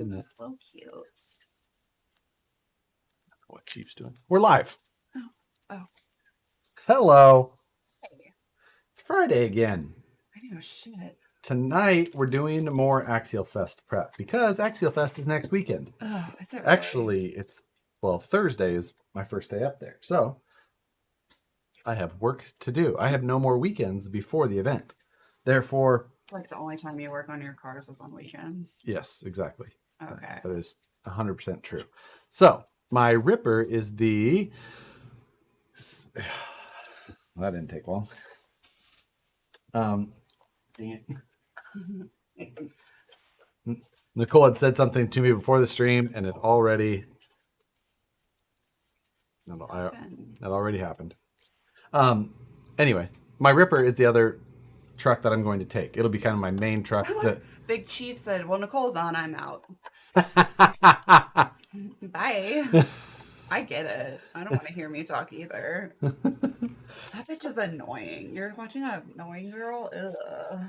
Isn't it? So cute. What Chief's doing? We're live. Oh. Hello. Hey. It's Friday again. I know, shit. Tonight we're doing more Axialfest prep because Axialfest is next weekend. Oh, is it really? Actually, Thursday is my first day up there. So I have work to do. I have no more weekends before the event. Therefore, like the only time you work on your cars is on weekends. Yes, exactly. Okay. That is 100% true. So my Ripper is the... That didn't take long. Dang it. Nicole had said something to me before the stream, and it already... that already happened. Anyway, my Ripper is the other truck that I'm going to take. It'll be kind of my main truck. Big Chief said, well, Nicole's on, I'm out. Bye. I get it. I don't want to hear me talk either. That bitch is annoying. You're watching that annoying girl? Ugh.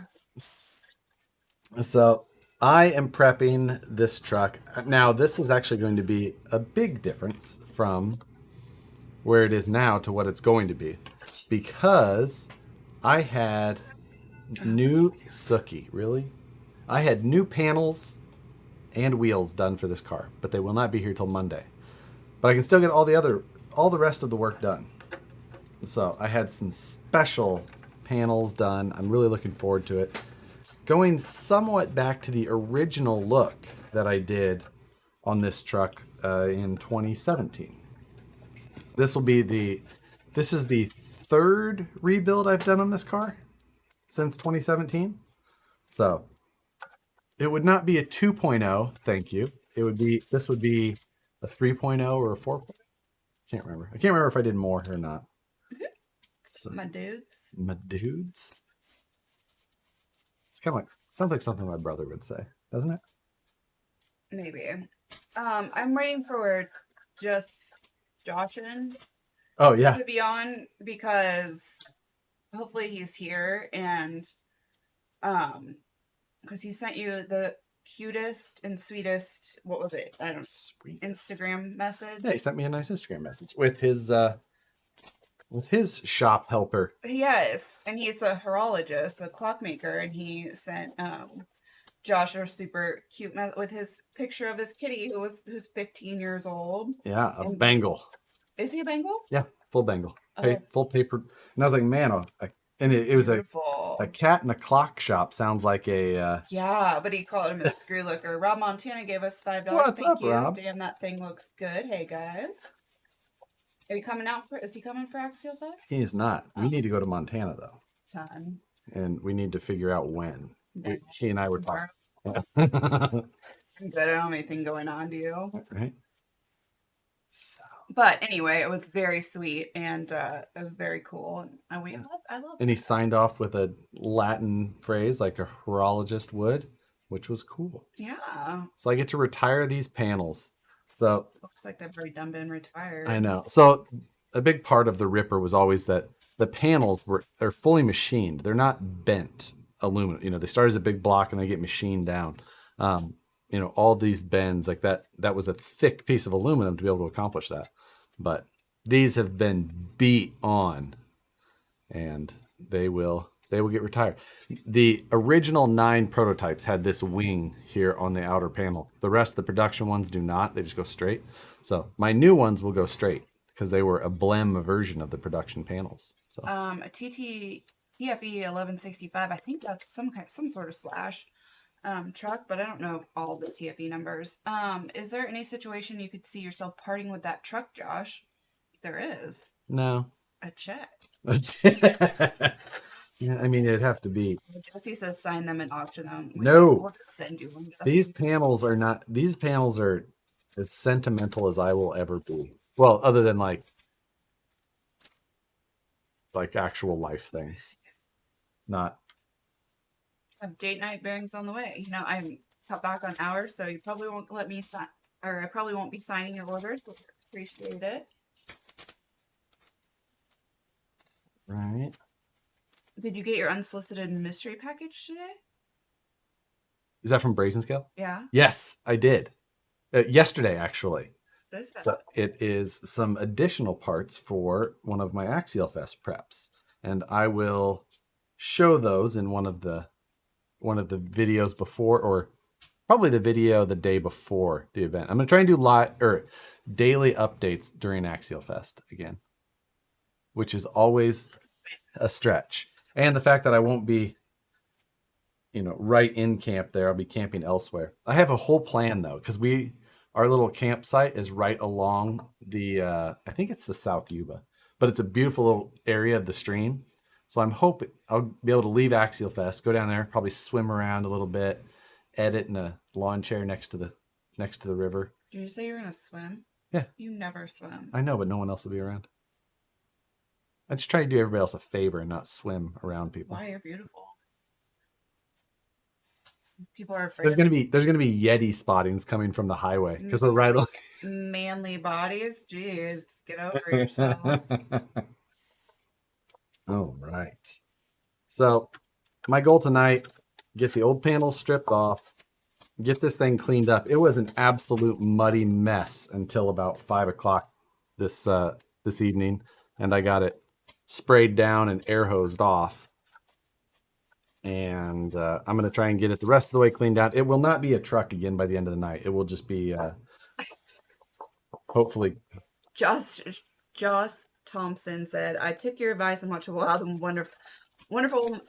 So I am prepping this truck. Now, this is actually going to be a big difference from where it is now to what it's going to be. Because I had new Suki, really? I had new panels and wheels done for this car, but they will not be here till Monday. But I can still get all the rest of the work done. So I had some special panels done. I'm really looking forward to it. Going somewhat back to the original look that I did on this truck in 2017. This is the third rebuild I've done on this car since 2017. So it would not be a 2.0, thank you. This would be a 3.0 or a 4.0. Can't remember. I can't remember if I did more or not. So, my dudes. It's kind of sounds like something my brother would say, doesn't it? Maybe. I'm waiting for just Joshin. Oh yeah. To be on because hopefully he's here and because he sent you the cutest and sweetest, what was it? I don't know. Sweetest. Instagram message. Yeah, he sent me a nice Instagram message with his shop helper. Yes, and he's a horologist, a clockmaker, and he sent Josh a super cute with his picture of his kitty who's 15 years old. Yeah, a Bengal. Is he a Bengal? Yeah, full Bengal. Full paper. And I was like, man, and it was a cat in a clock shop. Sounds like a... Yeah, but he called him a screw looker. Rob Montana gave us $5. What's Thank up, you. Rob? Damn, that thing looks good. Hey, guys. Are you coming out is he coming for Axialfest? He is not. We need to go to Montana, though. Time. And we need to figure out when. He and I were talking. I don't have anything going on, do you? Right. So. But anyway, it was very sweet and it was very cool. And I love And he signed off with a Latin phrase like a horologist would, which was cool. Yeah. So I get to retire these panels. So looks like they've already done been retired. I know. So a big part of the Ripper was always that the panels they're fully machined. They're not bent aluminum. You know, they start as a big block and they get machined down. You know, all these bends like that was a thick piece of aluminum to be able to accomplish that. But these have been beat on and they will get retired. The original 9 prototypes had this wing here on the outer panel. The rest of the production ones do not. They just go straight. So my new ones will go straight because they were a blem version of the production panels. So a TFE 1165, I think that's some sort of slash truck, but I don't know all the TFE numbers. Is there any situation you could see yourself parting with that truck, Josh? There is. No. A check. Yeah, I mean, it'd have to be. Jesse says sign them and auction them. We'll send you one. These panels are as sentimental as I will ever be. Well, other than like actual life things. Not. Date night bearings on the way. You know, I'm cut back on hours, so you probably won't let me sign, or I probably won't be signing your orders, but appreciate it. Right. Did you get your unsolicited mystery package today? Is that from Brazen Scale? Yeah. Yes, I did. Yesterday, actually. What is that? So it is some additional parts for one of my Axialfest preps, and I will show those in one of the videos before, or probably the video the day before the event. I'm gonna try and do daily updates during Axialfest again, which is always a stretch. And the fact that I won't be, right in camp there, I'll be camping elsewhere. I have a whole plan though, because our little campsite is right along the, I think it's the South Yuba, but it's a beautiful little area of the stream. So I'm hoping I'll be able to leave Axialfest, go down there, probably swim around a little bit, edit in a lawn chair next to the river. Did you say you're gonna swim? Yeah. You never swim. I know, but no one else will be around. I just try to do everybody else a favor and not swim around people. Why? You're beautiful. People are afraid. There's gonna be Yeti spottings coming from the highway because we're right along. Manly bodies. Jeez, get over yourself. All right. So my goal tonight: get the old panels stripped off, get this thing cleaned up. It was an absolute muddy mess until about 5 o'clock this evening, and I got it sprayed down and air hosed off. And I'm going to try and get it the rest of the way cleaned out. It will not be a truck again by the end of the night. It will just be, hopefully. Josh Thompson said, "I took your advice and watched a Wild and Wonderful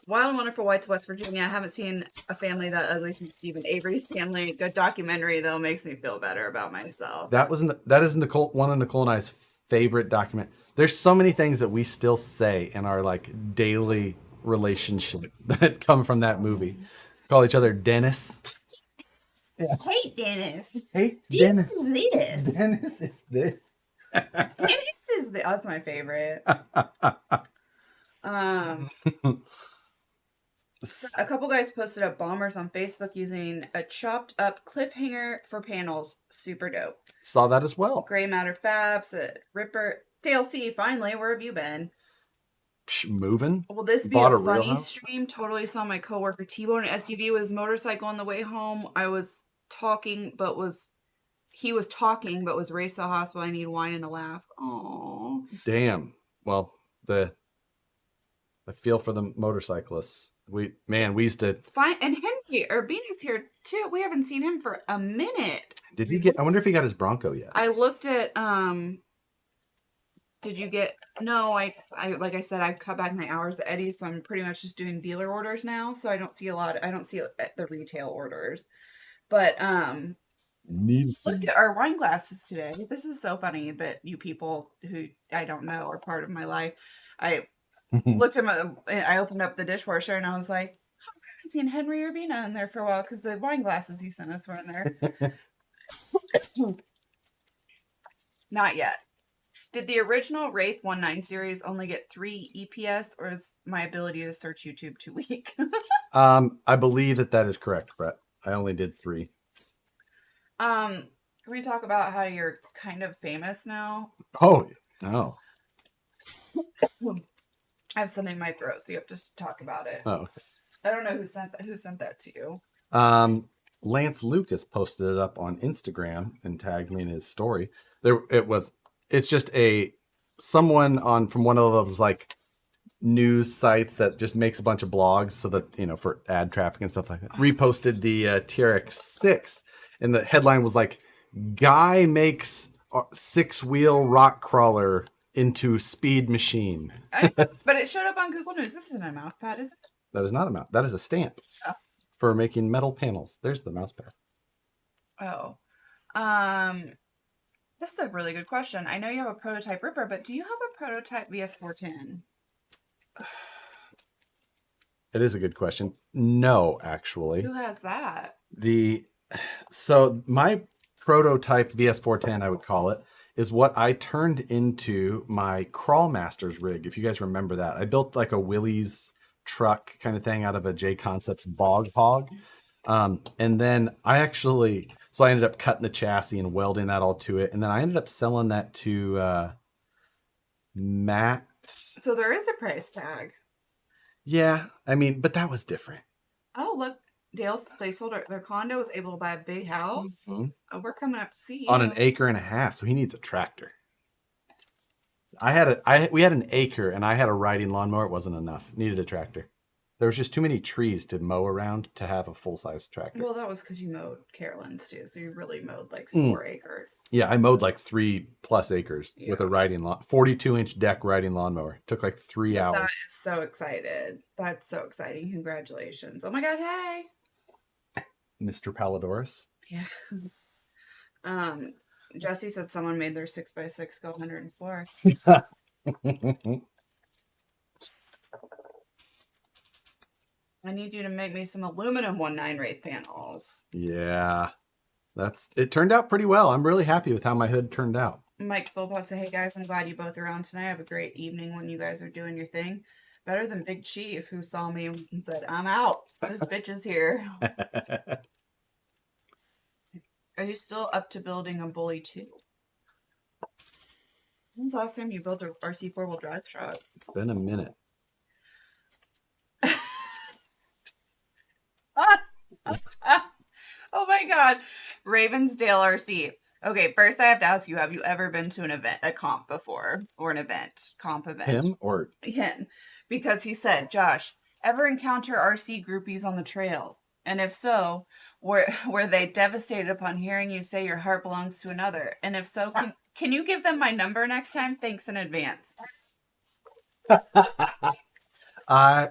White to West Virginia. I haven't seen a family that ugly since Stephen Avery's Family. Good documentary though, makes me feel better about myself." That is one of Nicole and I's favorite document. There's so many things that we still say in our like daily relationship that come from that movie. Call each other Dennis. Hey Dennis. Hey Dennis is this. Dennis is this. Dennis is this. That's my favorite. A couple guys posted up bombers on Facebook using a chopped up cliffhanger for panels. Super dope. Saw that as well. Gray Matter Fabs, Ripper, Dale C. Finally, where have you been? Moving. Will this be Bought a a real funny house? stream? Totally saw my coworker T-bone an SUV with his motorcycle on the way home. I was talking, but was raced to the hospital. I need wine and a laugh. Aww. Damn. Well, I feel for the motorcyclists. We used to Fine. And Henry Urbina's here too. We haven't seen him for a minute. Did he get? I wonder if he got his Bronco yet. I looked at Did you get? No, I like I said, I've cut back my hours at Eddie's, so I'm pretty much just doing dealer orders now. So I don't see the retail orders. But looked at our wine glasses today. This is so funny that you people who I don't know are part of my life. I looked at I opened up the dishwasher and I was like, I haven't seen Henry Urbina in there for a while because the wine glasses you sent us were in there. Not yet. Did the original Wraith 19 series only get 3 EPS, or is my ability to search YouTube too weak? I believe that is correct, Brett. I only did 3. Can we talk about how you're kind of famous now? Oh, no. I have something in my throat, so you have to talk about it. Oh, okay. I don't know who sent that to you. Lance Lucas posted it up on Instagram and tagged me in his story. It's just someone from one of those like news sites that just makes a bunch of blogs so that, for ad traffic and stuff like that. Reposted the TRX-6 and the headline was like, guy makes 6-wheel rock crawler into speed machine. But it showed up on Google News. This isn't a mouse pad, is it? That is not a mouse. That is a stamp for making metal panels. There's the mouse pad. Oh. This is a really good question. I know you have a prototype Ripper, but do you have a prototype VS410? It is a good question. No, actually. Who has that? So my prototype VS410, I would call it, is what I turned into my Crawlmasters rig. If you guys remember that, I built like a Willys truck kind of thing out of a J Concepts Bog Hog. And then I ended up cutting the chassis and welding that all to it. And then I ended up selling that to Matt. So there is a price tag. Yeah. I mean, but that was different. Oh, look. They sold their condo, was able to buy a big house. Mhm. We're coming up to see On you. an acre and a half, so he needs a tractor. We had an acre, and I had a riding lawnmower. It wasn't enough. Needed a tractor. There was just too many trees to mow around to have a full size tractor. Well, that was because you mowed Carolyn's too, so you really mowed like Mm. 4 acres. Yeah, I mowed like 3+ acres with a Yeah. riding lawn, 42-inch deck riding lawnmower. Took like 3 That hours. is so excited. That's so exciting. Congratulations. Oh my god, hey. Mr. Palladorus. Yeah. Jesse said someone made their 6x6 go 104. I need you to make me some aluminum 1/9 wraith panels. Yeah. It turned out pretty well. I'm really happy with how my hood turned out. Mike Philpott said, hey guys, I'm glad you both are on tonight. Have a great evening when you guys are doing your thing. Better than Big Chief, who saw me and said, I'm out. This bitch is here. Are you still up to building a Bully 2? When was the last time you built a RC 4-wheel drive truck? It's been a minute. Oh my god. Ravensdale RC. Okay, first I have to ask you, have you ever been to an event, a comp before? Or an event, comp event? Him or? Him. Because he said, Josh, ever encounter RC groupies on the trail? And if so, were they devastated upon hearing you say your heart belongs to another? And if so, can you give them my number next time? Thanks in advance.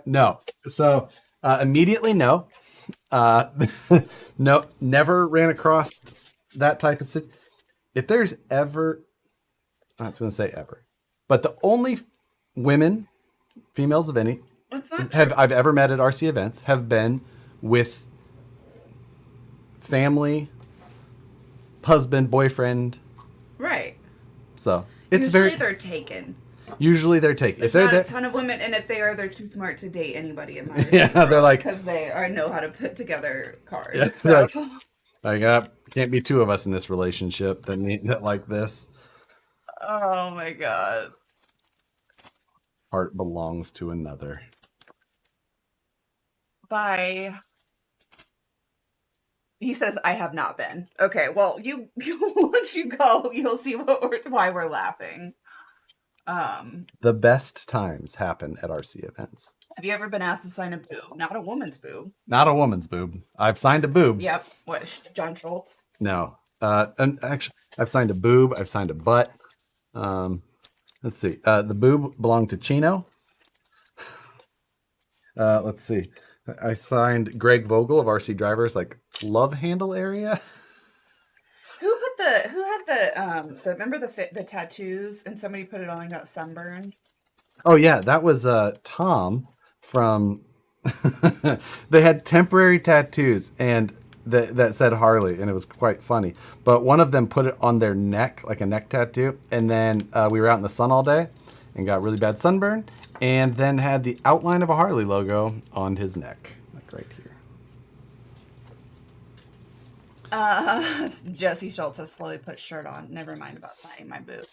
No. So immediately no. No, never ran across that type of situation. If there's ever, I'm not going to say ever, but the only women, females of any, I've ever met at RC events have been with family, husband, boyfriend. Right. So it's usually they're taken. Usually they're taken. There's not a ton of women, and if they are, they're too smart to date anybody in my yeah, they're like, because they know how to put together cars. Yeah, so. Can't be two of us in this relationship that like this. Oh my god. Heart belongs to another. Bye. He says, I have not been. Okay, well, you once you go, you'll see why we're laughing. The best times happen at RC events. Have you ever been asked to sign a boob? Not a woman's boob. Not a woman's boob. I've signed a boob. Yep. What, John Schultz? No. And actually, I've signed a boob. I've signed a butt. Let's see. The boob belonged to Chino. Let's see. I signed Greg Vogel of RC Drivers, like love handle area. Who had the remember the tattoos and somebody put it on and got sunburned? Oh yeah, that was Tom from they had temporary tattoos and that said Harley, and it was quite funny. But one of them put it on their neck, like a neck tattoo, and then we were out in the sun all day and got really bad sunburn, and then had the outline of a Harley logo on his neck, like right here. Jesse Schultz has slowly put shirt on. Never mind about signing my boob.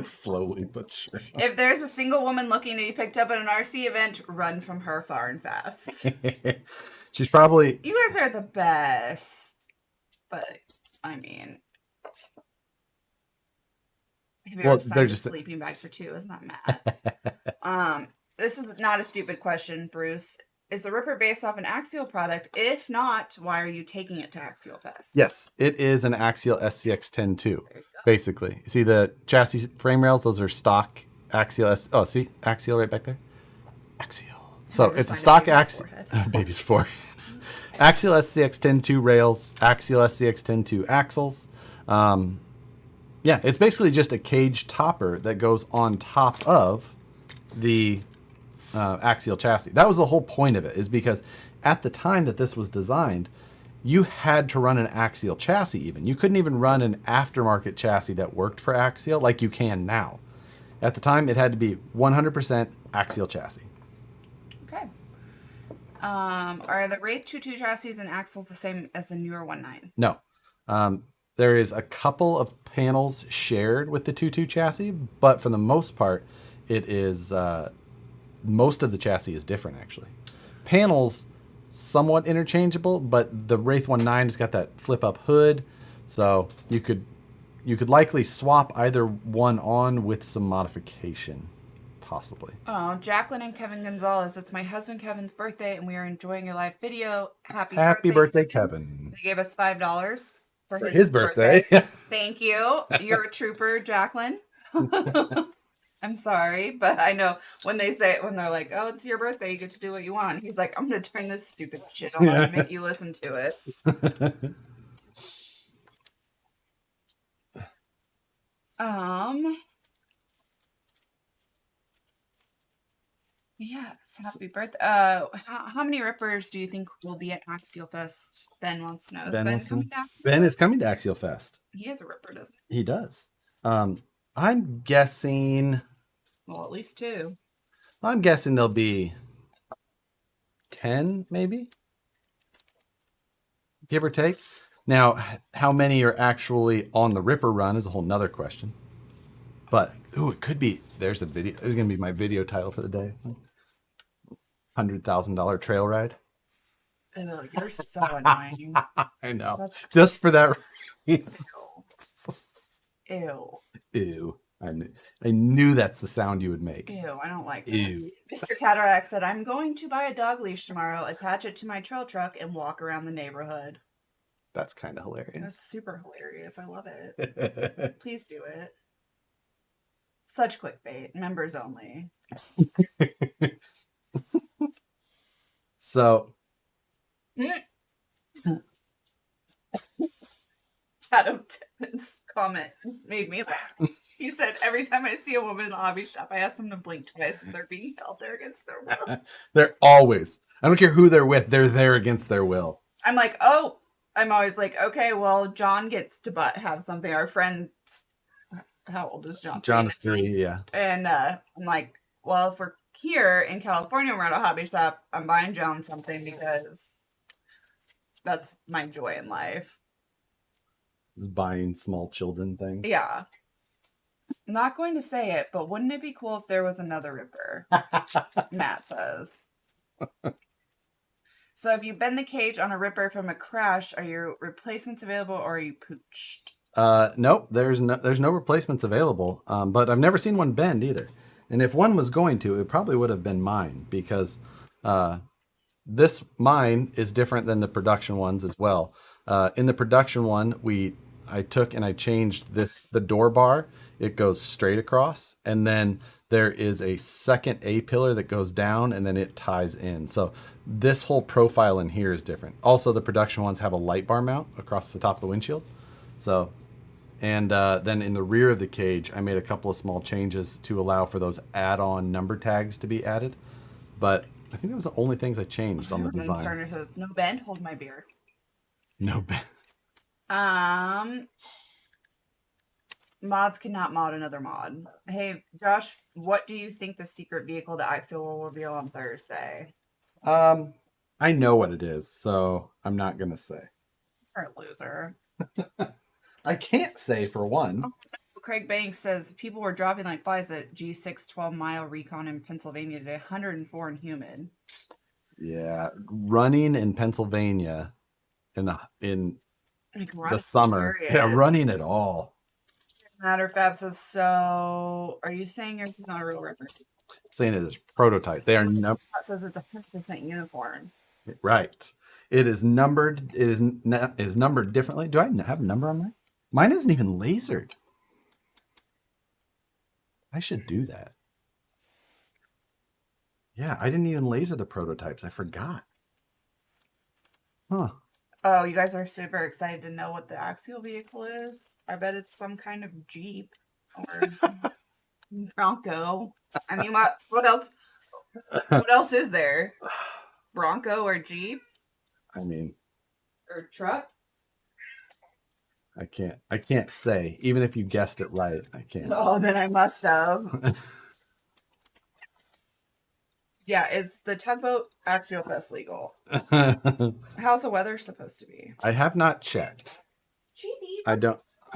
Slowly but sure. If there's a single woman looking to be picked up at an RC event, run from her far and fast. She's probably... You guys are the best. But, I mean... Have you ever signed a sleeping bag for 2? Isn't that mad? This is not a stupid question, Bruce. Is the Ripper based off an Axial product? If not, why are you taking it to Axialfest? Yes, it is an Axial SCX 10.2, basically. You see the chassis frame rails? Those are stock Axial Oh, see? Axial right back there? Axial. So it's a stock Axial. Baby's forehead. Axial SCX 10.2 rails, Axial SCX 10.2 axles. Yeah, it's basically just a cage topper that goes on top of the Axial chassis. That was the whole point of it, is because at the time that this was designed, you had to run an Axial chassis even. You couldn't even run an aftermarket chassis that worked for Axial like you can now. At the time, it had to be 100% Axial chassis. Okay. Are the Wraith 2.2 chassis and axles the same as the newer 1.9? No. There is a couple of panels shared with the 2.2 chassis, but for the most part, it is... most of the chassis is different, actually. Panels somewhat interchangeable, but the Wraith 19 has got that flip up hood, so you could likely swap either one on with some modification, possibly. Oh, Jacqueline and Kevin Gonzalez. It's my husband Kevin's birthday, and we are enjoying your live video. Happy birthday, Kevin! They gave us $5 for his birthday. Thank you. You're a trooper, Jacqueline. I'm sorry, but I know when they're like, "Oh, it's your birthday, you get to do what you want." He's like, "I'm gonna turn this stupid shit on and make you listen to it." Yes, happy birthday. How many rippers do you think will be at Axialfest? Ben wants to know. Ben Is Ben coming to Axialfest? Ben is coming to Axialfest. He is a ripper, doesn't He does. I'm guessing. Well, at least 2. I'm guessing there'll be 10, maybe, give or take. Now, how many are actually on the Ripper run is a whole nother question. But it could be. There's a video. It's gonna be my video title for the day. $100,000 trail ride. Oh, you're so annoying. I know. Just for that reason. Ew. Ew. I knew that's the sound you would make. Ew, I don't like that. Ew. Mr. Cataract said, "I'm going to buy a dog leash tomorrow, attach it to my trail truck, and walk around the neighborhood." That's kind of hilarious. That's super hilarious. I love it. Please do it. Such clickbait. Members only. So. Adam Tippins' comment just made me laugh. He said, "Every time I see a woman in the hobby shop, I ask them to blink twice if they're being held there against their will." They're always. I don't care who they're with. They're there against their will. I'm like, oh. I'm always like, okay, well, John gets to have something. Our friend, how old is John? John is 3, yeah. And I'm like, well, if we're here in California, we're at a hobby shop, I'm buying John something because that's my joy in life. Just buying small children things. Yeah. I'm not going to say it, but wouldn't it be cool if there was another Ripper? Matt says. So if you bend the cage on a Ripper from a crash, are your replacements available or are you pooched? Nope, there's no replacements available. But I've never seen one bend either. And if one was going to, it probably would have been mine because mine is different than the production ones as well. In the production one, I took and I changed the door bar. It goes straight across, and then there is a second A-pillar that goes down, and then it ties in. So this whole profile in here is different. Also, the production ones have a light bar mount across the top of the windshield. So, and then in the rear of the cage, I made a couple of small changes to allow for those add-on number tags to be added. But I think that was the only things I changed on the design. Starter says, "No bend, hold my beer." No bend. Mods cannot mod another mod. Hey, Josh, what do you think the secret vehicle that Axial will reveal on Thursday? I know what it is, so I'm not gonna say. You're a loser. I can't say for one. Craig Banks says people were dropping like flies at G6 12-mile recon in Pennsylvania today, 104 and humid. Yeah, running in Pennsylvania in the summer. Period. Yeah, running at all. Matter Fab says, so are you saying yours is not a real Ripper? Saying it is prototype. They are That says it's 100% unicorn. Right. It is numbered. It is numbered differently. Do I have a number on mine? Mine isn't even lasered. I should do that. Yeah, I didn't even laser the prototypes. I forgot. Huh. Oh, you guys are super excited to know what the Axial vehicle is? I bet it's some kind of Jeep or Bronco. I mean, what else? What else is there? Bronco or Jeep? I mean, or truck? I can't say. Even if you guessed it right, I can't. Oh, then I must have. Yeah, is the tugboat Axialfest legal? How's the weather supposed to be? I have not checked. Chibi, I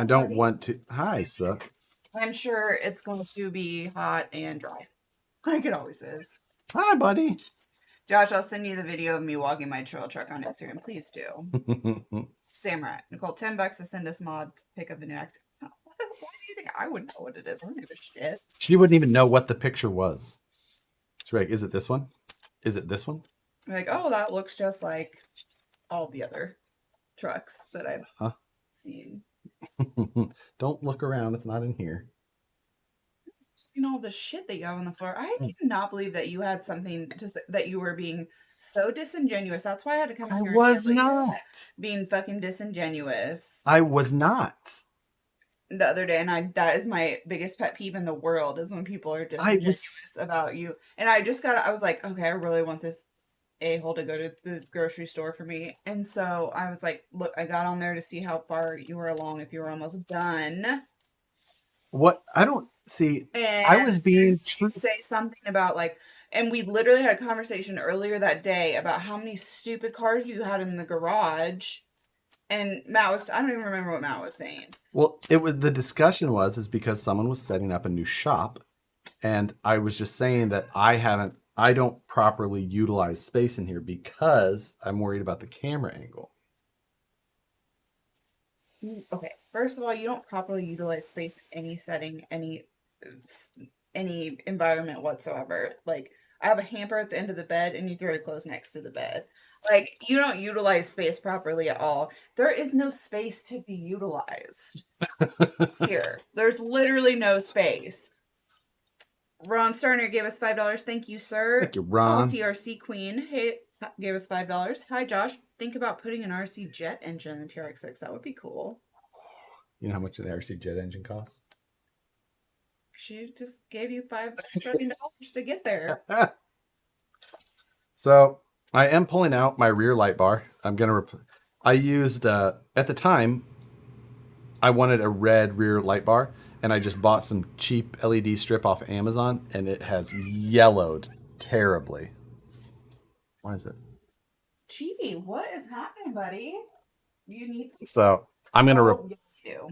don't want to. Hi, Sook. I'm sure it's going to be hot and dry. Like it always is. Hi, buddy. Josh, I'll send you the video of me walking my trail truck on Instagram. Please do. Samurai. Nicole, $10 to send us mod to pick up the new Axial. Why do you think I would know what it is? I don't give a shit. She wouldn't even know what the picture was. She's like, is it this one? Is it this one? I'm like, oh, that looks just like all the other trucks that I've seen. Don't look around. It's not in here. You know, the shit that you have on the floor. I cannot believe that you had something to say, that you were being so disingenuous. That's why I had to come I here. was not being fucking disingenuous. I was not. The other day, and that is my biggest pet peeve in the world is when people are disingenuous about you. And I was like, okay, I really want this a-hole to go to the grocery store for me. And so I was like, look, I got on there to see how far you were along, if you were almost done. What? I don't see. And I was being say something about like, and we literally had a conversation earlier that day about how many stupid cars you had in the garage. And I don't even remember what Matt was saying. Well, the discussion is because someone was setting up a new shop, and I was just saying that I don't properly utilize space in here because I'm worried about the camera angle. Okay, first of all, you don't properly utilize space in any setting, any environment whatsoever. Like, I have a hamper at the end of the bed, and you throw your clothes next to the bed. Like, you don't utilize space properly at all. There is no space to be utilized here. There's literally no space. Ron Starner gave us $5. Thank you, sir. Thank you, Ron. CRC Queen gave us $5. Hi, Josh. Think about putting an RC jet engine in the TRX6. That would be cool. You know how much an RC jet engine costs? She just gave you $5 to get there. So I am pulling out my rear light bar. I used at the time I wanted a red rear light bar, and I just bought some cheap LED strip off Amazon, and it has yellowed terribly. Why is it? Chibi, what is happening, buddy? You need to. So I'm gonna. Do.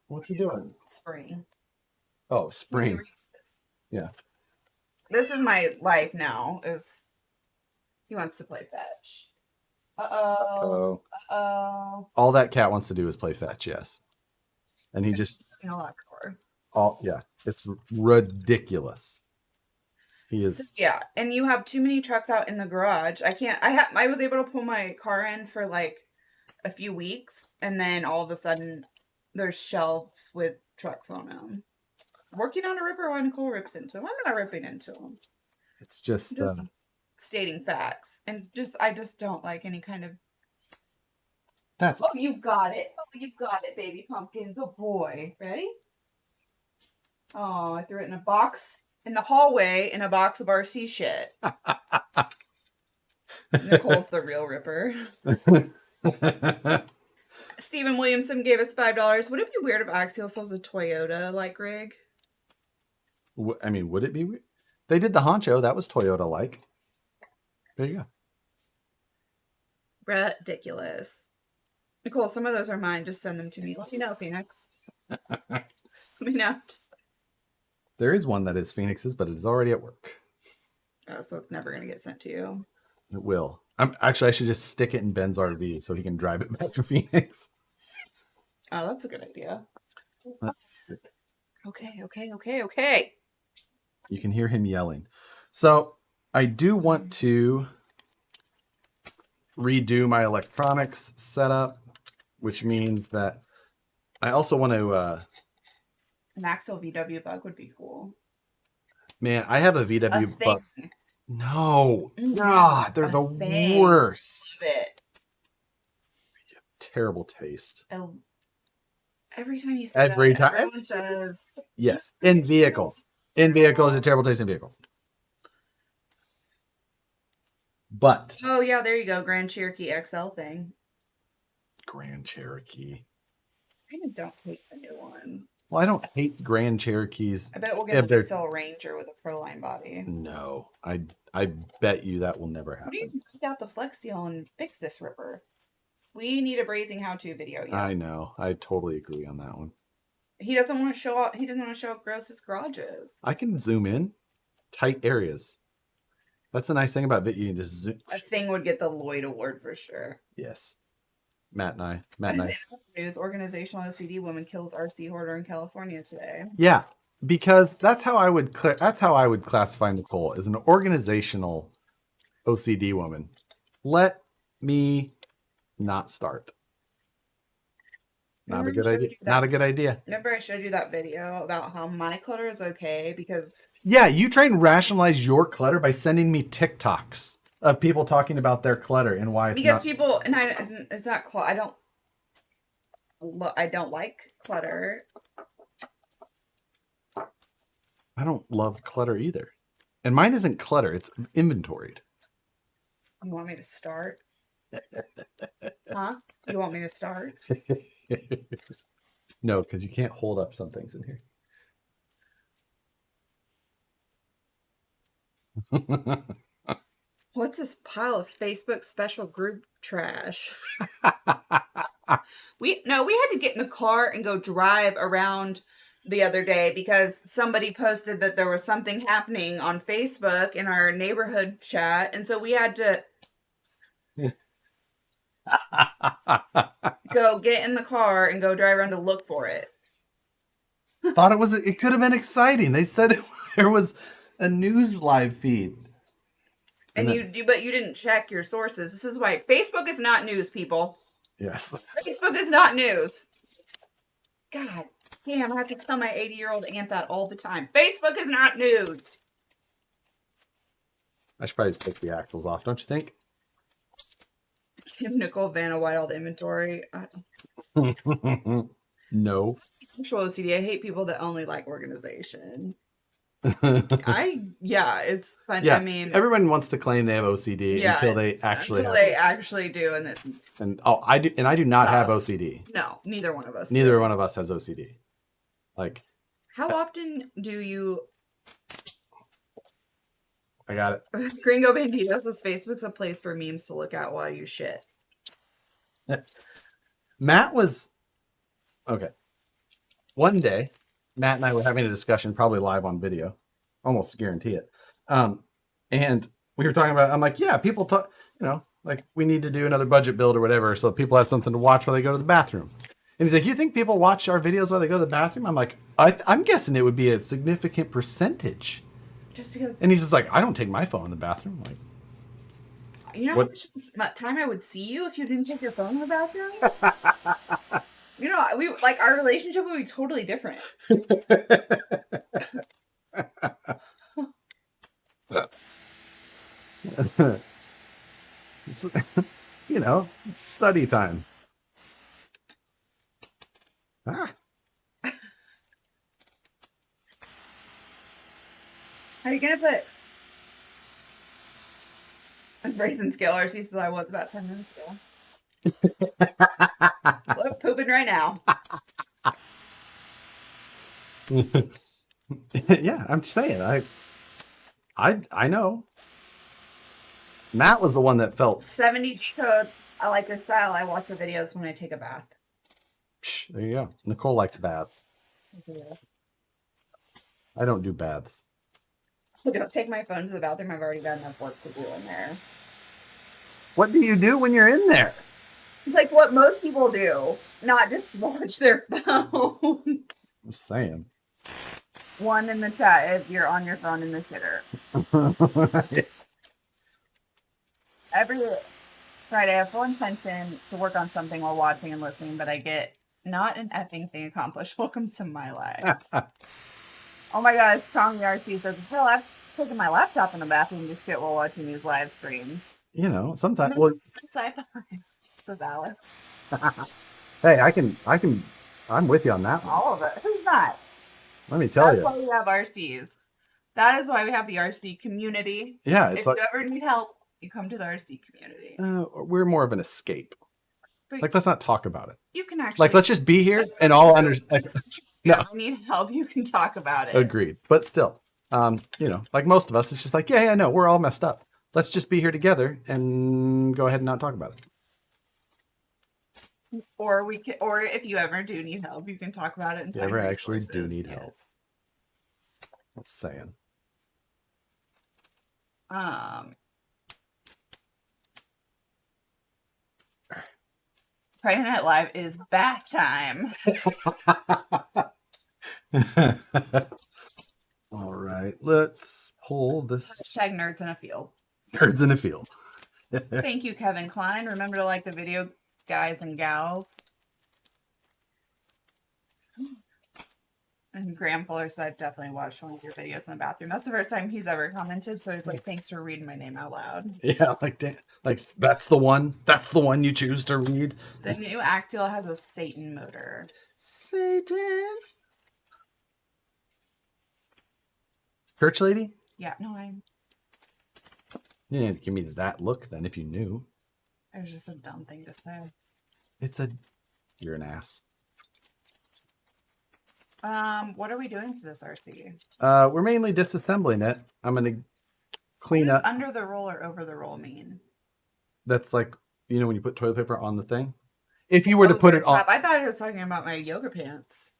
What's he doing? Spring. Oh, spring. Yeah. This is my life now. He wants to play fetch. Uh-oh. Uh-oh. All that cat wants to do is play fetch, yes. And he just... yeah. It's ridiculous. He is... Yeah, and you have too many trucks out in the garage. I was able to pull my car in for like a few weeks, and then all of a sudden there's shelves with trucks on them. Working on a ripper while Nicole rips into them. I'm not ripping into them. It's just stating facts, and I just don't like any kind of. That's. Oh, you got it! Oh, you got it, baby pumpkin. Good boy. Ready? Oh, I threw it in a box in the hallway in a box of RC shit. Nicole's the real ripper. Stephen Williamson gave us $5. Would it be weird if Axial sells a Toyota-like rig? I mean, would it be weird? They did the honcho. That was Toyota-like. There you go. Ridiculous. Nicole, some of those are mine. Just send them to me. Let me know, Phoenix. Let me know. There is one that is Phoenix's, but it is already at work. Oh, so it's never going to get sent to you. It will. I should just stick it in Ben's RV so he can drive it back to Phoenix. Oh, that's a good idea. Let's see. Okay. You can hear him yelling. So I do want to redo my electronics setup, which means that I also want to... An Axial VW bug would be cool. Man, I have a VW bug. No. God, they're the worst. Terrible taste. Every time you say that, everyone says... Yes, in vehicles. In vehicles, a terrible taste in vehicles. But... Oh, yeah, there you go. Grand Cherokee XL thing. Grand Cherokee. I kind of don't hate the new one. Well, I don't hate Grand Cherokees. I bet we'll get an XL Ranger with a Proline body. No, I bet you that will never happen. We need to take out the Flex Seal and fix this ripper. We need a brazing how-to video. Yeah. I know. I totally agree on that one. He doesn't want to show how gross his garage is. I can zoom in tight areas. That's the nice thing about it. You can just zoom. A thing would get the Lloyd Award for sure. Yes. Matt and I. News organizational OCD woman kills RC hoarder in California today. Yeah, because that's how I would classify Nicole as an organizational OCD woman. Let me not start. Not a good idea. Not a good idea. Remember I showed you that video about how my clutter is okay because... Yeah, you try and rationalize your clutter by sending me TikToks of people talking about their clutter and why it's because people... And it's not clutter. I don't like clutter. I don't love clutter either. And mine isn't clutter. It's inventoried. You want me to start? Huh? You want me to start? No, because you can't hold up some things in here. What's this pile of Facebook special group trash? We had to get in the car and go drive around the other day because somebody posted that there was something happening on Facebook in our neighborhood chat, and so we had to go get in the car and go drive around to look for it. Thought it could have been exciting. They said there was a news live feed. But you didn't check your sources. This is why Facebook is not news, people. Yes. Facebook is not news. God damn, I have to tell my 80-year-old aunt that all the time. Facebook is not news. I should probably just take the axles off, don't you think? Give Nicole Vanna White all the inventory. No. Actual OCD. I hate people that only like organization. It's fun. Yeah, I mean, everyone wants to claim they have OCD until they actually actually do, I do not have OCD. No, neither one of us. Neither one of us has OCD. Like, how often do you? I got it. Gringo Bandito says Facebook's a place for memes to look at while you shit. Matt was okay. One day, Matt and I were having a discussion, probably live on video, almost guarantee it. And we were talking about, I'm like, yeah, people talk, like we need to do another budget build or whatever, so people have something to watch while they go to the bathroom. And he's like, you think people watch our videos while they go to the bathroom? I'm like, I'm guessing it would be a significant percentage. Just because. And he's just like, I don't take my phone in the bathroom. Like, you know how much time I would see you if you didn't take your phone in the bathroom? Our relationship would be totally different. It's study time. How are you gonna put a brazen scale? RC says I was about 10 minutes ago. Look, pooping right now. Yeah, I'm saying I know. Matt was the one that felt 70 code. I like your style. I watch the videos when I take a bath. There you go. Nicole likes baths. Yeah. I don't do baths. I don't take my phone to the bathroom. I've already got enough work to do in there. What do you do when you're in there? It's like what most people do, not just watch their phone. I'm saying. One in the chat if you're on your phone in the shitter. Every Friday, I have full intention to work on something while watching and listening, but I get not an effing thing accomplished. Welcome to my life. Oh my God, Strong RC says, hell, I've taken my laptop in the bathroom to shit while watching these live streams. Sometimes. Well, the valid. Hey, I'm with you on that one. All of it. Who's not? Let me tell you. That's why we have RCs. That is why we have the RC community. Yeah, if you ever need help, you come to the RC community. We're more of an escape. But let's not talk about it. You can actually. Let's just be here and all understand. No. If you need help, you can talk about it. Agreed. But still, like most of us, it's just like, yeah, no, we're all messed up. Let's just be here together and go ahead and not talk about it. Or if you ever do need help, you can talk about it. You ever actually do need help. I'm saying. Friday Night Live is bath time. All right, let's pull this. Hashtag nerds in a field. Nerds in a field. Thank you, Kevin Klein. Remember to like the video, guys and gals. And Graham Fuller said, I've definitely watched one of your videos in the bathroom. That's the first time he's ever commented. So he's like, thanks for reading my name out loud. Yeah, like that's the one. That's the one you choose to read. The new Axial has a Satan motor. Satan. Church lady? Yeah, no, You didn't give me that look then if you knew. it was just a dumb thing to say. You're an ass. What are we doing to this RC? We're mainly disassembling it. I'm gonna clean up. Under the roll or over the roll mean? That's like, when you put toilet paper on the thing. If you were to put it on, I thought I was talking about my yoga pants.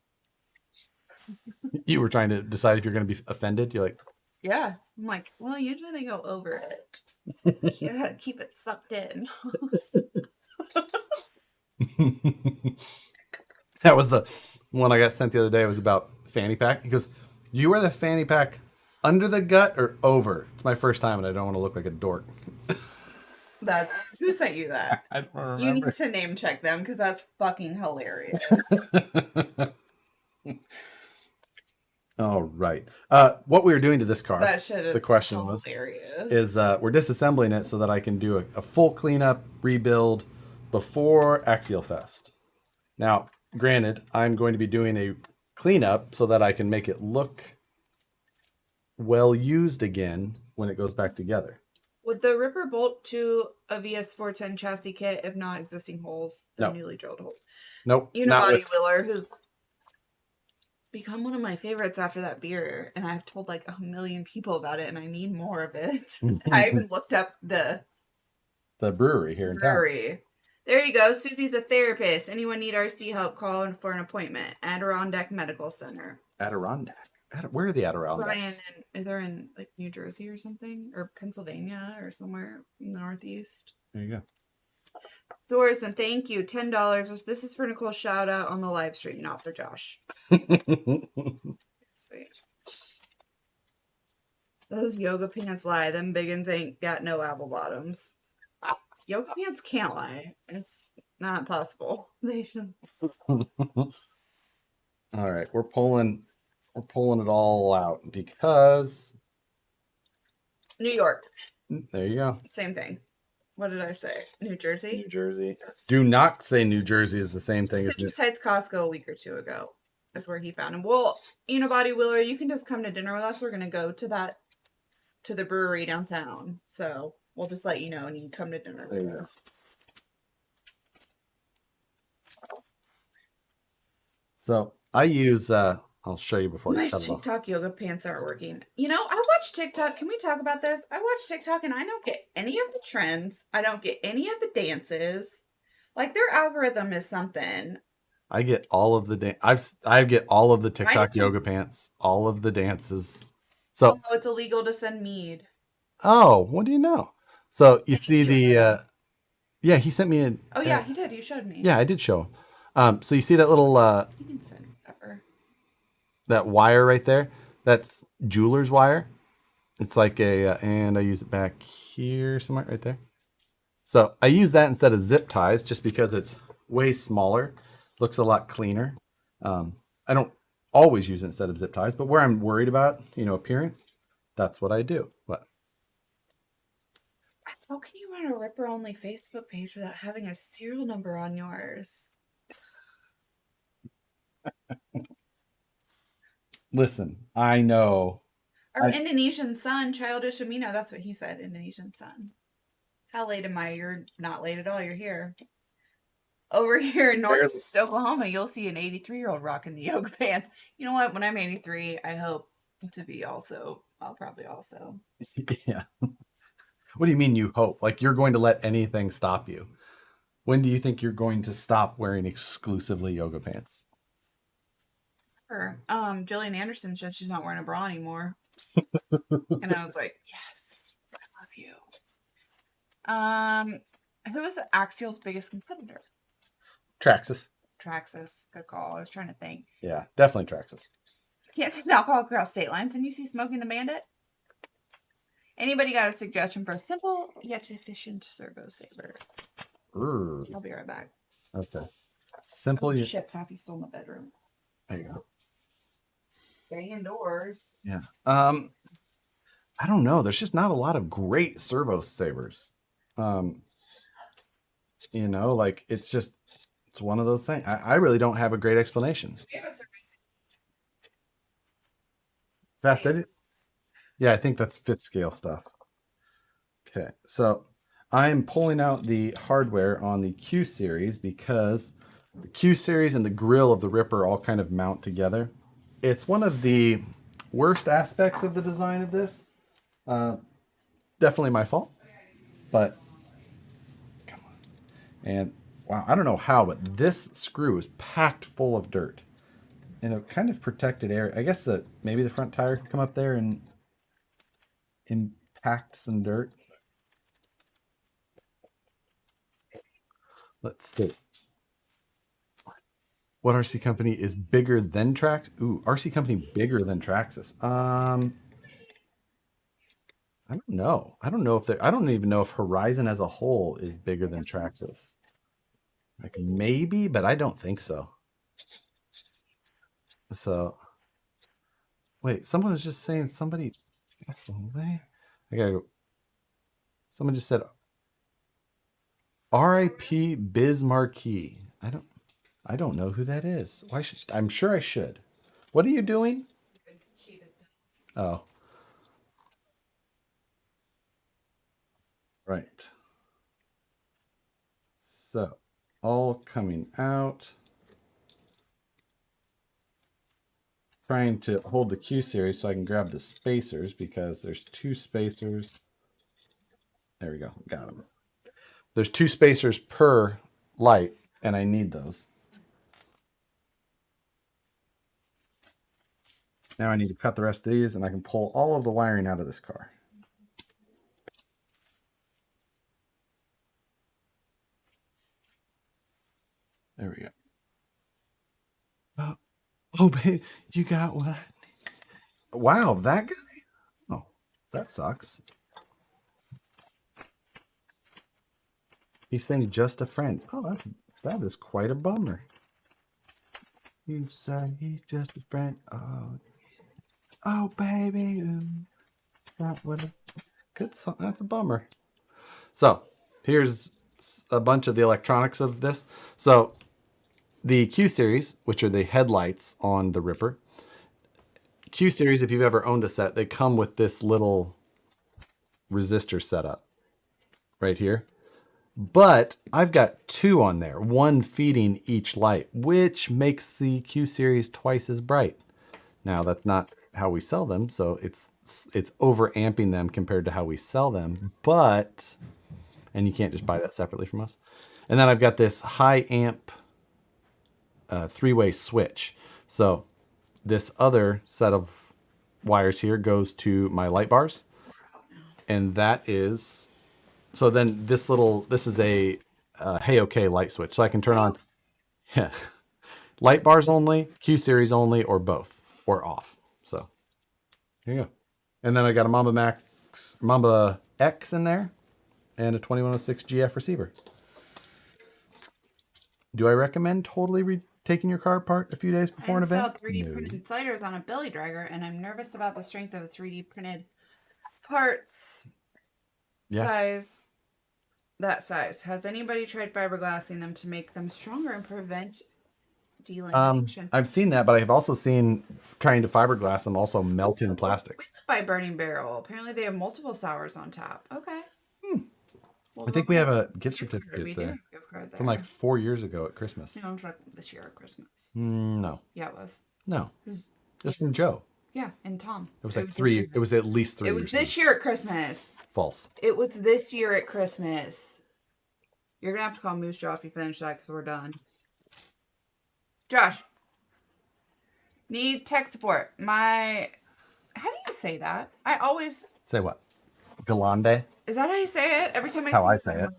you were trying to decide if you're going to be offended. You're like, Yeah. I'm like, well, usually they go over it. You gotta keep it sucked in. that was the one I got sent the other day. It was about fanny pack. He goes, do you wear the fanny pack under the gut or over? It's my first time and I don't want to look like a dork. Who sent you that? I don't remember. You need to name check them because that's fucking hilarious. All right. What we were doing to this car, That shit is the question hilarious. is we're disassembling it so that I can do a full cleanup, rebuild before Axialfest. Now, granted, I'm going to be doing a cleanup so that I can make it look well used again when it goes back together. Would the Ripper bolt to a VS410 chassis kit if not existing holes, the No. newly drilled holes? Nope. Unibody Wheeler, who's become one of my favorites after that beer, and I've told like 1 million people about it, and I need more of it. I even looked up the brewery here in brewery. There you go. Susie's a therapist. Anyone need RC help? Call for an appointment. Adirondack Medical Center. town. Adirondack. Where are the Adirondacks? Brian, they're in like New Jersey or something, or Pennsylvania or somewhere in the Northeast. There you go. Doris, and thank you. $10. This is for Nicole. Shout out on the live stream, not for Josh. Sweet. Those yoga pants lie. Them biggins ain't got no apple bottoms. Yoga pants can't lie. It's not possible. They should. All right, we're pulling it all out because New York. there you go. Same thing. What did I say? New Jersey? New Jersey. Do not say New Jersey is the same thing as New Citrus Heights Costco a week or two ago. That's where he found him. Well, Unibody Wheeler, you can just come to dinner with us. We're gonna go to the brewery downtown. So we'll just let you know and you can come to dinner with us. So I use I'll show you before My you cut it off. TikTok yoga pants aren't working. I watch TikTok. Can we talk about this? I watch TikTok and I don't get any of the trends. I don't get any of the dances. Like their algorithm is something. I get all of the I get all of the TikTok yoga pants, all of the dances. So it's illegal to send mead. oh, what do you know? So you see the yeah, he sent me an Oh yeah, he did. You showed me. yeah, I did show him. So you see that little You can send pepper. that wire right there? That's jeweler's wire. It's like and I use it back here somewhere right there. So I use that instead of zip ties just because it's way smaller, looks a lot cleaner. I don't always use it instead of zip ties, but where I'm worried about, appearance, that's what I do. What? How can you run a Ripper only Facebook page without having a serial number on yours? Listen, I know. Our Indonesian son, Childish Amino, that's what he said, Indonesian son. How late am I? You're not late at all. You're here. Over here in Northeast Oklahoma, you'll see an 83-year-old rocking the yoga pants. You know what? When I'm 83, I hope to be also. I'll probably also. Yeah. What do you mean you hope? Like you're going to let anything stop you? When do you think you're going to stop wearing exclusively yoga pants? Jillian Anderson said she's not wearing a bra anymore. And I was like, yes. Who is Axial's biggest competitor? Traxxas. Traxxas. Good call. I was trying to think. Yeah, definitely Traxxas. Can't send alcohol across state lines, and you see Smoking the Bandit? Anybody got a suggestion for a simple yet efficient servo saber? I'll be right back. Okay. Simple. Oh, shit, Safi's still in the bedroom. There you go. Stay indoors. Yeah. I don't know. There's just not a lot of great servo sabers. Like it's one of those things. I really don't have a great explanation. Fast edit? Yeah, I think that's fit scale stuff. Okay, so I'm pulling out the hardware on the Q series because the Q series and the grill of the Ripper all kind of mount together. It's one of the worst aspects of the design of this. Definitely my fault, but come on. And wow, I don't know how, but this screw is packed full of dirt in a kind of protected area. I guess that maybe the front tire could come up there and impact some dirt. Let's see. What RC company is bigger than Trax? Ooh, RC company bigger than Traxxas. I don't know. I don't even know if Horizon as a whole is bigger than Traxxas. Like maybe, but I don't think so. So wait, someone was just saying somebody passed away. I gotta go. Someone just said R.I.P. Biz Marquee. I don't know who that is. Why should I'm sure I should. What are you doing? Oh. Right. So, all coming out. Trying to hold the Q series so I can grab the spacers because there's two spacers. There we go. Got them. There's two spacers per light, and I need those. Now I need to cut the rest of these, and I can pull all of the wiring out of this car. There we go. Oh, babe, you got what I need. Wow, that guy? Oh, that sucks. He's saying just a friend. Oh, that is quite a bummer. You say he's just a friend. Oh, baby. That would a good song. That's a bummer. So here's a bunch of the electronics of this. So the Q series, which are the headlights on the Ripper. Q series, if you've ever owned a set, they come with this little resistor setup right here. But I've got two on there, one feeding each light, which makes the Q series twice as bright. Now that's not how we sell them, so it's over amping them compared to how we sell them, and you can't just buy that separately from us. And then I've got this high amp three-way switch. So this other set of wires here goes to my light bars, and that is, so then this is a hey okay light switch, so I can turn on light bars only, Q series only, or both, or off. So here you go. And then I got a Mamba X in there, and a 2106 GF receiver. Do I recommend totally taking your car apart a few days before an event? I installed 3D printed sliders on a belly dragger, and I'm nervous about the strength of the 3D printed parts. Size. That size. Has anybody tried fiberglassing them to make them stronger and prevent delamination? I've seen that, but I've also seen trying to fiberglass them also melt in plastics. By Burning Barrel. Apparently they have multiple sours on tap. Okay. Well, I think we have a gift certificate there from like 4 years ago at Christmas. No, this year at Christmas. No. Yeah, it was. No. It was from Joe. Yeah, and Tom. It was like 3. It was at least 3 years. It was this year at Christmas. False. It was this year at Christmas. You're going to have to call Moose Jaw if you finish that because we're done. Josh. Need tech support. How do you say that? I always... Say what? Galande? Is that how you say it? Every time That's I how see I say it.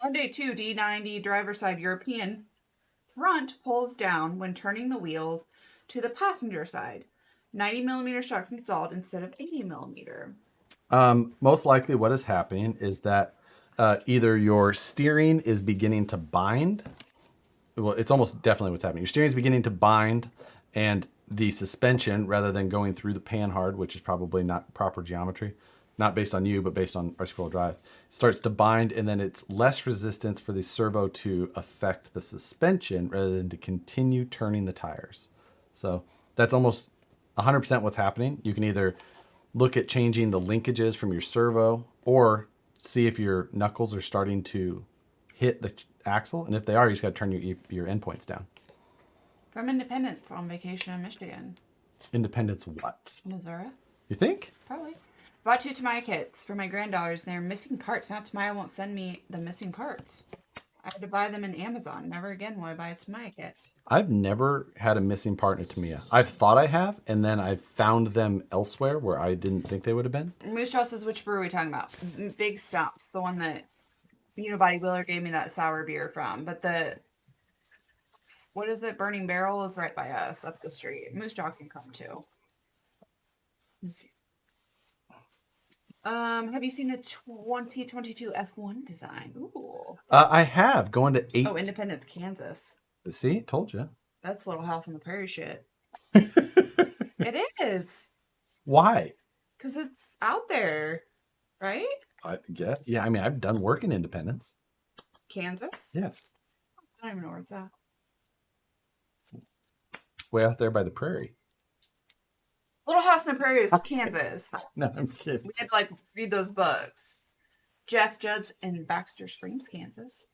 Monday 2 D90 driver side European front pulls down when turning the wheels to the passenger side. 90 millimeter shocks installed instead of 80 millimeter. Most likely, what is happening is that either your steering is beginning to bind. Well, it's almost definitely what's happening. Your steering is beginning to bind, and the suspension, rather than going through the panhard, which is probably not proper geometry, not based on you, but based on RC4 drive, starts to bind, and then it's less resistance for the servo to affect the suspension rather than to continue turning the tires. So that's almost 100% what's happening. You can either look at changing the linkages from your servo or see if your knuckles are starting to hit the axle. And if they are, you just got to turn your endpoints down. From Independence on vacation in Michigan. Independence what? Missouri? You think? Probably. Bought 2 Tamaya kits for my granddaughters, and they're missing parts. Now Tamaya won't send me the missing parts. I had to buy them in Amazon. Never again will I buy a Tamaya kit. I've never had a missing part in a Tamiya. I've thought I have, and then I've found them elsewhere where I didn't think they would have been. Moose Jaw says, which brew are we talking about? Big Stumps, the one that Unibody Wheeler gave me that sour beer from. But the, what is it? Burning Barrel is right by us up the street. Moose Jaw can come too. Let's see. Have you seen the 2022 F1 design? Ooh. I have going to 8. Oh, Independence, Kansas. See, told you. That's Little House on the Prairie shit. It is. Why? Because it's out there, right? I guess. Yeah, I mean, I've done work in Independence. Kansas? Yes. I don't even know where it's at. Way out there by the prairie. Little House on the Prairie is Kansas. No, I'm kidding. We had to read those books. Jeff Judds in Baxter Springs, Kansas.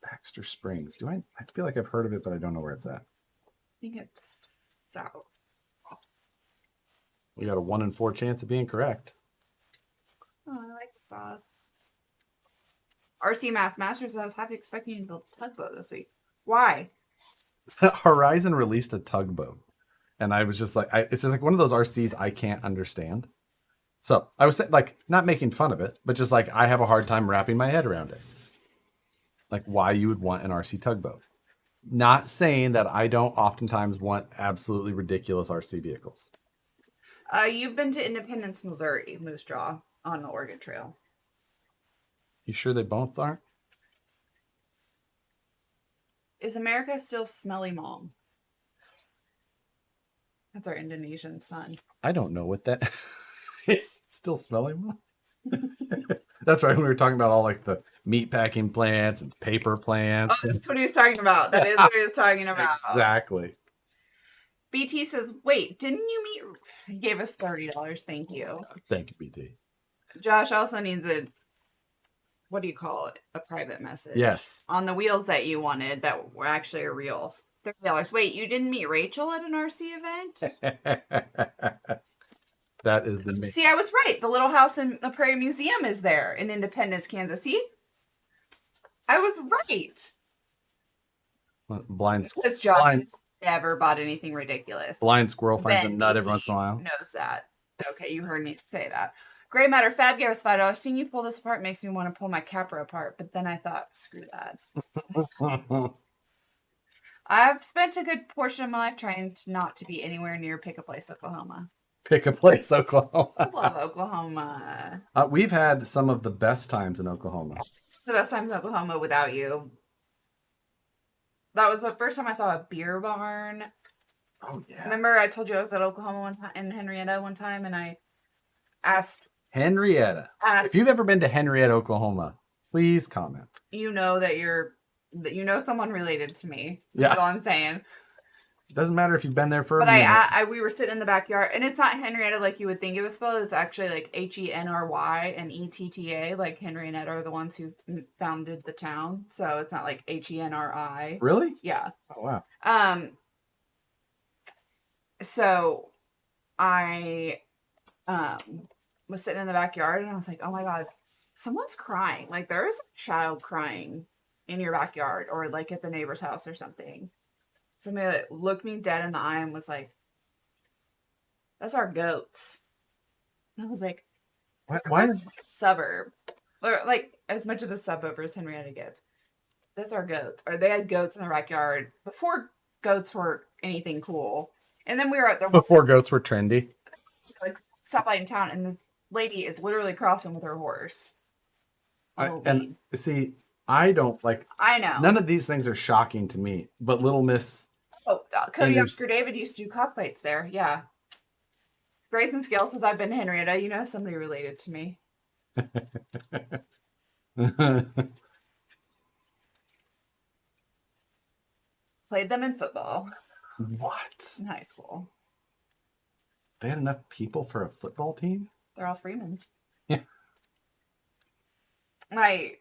Baxter Springs. I feel like I've heard of it, but I don't know where it's at. I think it's south. We got a 1 in 4 chance of being correct. Oh, I like the sauce. RC Masters, I was happy expecting you to build a tugboat this week. Why? Horizon released a tugboat, and I was just like, it's just like one of those RCs I can't understand. So I was not making fun of it, but just like I have a hard time wrapping my head around it. Like why you would want an RC tugboat. Not saying that I don't oftentimes want absolutely ridiculous RC vehicles. You've been to Independence, Missouri, Moose Jaw, on the Oregon Trail. You sure they both aren't? Is America still smelly mom? That's our Indonesian son. I don't know what that is. Still smelling. That's right. We were talking about all the meat packing plants and paper plants. Oh, that's what he was talking about. That is what he was talking about. Exactly. BT says, wait, didn't you meet? He gave us $30. Thank you. Thank you, BT. Josh also needs what do you call it? A private message. Yes. On the wheels that you wanted that were actually a real $30. Wait, you didn't meet Rachel at an RC event? That is the main. See, I was right. The Little House in the Prairie Museum is there in Independence, Kansas. See? I was right. Blind squirrel. Because Josh has never bought anything ridiculous. Blind squirrel finds a nut every BT once in a while. knows that. Okay, you heard me say that. Gray Matter Fab gave us $5. Seeing you pull this apart makes me want to pull my Capra apart, but then I thought, screw that. I've spent a good portion of my life trying not to be anywhere near Pick a Place, Oklahoma. Pick a place, Oklahoma. I love Oklahoma. We've had some of the best times in Oklahoma. It's the best times in Oklahoma without you. That was the first time I saw a beer barn. Oh, yeah. Remember I told you I was at Oklahoma one time, in Henrietta one time, and I asked... Henrietta. If you've ever been to Henrietta, Oklahoma, please comment. You know that you know someone related to me. Yeah. That's all I'm saying. It doesn't matter if you've been there for a minute. minute. We were sitting in the backyard, and it's not Henrietta like you would think it was spelled. It's actually like Henry and Etta. Like Henry and Etta are the ones who founded the town, so it's not like Henri. Really? Yeah. Oh wow. So I was sitting in the backyard, and I was like, oh my god, someone's crying. Like there is a child crying in your backyard, or like at the neighbor's house or something. Somebody that looked me dead in the eye and was like, that's our goats. And I was like, Why is It's like a suburb, or like as much of a suburb as Henrietta gets. That's our goats. Or they had goats in their backyard before goats were anything cool. And then we were at the before goats were trendy? like stoplight in town, and this lady is literally crossing with her horse. And see, I don't like. I know. None of these things are shocking to me, but Little Miss. Oh, Cody there's- Oscar David used to do cockfights there. Yeah. Grayson Scale says I've been Henrietta. You know somebody related to me. Played them in football What? in high school. They had enough people for a football team? They're all Freemans. Yeah. My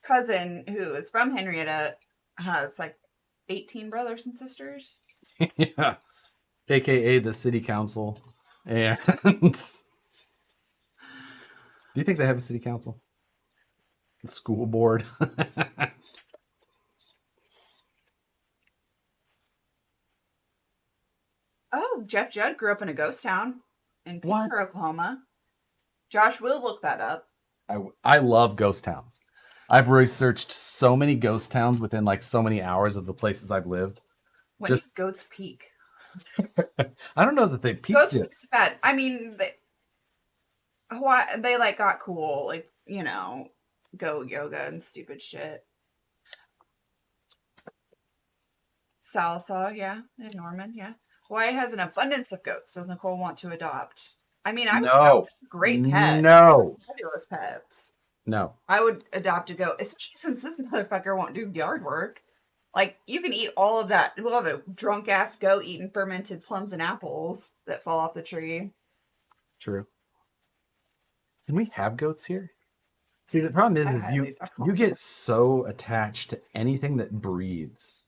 cousin, who is from Henrietta, has like 18 brothers and sisters. Yeah. AKA the city council. And do you think they have a city council? The school board? Oh, Jeff Judd grew up in a ghost town in What? Pittsburgh, Oklahoma. Josh will look that up. I love ghost towns. I've researched so many ghost towns within like so many hours of the places I've lived. When Just- Goats Peak. I don't know that they peaked Ghost yet. Peak's bad. I mean, they like got cool, like, you know, go yoga and stupid shit. Salsa, yeah, and Norman, yeah. Hawaii has an abundance of goats. Does Nicole want to adopt? I mean, I would No. adopt a great pet. No. Fabulous pets. No. I would adopt a goat, especially since this motherfucker won't do yard work. Like, you can eat all of that. We'll have a drunk ass goat eating fermented plums and apples that fall off the tree. True. Can we have goats here? See, the problem is you get so attached to anything that breathes.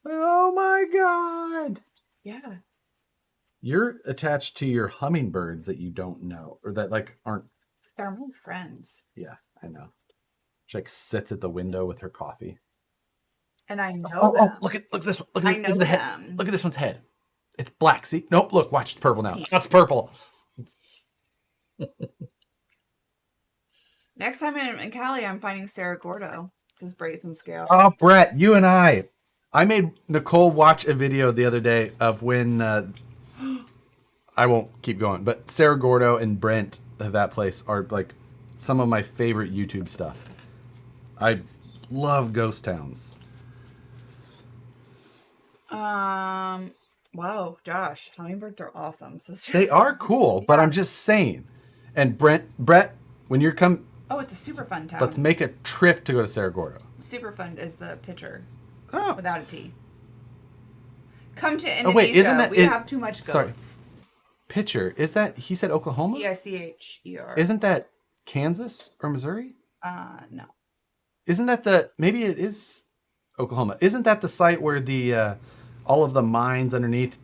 Oh my god! Yeah. You're attached to your hummingbirds that you don't know, or that like aren't. They're my friends. Yeah, I know. She like sits at the window with her coffee. And I know Oh, them. look at this one. Look I at, know look at the head. them. Look at this one's head. It's black. See? Nope. Look. Watch. It's purple now. pink. That's purple. Next time in Cali, I'm finding Sarah Gordo. Says Braith and Scale. Oh, Brett, you and I made Nicole watch a video the other day of when I won't keep going, but Sarah Gordo and Brent of that place are like some of my favorite YouTube stuff. I love ghost towns. Wow, Josh, hummingbirds are awesome. They are cool, but I'm just saying. And Brett, when you're Oh, it's a super fun town. let's make a trip to go to Sarah Gordo. Super fun is the picture Oh, without a T. Come to Indonesia. Oh, wait, isn't that- we have too much goats. sorry. Pitcher. Is that, he said Oklahoma? Picher. Isn't that Kansas or Missouri? No. Isn't that maybe it is Oklahoma. Isn't that the site where the all of the mines underneath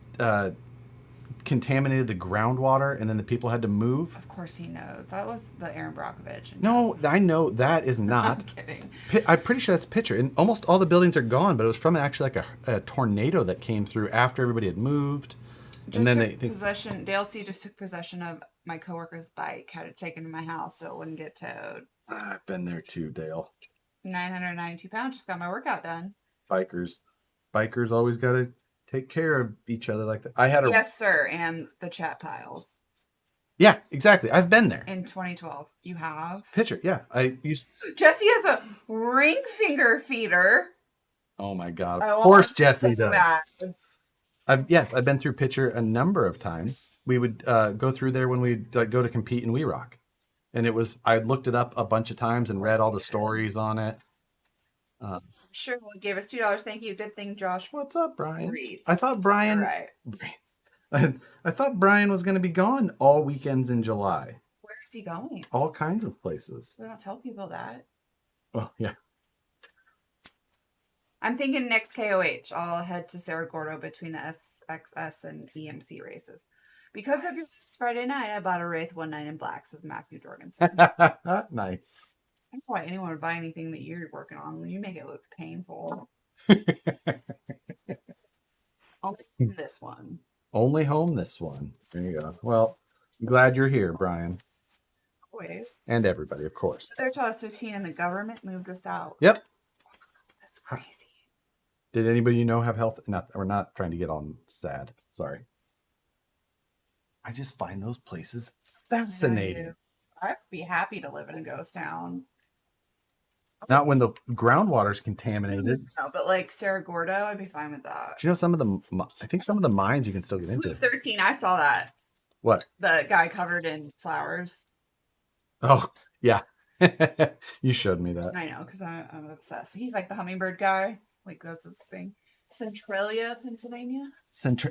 contaminated the groundwater and then the people had to move? Of course he knows. That was the Aaron Brockovich. No, I know that is I'm not. kidding. I'm pretty sure that's Pitcher. And almost all the buildings are gone, but it was from actually like a tornado that came through after everybody had moved. Just and then took they possession. Dale C just took possession of my coworker's bike. Had it taken to my house so it wouldn't get towed. I've been there too, Dale. 992 pounds. Just got my workout done. Bikers always got to take care of each other like that. I had a Yes, sir. And the chat piles yeah, exactly. I've been there. in 2012. You have. Pitcher, yeah. I used. Jesse has a ring finger feeder. Oh my god! I Of want course, to Jesse say does. that. I've been through Pitcher a number of times. We would go through there when we'd go to compete in We Rock, and I looked it up a bunch of times and read all the stories on it. Sure, well, gave us $2. Thank you. Good thing, Josh. What's up, Brian? Read. I thought Brian. All right. I thought Brian was going to be gone all weekends in July. Where is he going? All kinds of places. We don't tell people that. Well, yeah. I'm thinking next KOH, I'll head to Sarah Gordo between the SXS and EMC races. Because of your Friday night, I bought a Wraith 19 in blacks of Matthew Jorgensen. I Nice. don't know why anyone would buy anything that you're working on when you make it look painful. Only this one. Only home this one. There you go. Well, I'm glad you're here, Brian. microwave. And everybody, of course. They're till I was 15 and the government moved us out. Yep. That's crazy. Did anybody you know have health? Not, we're not trying to get on sad. Sorry. I just find those places fascinating. I'd be happy to live in a ghost town. Not when the groundwater's contaminated. No, but like Cerro Gordo, I'd be fine with that. Do you know some of the? I think some of the mines you can still get into. Move 13, I saw that. What? The guy covered in flowers. Oh yeah, you showed me that. I know, because I'm obsessed. He's like the hummingbird guy. Like that's his thing. Centralia, Pennsylvania.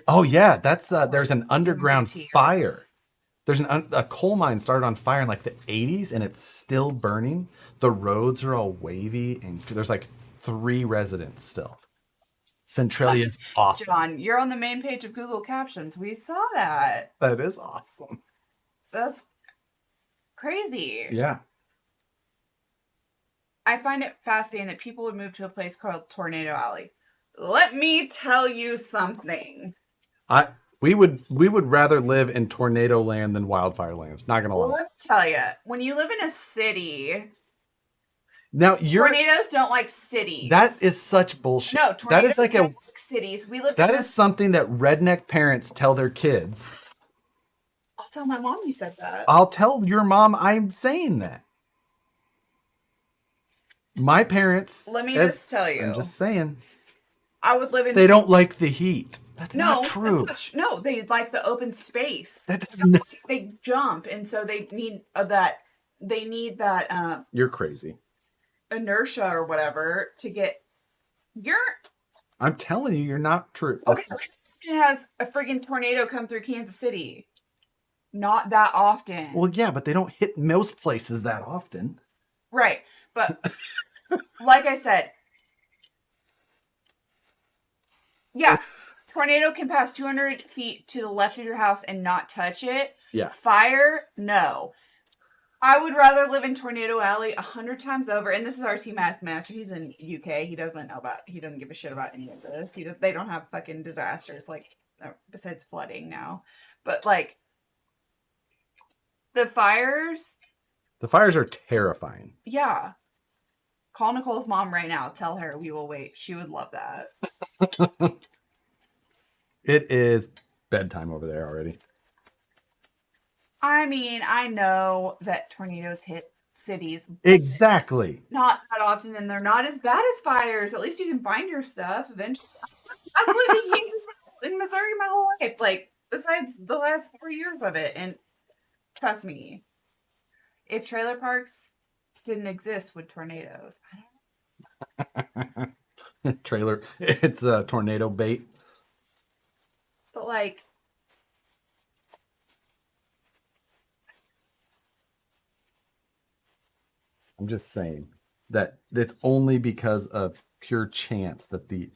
Oh yeah, that's there's an underground fire. There's a coal mine started on fire in like the 80s and it's still burning. The roads are all wavy and there's like 3 residents still. Centralia is awesome. John, you're on the main page of Google Captions. We saw that. That is awesome. That's crazy. Yeah. I find it fascinating that people would move to a place called Tornado Alley. Let me tell you something. We would rather live in tornado land than wildfire land. Not gonna lie. Let me tell you, when you live in a city, now tornadoes don't like cities. That is such bullshit. No, tornadoes that is like don't like cities. We live. That is something that redneck parents tell their kids. I'll tell my mom you said that. I'll tell your mom I'm saying that. My parents. Let me just tell you. I'm just saying. I would live in. They don't like the heat. That's not true. No, they like the open space. That does not. They jump, and so they need that. They need that. You're crazy. Inertia or whatever to get. I'm telling you, you're not true. Okay, it has a friggin' tornado come through Kansas City. Not that often. Well, yeah, but they don't hit most places that often. Right, but like I said, yeah. Tornado can pass 200 feet to the left of your house and not touch it. Yeah. Fire, no. I would rather live in Tornado Alley 100 times over. And this is RC Master. He's in UK. He doesn't give a shit about any of this. They don't have fucking disasters like besides flooding now. But like the fires. The fires are terrifying. Yeah. Call Nicole's mom right now. Tell her we will wait. She would love that. It is bedtime over there already. I mean, I know that tornadoes hit cities. Exactly. Not that often, and they're not as bad as fires. At least you can find your stuff eventually. I've lived in Kansas, in Missouri my whole life, like, besides the last 4 years of it. And trust me, if trailer parks didn't exist with tornadoes, Trailer, it's a tornado bait. but like, I'm just saying that it's only because of pure chance that the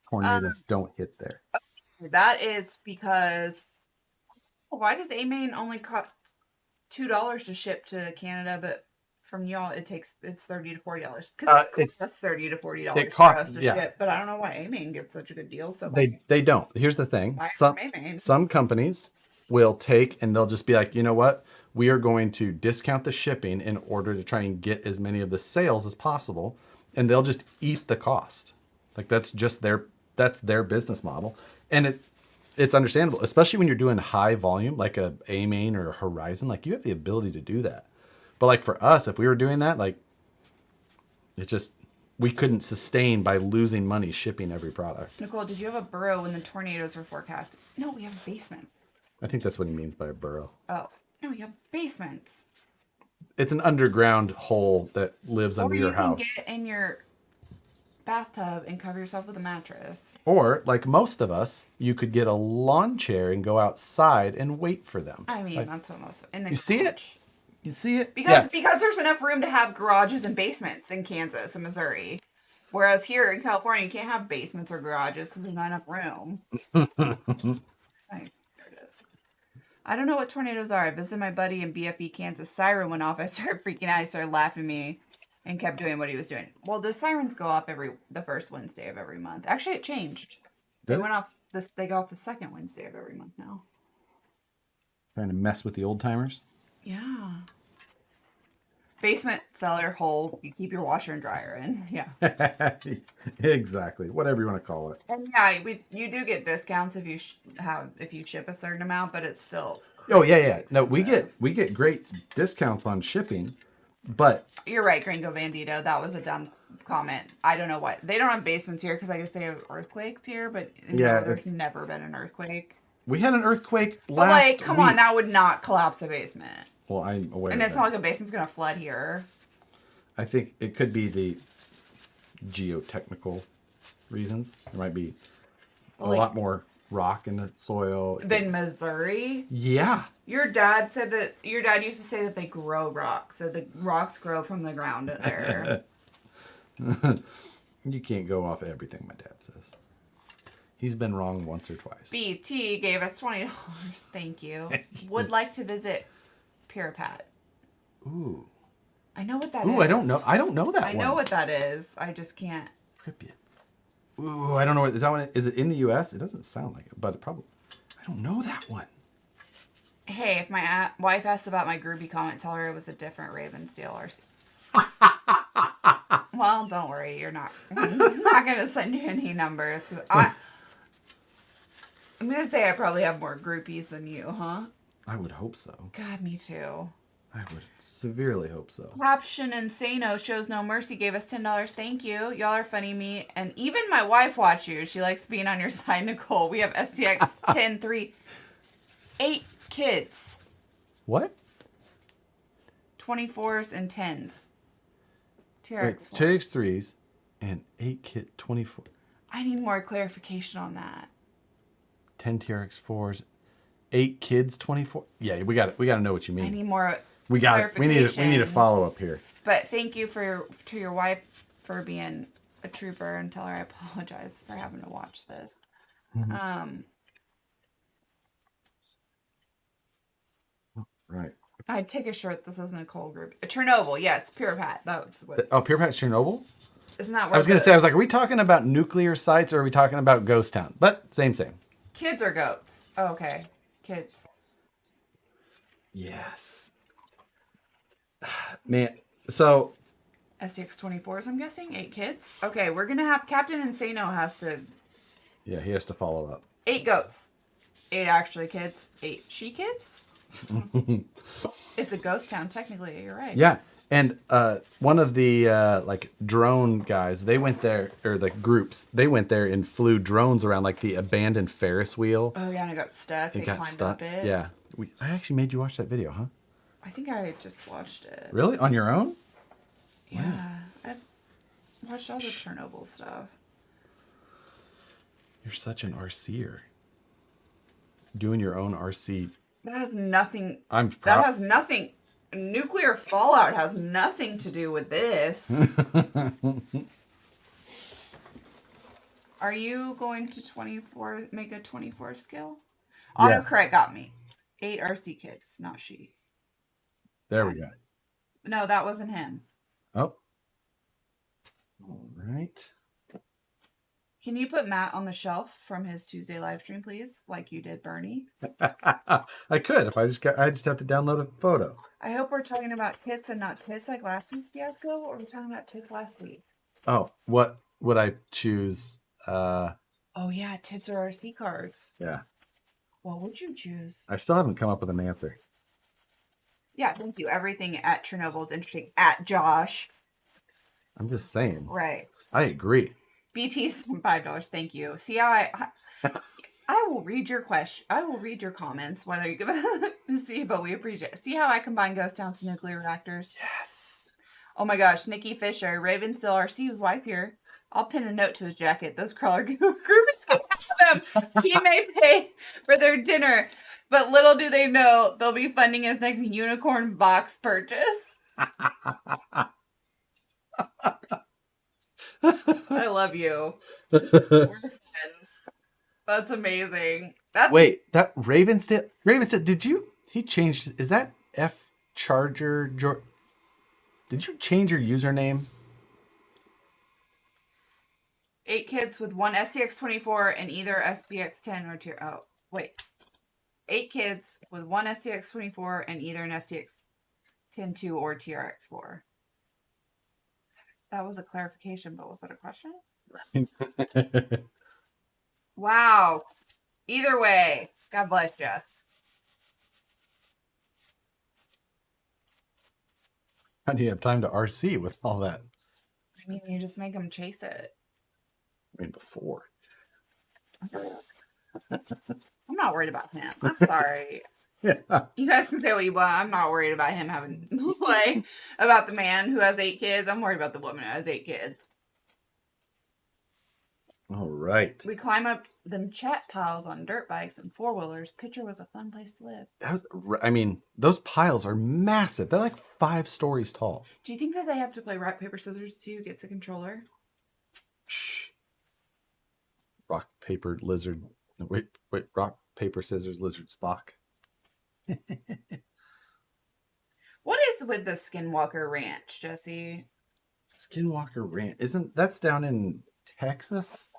tornadoes don't hit there. that is because why does A-Main only cost $2 to ship to Canada, but from y'all it's $30 to $40 because it costs us $30 to $40 for us to ship. But I don't know why A-Main gets such a good deal. So they don't. Here's the thing: some companies will take and they'll just be like, you know what? We are going to discount the shipping in order to try and get as many of the sales as possible, and they'll just eat the cost. Like that's their business model, and it's understandable, especially when you're doing high volume like a A-Main or a Horizon. Like you have the ability to do that. But like for us, if we were doing that, like it's just we couldn't sustain by losing money shipping every product. Nicole, did you have a burrow when the tornadoes were forecast? No, we have a basement. I think that's what he means by a burrow. Oh, no, we have basements. It's an underground hole that lives under your house. Or you can get in your bathtub and cover yourself with a mattress. Or, like most of us, you could get a lawn chair and go outside and wait for them. I mean, that's what most. You see it? You see it? Because there's enough room to have garages and basements in Kansas and Missouri. Whereas here in California, you can't have basements or garages because there's not enough room. Right, there it is. I don't know what tornadoes are. I visited my buddy in BFE, Kansas. Siren went off. I started freaking out. He started laughing at me and kept doing what he was doing. Well, the sirens go off the first Wednesday of every month. Actually, it changed. They go off the second Wednesday of every month now. Trying to mess with the old timers? Yeah. Basement cellar hole. You keep your washer and dryer in. Yeah. Exactly. Whatever you want to call it. And yeah, you do get discounts if you if you ship a certain amount, but it's still Oh yeah, crazy yeah. No, expensive. we get great discounts on shipping, but You're right, Gringo Bandito. That was a dumb comment. I don't know why they don't have basements here because I guess they have earthquakes here, but yeah, no, there's it's never been an earthquake. we had an earthquake But like, last come week. on, that would not collapse a basement. Well, I'm aware And of it's that. not like a basement's gonna flood here. I think it could be the geotechnical reasons. There might be a Like- lot more rock in the soil. Then Missouri. Yeah. Your dad used to say that they grow rocks. That the rocks grow from the ground there. You can't go off everything my dad says. He's been wrong once or twice. BT gave us $20. Thank you. Would like to visit Pirapat. Ooh. I know what that is. Ooh, I don't know. I don't know that I one. know what that is. I just can't. Pripyat. Ooh, I don't know. Is that one? Is it in the U.S.? It doesn't sound like it, but it probably. I don't know that one. Hey, if my wife asks about my groupie comment, tell her it was a different Ravensdale RC. Well, don't worry. I'm not going to send you any numbers. I'm going to say I probably have more groupies than you, huh? I would hope so. God, me too. I would severely hope so. Caption Insano shows no mercy gave us $10. Thank you. Y'all are funny, me. And even my wife watch you. She likes being on your side, Nicole. We have STX 10-3. 8 kids. What? 24s and 10s. Wait, TRX 4. TX3s and 8 kit 24. I need more clarification on that. 10 TRX4s, 8 kids 24. Yeah, we got to know what you mean. I need more We got it. We need a follow up here. But thank you to your wife for being a trooper, and tell her I apologize for having to watch this. Mm-hmm. Right. I'd take a shirt that says Nicole Group. Chernobyl, yes, Pure Pat. That's what. Oh, Pure Pat's Chernobyl? Isn't that I was going to say, I was like, are we talking about nuclear sites or are we talking about ghost town? But same. Kids or goats? Oh, okay. Kids. Yes. Man, so STX 24s, I'm guessing? 8 kids? Okay, we're gonna have Captain Insano has to. yeah, he has to follow up. 8 goats. 8 actually kids. 8 she kids? It's a ghost town, technically, you're right. Yeah. And one of the like drone guys, they went there, or the groups, they went there and flew drones around like the abandoned Ferris wheel. Oh yeah, and it got stuck. It They got climbed stuck. up it. Yeah. I actually made you watch that video, huh? I think I just watched it. Really? On your own? Yeah. I've watched all the Chernobyl stuff. You're such an RCer. Doing your own RC. That has nothing. I'm That proud. has nothing. Nuclear fallout has nothing to do with this. Are you going to 24? Make a 24 skill? Yes. Autocorrect got me. 8 RC kids, not she. There we go. No, that wasn't him. Oh. All right. Can you put Matt on the shelf from his Tuesday live stream, please? Like you did Bernie. I could if I just have to download a photo. I hope we're talking about tits and not tits like last week's fiasco, or we're talking about tits last week. Oh, what would I choose? Oh yeah, tits or RC cars. Yeah. What would you choose? I still haven't come up with an answer. Yeah, thank you. Everything at Chernobyl is interesting. At Josh. I'm just saying. Right. I agree. BT's $5. Thank you. See how I will read your question. I will read your comments, whether you give it. See, but we appreciate it. See how I combine ghost towns and nuclear reactors? Yes. Oh my gosh, Nikki Fisher, Ravensdale RC's wife here. I'll pin a note to his jacket. Those crawler groupies can have them. He may pay for their dinner, but little do they know they'll be funding his next unicorn box purchase. I love you. We're friends. That's amazing. Wait, that Ravensdale, he changed, is that F Charger? Did you change your username? 8 kids with 1 STX-24 and either STX-10 or tier. Oh, wait. 8 kids with 1 STX-24 and either an STX-10 Tin 2 or TRX4. That was a clarification, but was that a question? Wow. Either way, God bless you. How do you have time to RC with all that? I mean, you just make them chase it. I mean, before. I'm not worried about him. I'm sorry. Yeah. You guys can say what you want. I'm not worried about him having, like, about the man who has 8 kids. I'm worried about the woman who has 8 kids. All right. We climb up them chat piles on dirt bikes and 4-wheelers. Picture was a fun place to live. I mean, those piles are massive. They're like 5 stories tall. Do you think that they have to play rock, paper, scissors to see who gets a controller? Shh. Rock, paper, lizard. No, wait. Rock, paper, scissors, lizard, Spock. What is with the Skinwalker Ranch, Jesse? Skinwalker Ranch. That's down in Texas?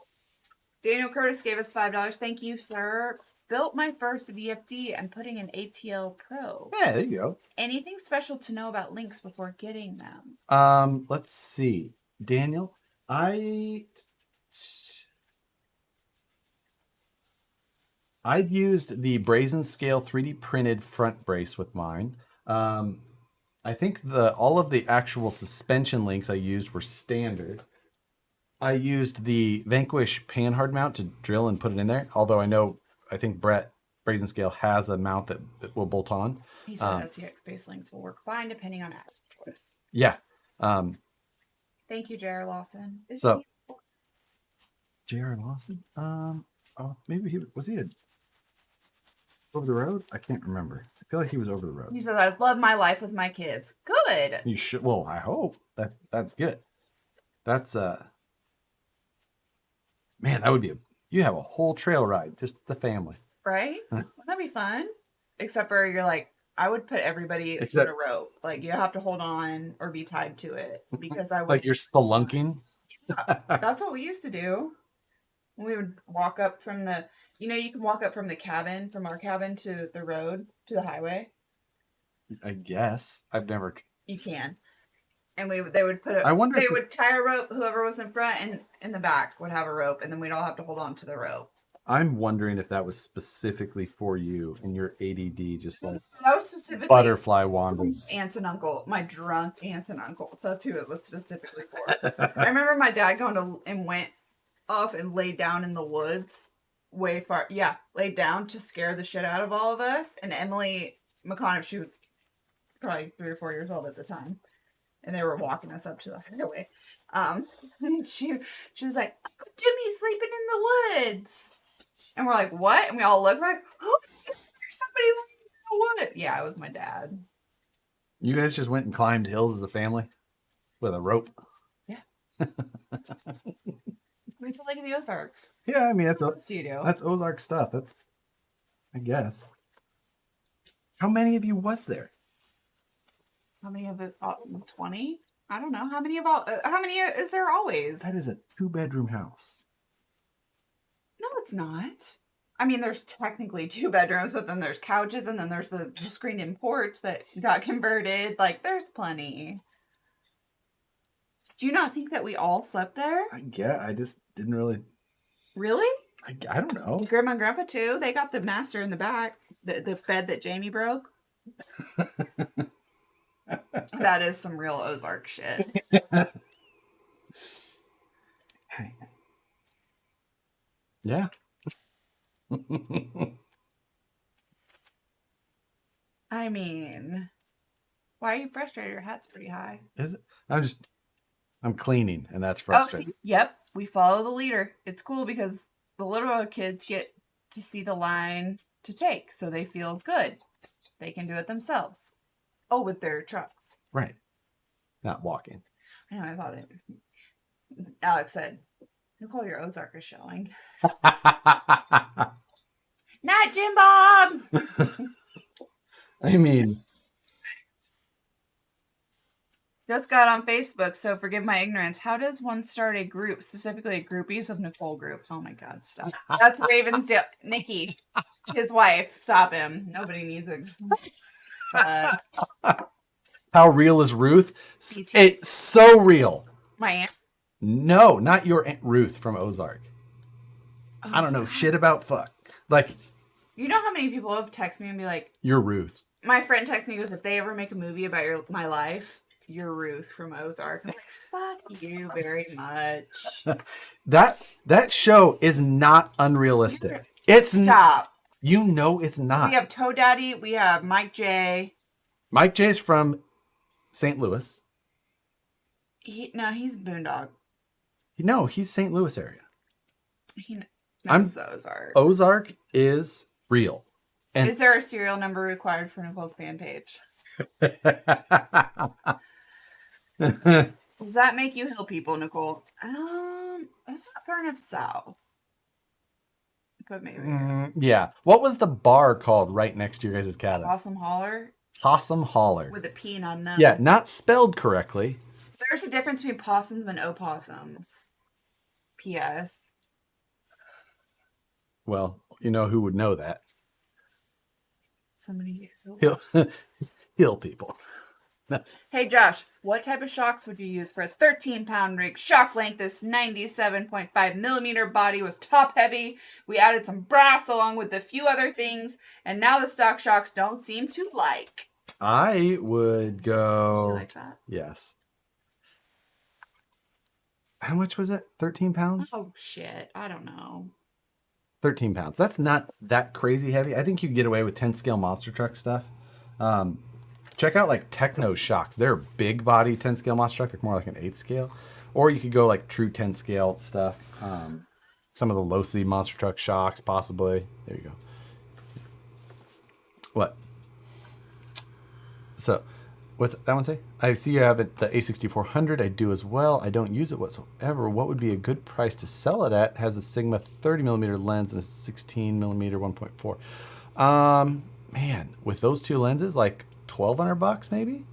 Daniel Curtis gave us $5. Thank you, sir. Built my first VFD. I'm putting an ATL Pro. Yeah, there you go. Anything special to know about links before getting them? Let's see. Daniel, I've used the Brazen Scale 3D printed front brace with mine. I think all of the actual suspension links I used were standard. I used the Vanquish panhard mount to drill and put it in there. Although I think Brett Brazen Scale has a mount that will bolt on. He said SCX base links will work fine depending on app choice. Yeah. Thank you, Jared Lawson. Jared Lawson? Maybe was he over the road? I can't remember. I feel like he was over the road. He says, "I love my life with my kids." Good. You should. Well, I hope that's good. That's man, that would be you have a whole trail ride just the family, right? Wouldn't that be fun? Except for you're like, I would put everybody in a rope. Like you have to hold on or be tied to it because I would like you're spelunking. That's what we used to do. We would walk up from you can walk up from from our cabin to the road, to the highway. I guess. I've never. You can. And they would put would tie a rope, whoever was in front and in the back would have a rope, and then we'd all have to hold on to the rope. I'm wondering if that was specifically for you and your ADD, just like that was specifically butterfly wander. Aunts and uncle, my drunk aunts and uncles. That's who it was specifically for. I remember my dad went off and laid down in the woods way far. Yeah, laid down to scare the shit out of all of us. And Emily McConnell, she was probably 3 or 4 years old at the time. And they were walking us up to the highway. And she was like, "Uncle Jimmy's sleeping in the woods." And we're like, "What?" And we all look like, "Oh, there's somebody living in the woods." Yeah, it was my dad. You guys just went and climbed hills as a family with a rope? Yeah. We feel like in the Ozarks. Yeah, I mean, what else do you do? That's Ozark stuff. That's, I guess. How many of you was there? How many of it? 20? I don't know. How many is there always? That is a 2-bedroom house. No, it's not. I mean, there's technically 2 bedrooms, but then there's couches, and then there's the screened-in porch that got converted. Like, there's plenty. Do you not think that we all slept there? I just didn't really. Really? I don't know. Grandma and Grandpa too. They got the master in the back. The bed that Jamie broke. That is some real Ozark shit. Yeah. I mean, why are you frustrated? Your hat's pretty high. Is it? I'm cleaning, and that's frustrating. Yep, we follow the leader. It's cool because the little kids get to see the line to take, so they feel good. They can do it themselves. Oh, with their trucks. Right. Not walking. I know, I thought it. Alex said, "Nicole, your Ozark is showing." Not Jim Bob! I mean... Just got on Facebook, so forgive my ignorance. How does one start a group, specifically a groupies of Nicole group? Oh my God, stop. That's Ravensdale. Nikki, his wife, stop him. Nobody needs a... How real is Ruth? BT. It's so real. My aunt. No, not your Aunt Ruth from Ozark. Oh, I don't know shit about fuck. Like, you know how many people have texted me and be like, you're Ruth. my friend texts me and goes, if they ever make a movie about my life, you're Ruth from Ozark. I'm like, fuck you very much. That show is not unrealistic. It's Stop. You know it's not. We have Toe Daddy. We have Mike J. Mike J's from St. Louis. He's Boondog. No, he's St. Louis area. He knows the Ozark. Ozark is real. And is there a serial number required for Nicole's fan page? Does that make you hill people, Nicole? That's not far enough south. But maybe. Yeah. What was the bar called right next to your guys' cabin? Possum Holler? Possum Holler. With a P, not an O. Yeah, not spelled correctly. There's a difference between possums and opossums. P.S. Well, you know who would know that? Somebody. Hill people. Hey Josh, what type of shocks would you use for a 13-pound rig? Shock length is 97.5 millimeter. Body was top heavy. We added some brass along with a few other things, and now the stock shocks don't seem to like. I would go. You like that? Yes. How much was it? 13 pounds? Oh shit, I don't know. 13 pounds. That's not that crazy heavy. I think you can get away with 10 scale monster truck stuff. Check out like Techno Shocks. They're big body 10 scale monster truck. They're more like an 8 scale. Or you could go like true 10 scale stuff. Some of the low C monster truck shocks, possibly. There you go. What? So, what's that one say? I see you have it, the A6400. I do as well. I don't use it whatsoever. What would be a good price to sell it at? It has a Sigma 30 millimeter lens and a 16 millimeter 1.4. Man, with those two lenses, like $1,200 maybe.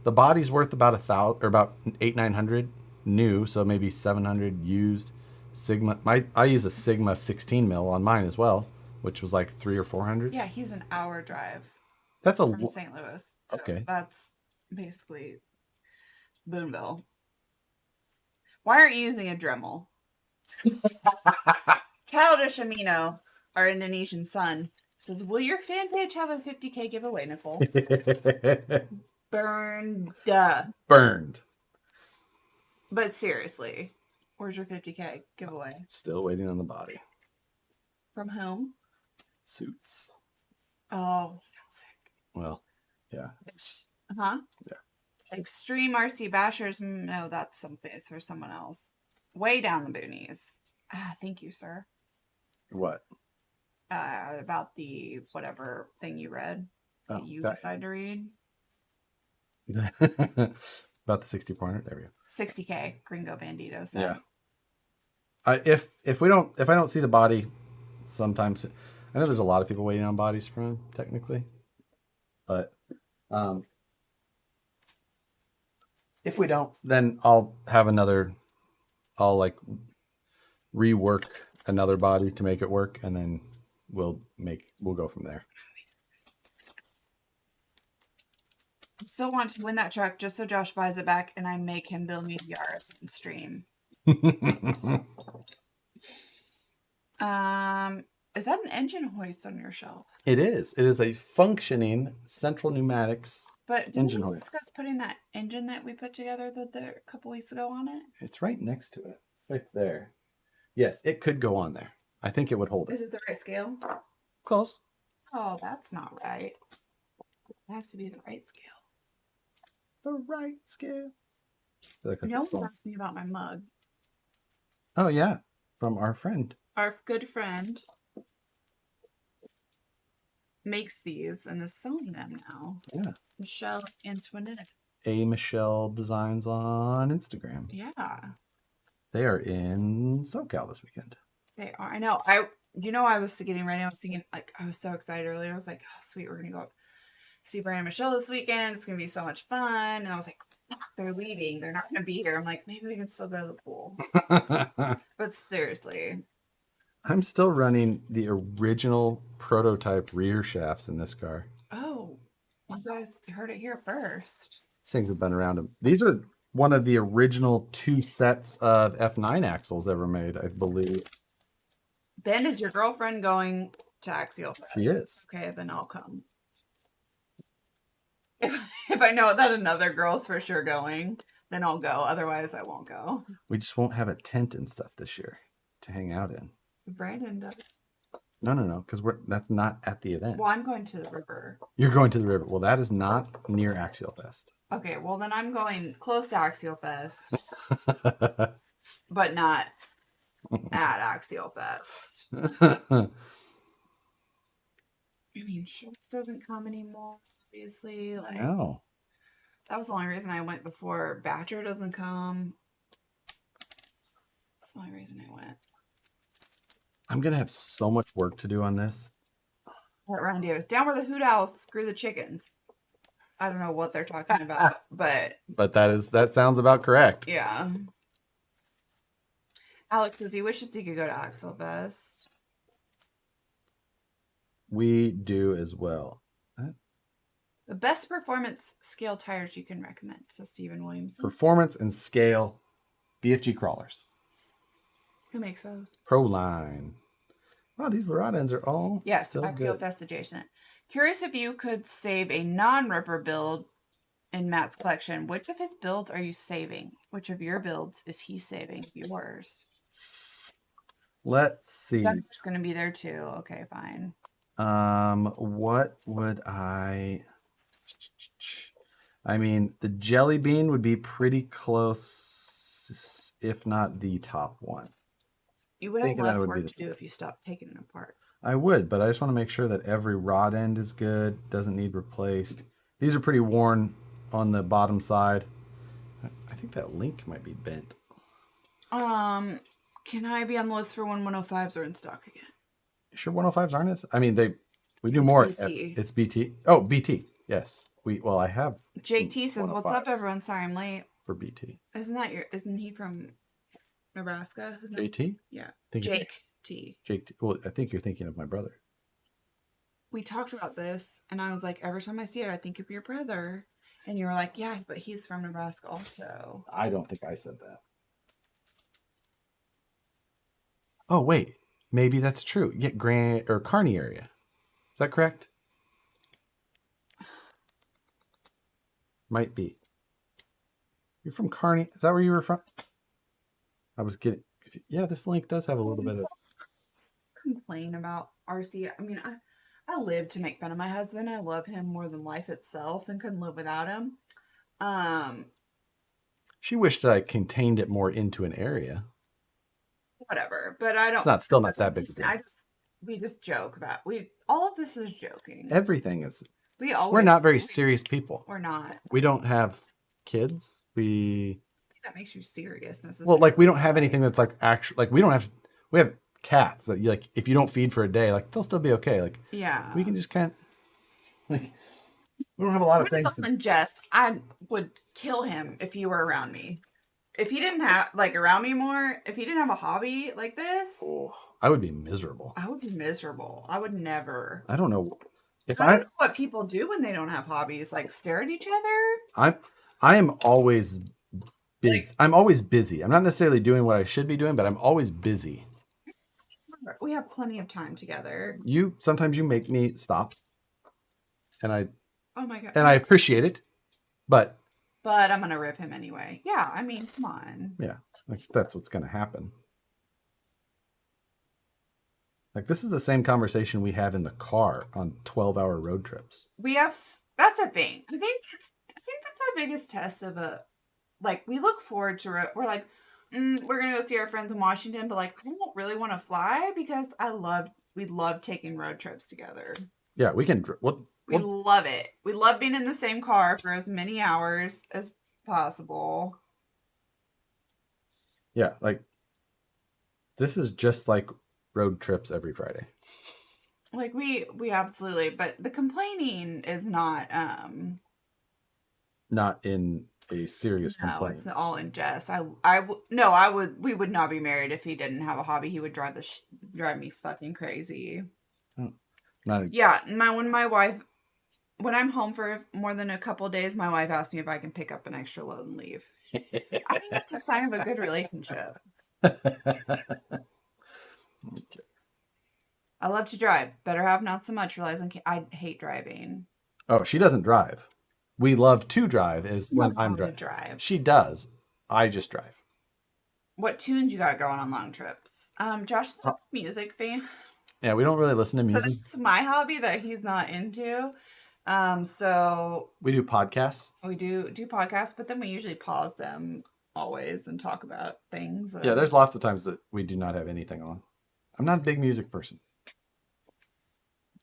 The body's worth about $1,000 or about $800-900 new, so maybe $700 used. Sigma. I use a Sigma 16 mil on mine as well, which was like $300 or $400. Yeah, he's an hour drive. That's from St. Louis. So okay. That's basically Boonville. Why aren't you using a Dremel? Childish Amino, our Indonesian son, says, will your fan page have a 50K giveaway, Nicole? Burned. Burned. But seriously, where's your 50K giveaway? Still waiting on the body. From whom? Suits. Oh, sick. Well, yeah. Huh? Yeah. Extreme RC Bashers. No, that's something. It's for someone else. Way down the boonies. Thank you, sir. What? About the whatever thing you read that you decided to read. About the 6400. There we go. 60K Gringo Bandito. So. Yeah. If I don't see the body, sometimes I know there's a lot of people waiting on bodies from him technically, but if we don't, then I'll like rework another body to make it work, and then we'll go from there. I still want to win that truck just so Josh buys it back and I make him build me Yaris on stream. Is that an engine hoist on your shelf? It is. It is a functioning Central Pneumatics engine hoist. Discuss putting that engine that we put together a couple weeks ago on it? It's right next to it. Right there. Yes, it could go on there. I think it would hold it. Is it the right scale? Close. Oh, that's not right. It has to be the right scale. The right scale. No one asked me about my mug. Oh, yeah. From our friend. Our good friend makes these and is selling them now. Yeah. Michelle Antoinette. Michelle Designs on Instagram. Yeah. They are in SoCal this weekend. They are. I know. I was getting ready. I was thinking, like, I was so excited earlier. I was like, oh, sweet, we're going to go up see Brian and Michelle this weekend. It's going to be so much fun. And I was like, fuck, they're leaving. They're not going to be here. I'm like, maybe we can still go to the pool. But seriously. I'm still running the original prototype rear shafts in this car. Oh. You guys heard it here first. These things have been around. These are one of the original 2 sets of F9 axles ever made, I believe. Ben, is your girlfriend going to Axialfest? She is. Okay, then I'll come. If I know that another girl's for sure going, then I'll go. Otherwise, I won't go. We just won't have a tent and stuff this year to hang out in. Brandon does. No, because that's not at the event. Well, I'm going to the river. You're going to the river. Well, that is not near Axialfest. Okay, well then I'm going close to Axialfest, but not at Axialfest. I mean, Schultz doesn't come anymore, obviously. Like, No. that was the only reason I went before. Badger doesn't come. That's the only reason I went. I'm going to have so much work to do on this. That Randy was down where the hoot owls screw the chickens. I don't know what they're talking about, but that sounds about correct. yeah. Alex, does he wishes he could go to Axialfest? We do as well. The best performance scale tires you can recommend, says Stephen Williamson. Performance and scale BFG crawlers. Who makes those? Proline. Wow, these rod ends are all still good. Axialfest adjacent. Curious if you could save a non-ripper build in Matt's collection. Which of his builds are you saving? Which of your builds is he saving? Yours. Let's see. Denver's going to be there too. Okay, fine. What would I mean, the jelly bean would be pretty close, if not the top one. You would have less work to do if you stopped taking it apart. I would, but I just want to make sure that every rod end is good, doesn't need replaced. These are pretty worn on the bottom side. I think that link might be bent. Can I be on the list for when 105s are in stock again? Sure, 105s aren't as. I mean, we do more. BT. It's BT. Oh, BT. Yes. I have. Jake T says, "What's up, 105s everyone? Sorry, I'm late." For BT. Isn't he from Nebraska? JT? Yeah. Jake T. Jake T. Well, I think you're thinking of my brother. We talked about this, and I was like, every time I see it, I think of your brother. And you were like, yeah, but he's from Nebraska also. I don't think I said that. Oh, wait. Maybe that's true. Yeah, Kearney area. Is that correct? Might be. You're from Kearney. Is that where you were from? I was getting. Yeah, this link does have a little bit of. Complain about RC. I mean, I live to make fun of my husband. I love him more than life itself and couldn't live without him. She wished I contained it more into an area. Whatever, but I don't. It's still not that big a deal. We just joke about all of this is joking. Everything is. We're not very serious people. We're not. We don't have kids. That makes you serious. Well, like we don't have anything that's like actual. Like we have cats that you like. If you don't feed for a day, like they'll still be okay. Like yeah, we can just kind of like. We don't have a lot of things. I would kill him if you were around me. If he didn't have around me more, if he didn't have a hobby like this, I would be miserable. I would be miserable. I would never. I don't know if I don't know what people do when they don't have hobbies, like stare at each other. I am always busy. I'm always busy. I'm not necessarily doing what I should be doing, but I'm always busy. We have plenty of time together. Sometimes you make me stop, and I. Oh my god! And I appreciate it, but I'm gonna rip him anyway. Yeah, I mean, come on. Yeah, like that's what's gonna happen. Like this is the same conversation we have in the car on 12-hour road trips. That's a thing. I think that's the biggest test of we look forward to it. We're like, we're gonna go see our friends in Washington, but I don't really want to fly because we love taking road trips together. Yeah, we can. We love it. We love being in the same car for as many hours as possible. Yeah, this is just like road trips every Friday. We absolutely, but the complaining is not in a serious complaint. It's all in jest. We would not be married if he didn't have a hobby. He would drive me fucking crazy. Oh, when my wife when I'm home for more than a couple of days, my wife asks me if I can pick up an extra load and leave. I think that's a sign of a good relationship. I love to drive. Better have not so much, realizing I hate driving. Oh, she doesn't drive. We love to drive is when I'm to driving. drive. She does. I just drive. What tunes you got going on long trips? Josh is a music fan. Yeah, we don't really listen to music. So that's my hobby that he's not into. So we do podcasts. We do podcasts, but then we usually pause them always and talk about things. Yeah, there's lots of times that we do not have anything on. I'm not a big music person.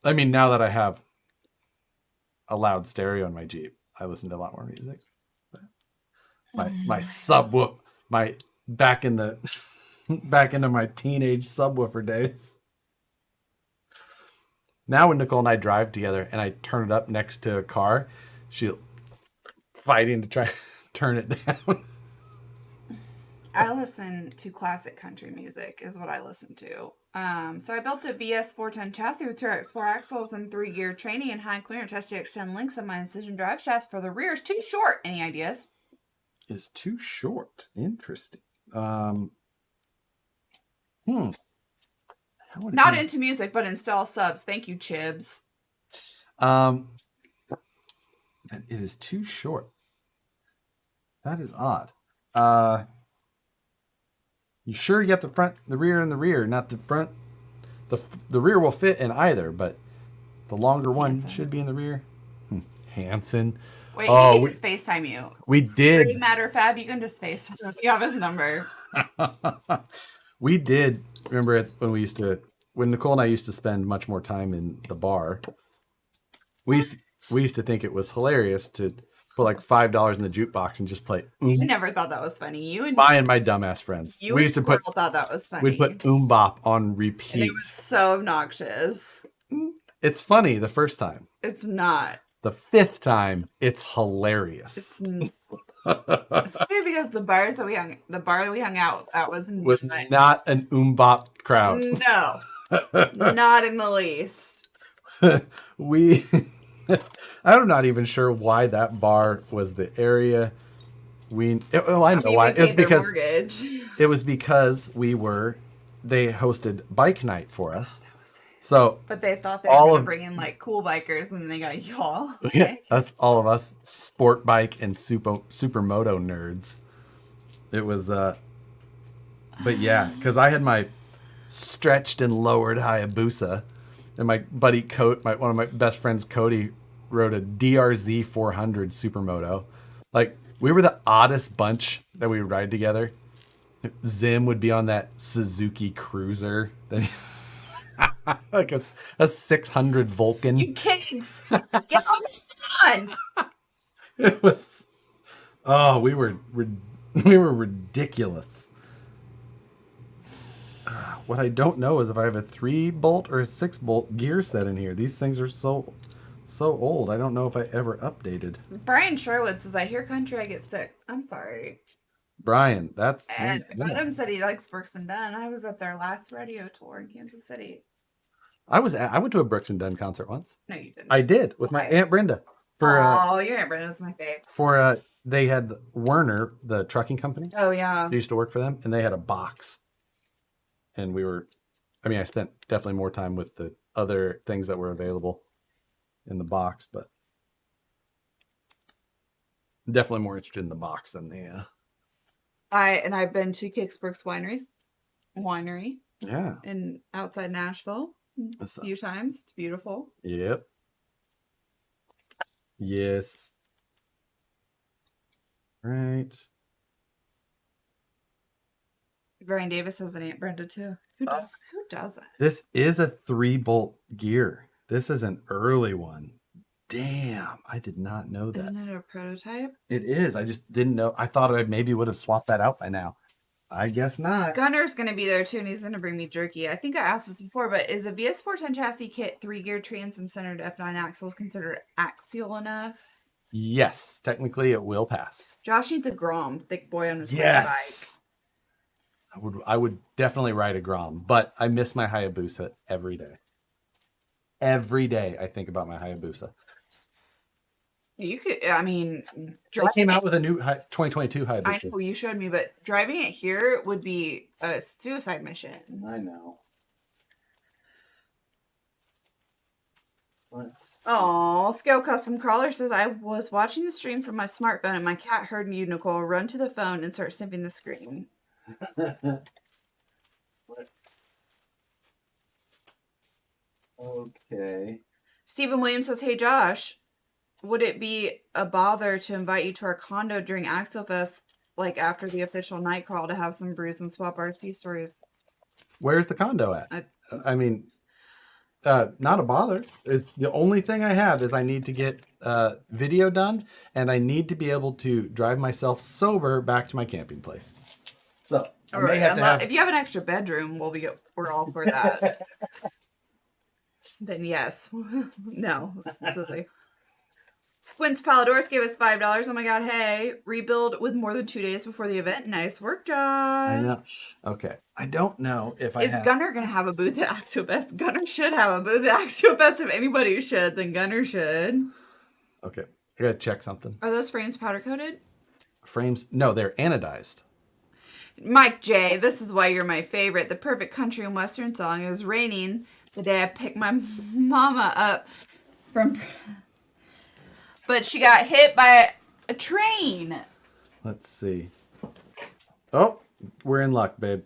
I mean, now that I have a loud stereo in my Jeep, I listen to a lot more music. My subwoofer, back into my teenage subwoofer days. Now when Nicole and I drive together and I turn it up next to a car, she'll fighting to try to turn it down. I listen to classic country music is what I listen to. So I built a VS 410 chassis with 2X4 axles and 3-gear training and high clearance SGX10 links on my Incision drive shafts for the rear is too short. Any ideas? Is too short. Interesting. Not into music, but install subs. Thank you, Chibs. It is too short. That is odd. You sure you got the front, the rear, and the rear, not the front. The rear will fit in either, but the longer one should be in the rear. Hanson. Wait, he can just FaceTime you. We did. Pretty matter Fab, you can just FaceTime him. You have his number. We did. Remember it when Nicole and I used to spend much more time in the bar. We used to think it was hilarious to put like $5 in the jukebox and just play. I never thought that was funny. You and my dumbass friends. We used to thought that was funny. We'd put Bop on repeat. And it was so obnoxious. It's funny the first time. It's not. The 5th time, it's hilarious. Especially because the bar we hung out at was not an Bop crowd. No, not in the least. I'm not even sure why that bar was the area. I know why. It was because they hosted bike night for us. So, but they thought they were going to bring in like cool bikers, and then they got y'all. Okay. Yeah, that's all of us sport bike and supermoto nerds. It was, but yeah, because I had my stretched and lowered Hayabusa, and my buddy one of my best friends, Cody, rode a DRZ 400 supermoto. Like, we were the oddest bunch that we would ride together. Zim would be on that Suzuki Cruiser. Like a 600 Vulcan. You kids, get on! It was. Oh, we were ridiculous. What I don't know is if I have a 3-bolt or a 6-bolt gear set in here. These things are so old. I don't know if I ever updated. Brian Sherwood says, "I hear country, I get sick." I'm sorry. Brian, that's. And Adam said he likes Brooks and Dunn. I was at their last rodeo tour in Kansas City. I went to a Brooks and Dunn concert once. No, you didn't. I did with my Aunt Brenda. Your Aunt Brenda's my fave. They had Werner, the trucking company. Oh yeah. I used to work for them, and they had a box. And I spent definitely more time with the other things that were available in the box, but definitely more interested in the box than the. I've been to Kicksburg's winery. Yeah. In outside Nashville a few times. It's beautiful. Yep. Yes. Right. Brian Davis has an Aunt Brenda too. Who doesn't? This is a 3-bolt gear. This is an early one. Damn, I did not know that. Isn't it a prototype? It is. I just didn't know. I thought I maybe would have swapped that out by now. I guess not. Gunner's going to be there too, and he's going to bring me jerky. I think I asked this before, but is a VS410 chassis kit 3-gear trans and centered F9 axles considered axial enough? Yes, technically it will pass. Josh needs a Grom, thick boy on his bike. I would definitely ride a Grom, but I miss my Hayabusa every day. Every day I think about my Hayabusa. You could, I mean, They came out with a new 2022 I Hibiscus. know you showed me, but driving it here would be a suicide mission. I know. Let's... Oh, Scale Custom Crawler says, I was watching the stream from my smartphone and my cat heard you, Nicole, run to the phone and start sniffing the screen. Okay. Stephen Williams says, hey, Josh, would it be a bother to invite you to our condo during Axialfest, like after the official night crawl, to have some brews and swap RC stories? Where's the condo at? I mean, not a bother. It's the only thing I have is I need to get video done, and I need to be able to drive myself sober back to my camping place. So I may have to have... if you have an extra bedroom, we're all for that. Then yes. No. Absolutely. Squints Palidorus gave us $5. Oh my god, hey. Rebuild with more than 2 days before the event. Nice work, Josh. I know. Okay. I don't know if Is Gunner going to have a booth at Axialfest? Gunner should have a booth at Axialfest. If anybody should, then Gunner should. Okay. I got to check something. Are those frames powder coated? Frames? No, they're anodized. Mike J, this is why you're my favorite. The perfect country and western song. It was raining the day I picked my mama up from... But she got hit by a train. Let's see. Oh, we're in luck, babe.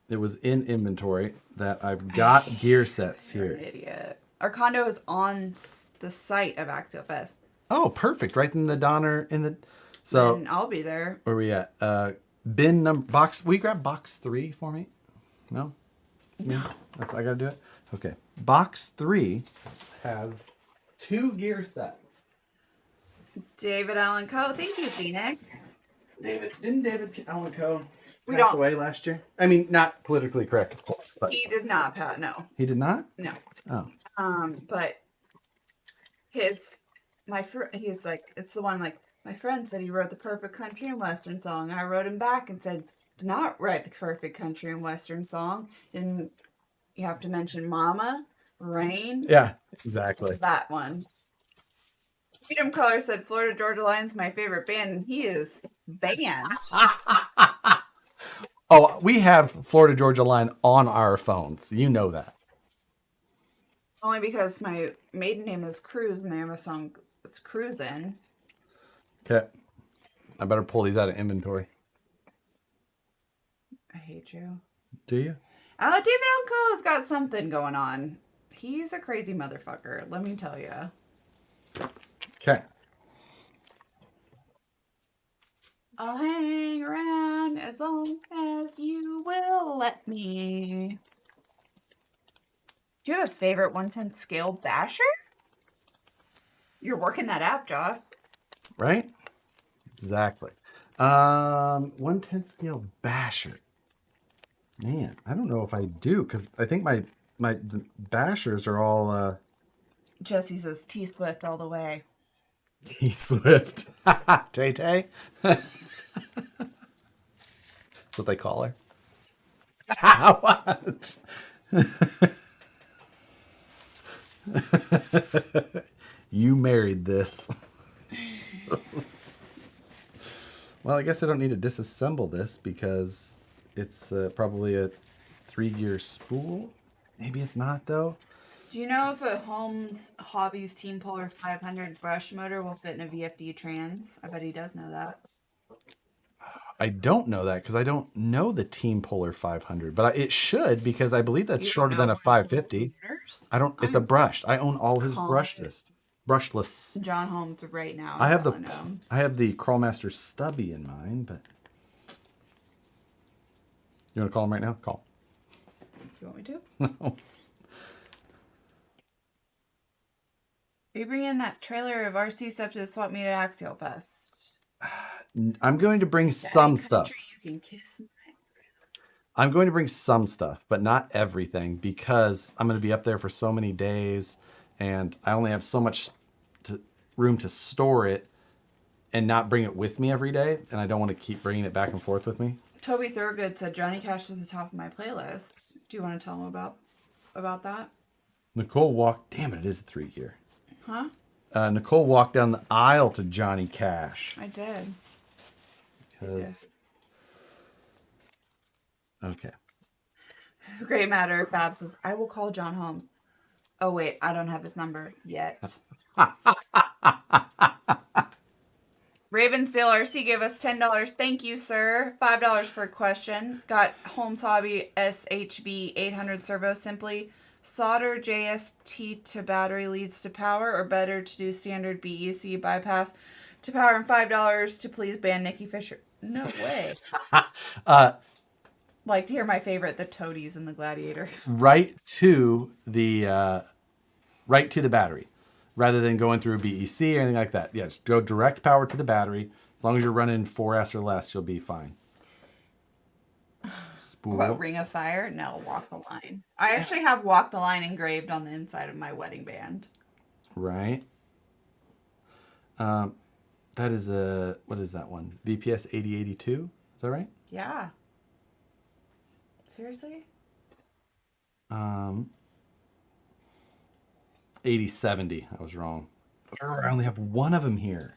It was in inventory that I've got gear sets here. You're an idiot. Our condo is on the site of Axialfest. Oh, perfect. Right in the Donner in the... So then I'll be there. Where are we at? Bin number... Box... Will you grab box 3 for me? No? It's me? No. I got to do it? Okay. Box 3 has 2 gear sets. David Allen Coe. Thank you, Phoenix. Didn't David Allen Coe We pass don't- away last year? I mean, not politically correct, of course. But He did not, Pat. No. he did not? No. Oh. But he's like, it's the one, like, my friend said he wrote the perfect country and western song. I wrote him back and said, do not write the perfect country and western song. And you have to mention Mama, Rain. Yeah, exactly. That one. Freedom Color said Florida Georgia Line's my favorite band, and he is banned. Oh, we have Florida Georgia Line on our phones. You know that. Only because my maiden name is Cruz, and they have a song that's Cruisin'. Okay. I better pull these out of inventory. I hate you. Do you? David Alco has got something going on. He's a crazy motherfucker, let me tell you. Okay. I'll hang around as long as you will let me. Do you have a favorite 1/10 scale basher? You're working that out, Josh. Right? Exactly. 1/10 scale basher. Man, I don't know if I do, because I think my the bashers are all Jesse says T Swift all the way. T Swift. Tay Tay. That's what they call her. What? You married this. Well, I guess I don't need to disassemble this because it's probably a 3-gear spool. Maybe it's not, though. Do you know if a Holmes Hobbies Team Polar 500 brush motor will fit in a VFD trans? I bet he does know that. I don't know that because I don't know the Team Polar 500, but it should because I believe that's shorter than a 550. I don't. It's a brushed. I own all his brushless. John Holmes right now. I have the Crawlmaster Stubby in mind, but you want to call him right now? Call. You want me to? No. Are you bringing that trailer of RC stuff to the swap meet at Axialfest? I'm going to bring some stuff. You can kiss my... I'm going to bring some stuff, but not everything because I'm going to be up there for so many days and I only have so much room to store it and not bring it with me every day. And I don't want to keep bringing it back and forth with me. Toby Thurgood said Johnny Cash is at the top of my playlist. Do you want to tell him about that? Nicole walked. Damn it, it is a 3-gear. Huh? Nicole walked down the aisle to Johnny Cash. I did. Because. Okay. Great matter. Fab says, I will call John Holmes. Oh, wait. I don't have his number yet. Raven Steel RC gave us $10. Thank you, sir. $5 for a question. Got Holmes Hobby SHB 800 servo. Simply solder JST to battery leads to power, or better to do standard BEC bypass to power, and $5 to please ban Nikki Fisher. No way. Like to hear my favorite, the Toadies and the Gladiator. Right to the battery, rather than going through BEC or anything like that. Yes, go direct power to the battery. As long as you're running 4S or less, you'll be fine. Spool. What, Ring of Fire? No, Walk the Line. I actually have Walk the Line engraved on the inside of my wedding band. Right. That is what is that one? VPS 8082? Is that right? Yeah. Seriously? 8070. I was wrong. I only have one of them here.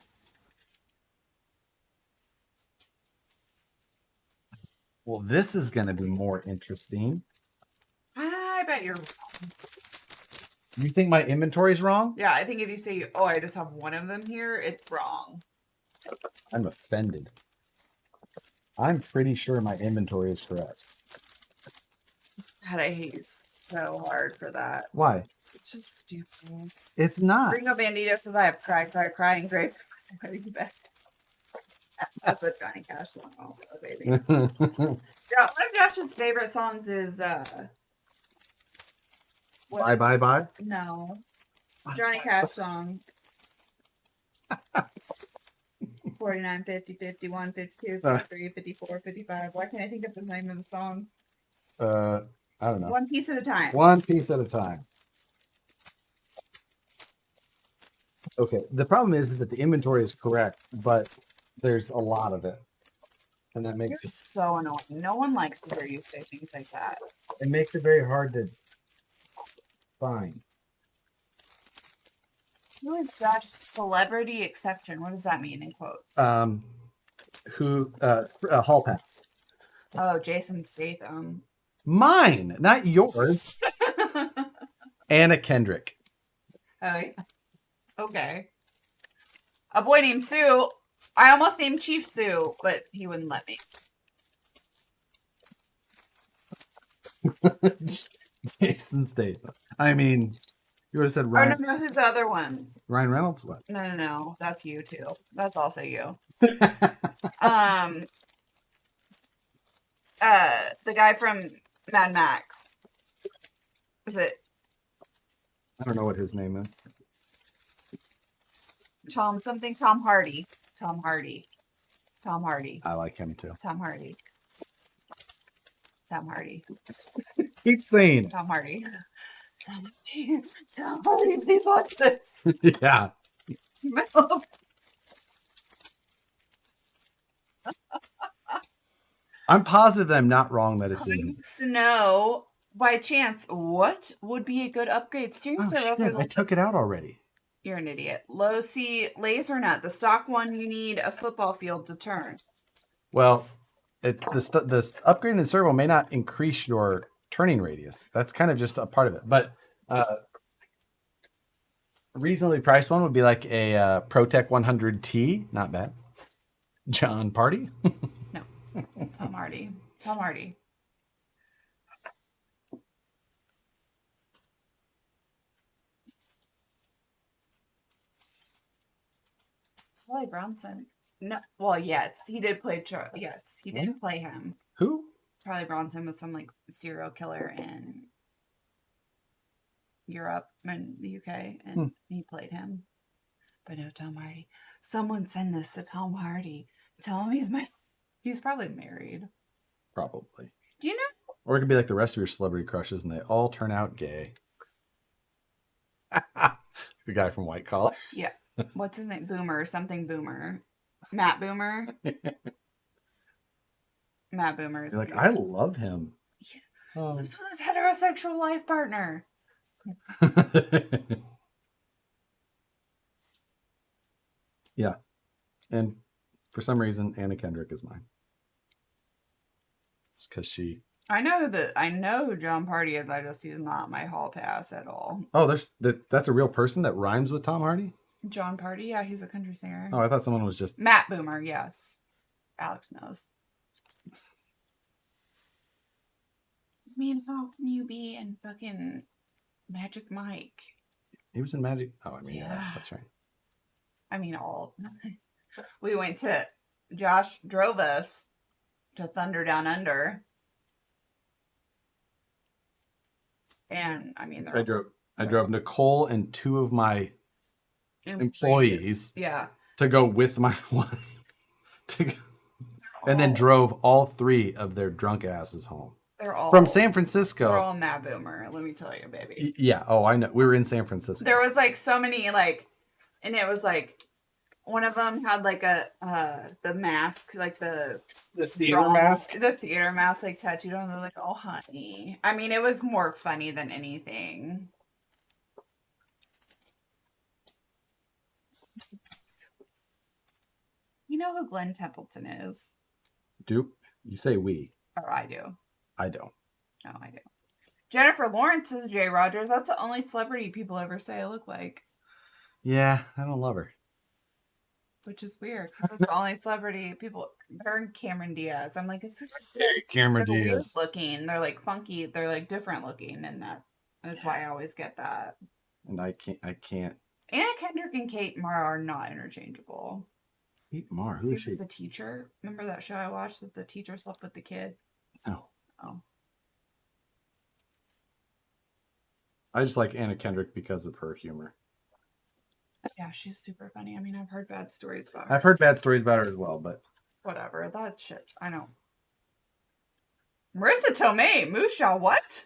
Well, this is going to be more interesting. I bet you're wrong. You think my inventory's wrong? Yeah, I think if you say, oh, I just have one of them here, it's wrong. I'm offended. I'm pretty sure my inventory is correct. God, I hate you so hard for that. Why? It's just stupid. It's not. Ringo Bandito says I have cry engraved on my wedding band. That's a Johnny Cash song, oh, baby. Yeah, one of Josh's favorite songs is Bye. No. Johnny Cash song. 49, 50, 51, 52, 53, 54, 55. Why can't I think of the name of the song? I don't know. One piece at a time. One piece at a time. Okay. The problem is that the inventory is correct, but there's a lot of it. And that makes You're so annoying. No one likes to hear you say things like that. It makes it very hard to find. Who is Josh? Celebrity exception. What does that mean in quotes? Hall Pass. Oh, Jason Statham. Mine, not yours. Anna Kendrick. Oh, yeah. Okay. A boy named Sue. I almost named Chief Sue, but he wouldn't let me. Jason Statham. I mean, you would have said Ryan. Oh, no, who's the other one? Ryan Reynolds, what? No. That's you, too. That's also you. The guy from Mad Max. Is it I don't know what his name is. Tom something? Tom Hardy. Tom Hardy. I like him too. Tom Hardy. Keep saying Tom Hardy, please watch this. it. Yeah. I'm positive that I'm not wrong that it's in. To know, by chance, what would be a good upgrade steering Oh, wheel? shit, I took it out already. You're an idiot. Low C laser nut. The stock one, you need a football field to turn. Well, this upgrade in the servo may not increase your turning radius. That's kind of just a part of it. But a reasonably priced one would be like a ProTech 100T. Not bad. John Party. No. Tom Hardy. Charlie Bronson. No. Well, yes, he did play. Yes, he did play him. Who? Charlie Bronson was some like serial killer in Europe and the UK, and he played him. But no, Tom Hardy. Someone send this to Tom Hardy. Tell him he's probably married. Probably. Do you know? Or it could be like the rest of your celebrity crushes and they all turn out gay. The guy from White Collar. Yeah. What's his name? Boomer. Something Boomer. Matt Boomer. Matt Boomer. You're like, I love him. Lives with his heterosexual life partner. Yeah. And for some reason, Anna Kendrick is mine. Just because she... I know who John Party is. I just he's not my hall pass at all. Oh, that's a real person that rhymes with Tom Hardy? John Party, yeah, he's a country singer. Oh, I thought someone was just... Matt Boomer, yes. Alex knows. I mean, how can you be in fucking Magic Mike? He was in Magic... Oh, I mean, Yeah. that's right. I mean, we went to... Josh drove us to Thunder Down Under. And, I mean... I drove Nicole and 2 of my employees to go with my wife. And then drove all 3 of their drunk asses home. They're all... From San Francisco. They're all Matt Boomer, let me tell you, baby. Yeah. Oh, I know. We were in San Francisco. There was, like, so many, like... And it was, like... One of them had, like, the mask, like, the theater mask? The theater mask, like, tattooed on. They're like, oh, honey. I mean, it was more funny than anything. You know who Glenn Templeton is? Do you say we? Oh, I do. I don't. Oh, I do. Jennifer Lawrence is Jay Rogers. That's the only celebrity people ever say I look like. Yeah, I don't love her. Which is weird. That's the only celebrity people. Her and Cameron Diaz. I'm like, it's just Cameron they're weird Diaz. looking. They're like funky. They're like different looking, and that's why I always get that. And I can't. Anna Kendrick and Kate Mara are not interchangeable. Kate Mara, who is she? The teacher. Remember that show I watched that the teacher slept with the kid? No. Oh. I just like Anna Kendrick because of her humor. Yeah, she's super funny. I mean, I've heard bad stories about her. I've heard bad stories about her as well, but... Whatever. That shit. I know. Marissa Tomei. Musha, what?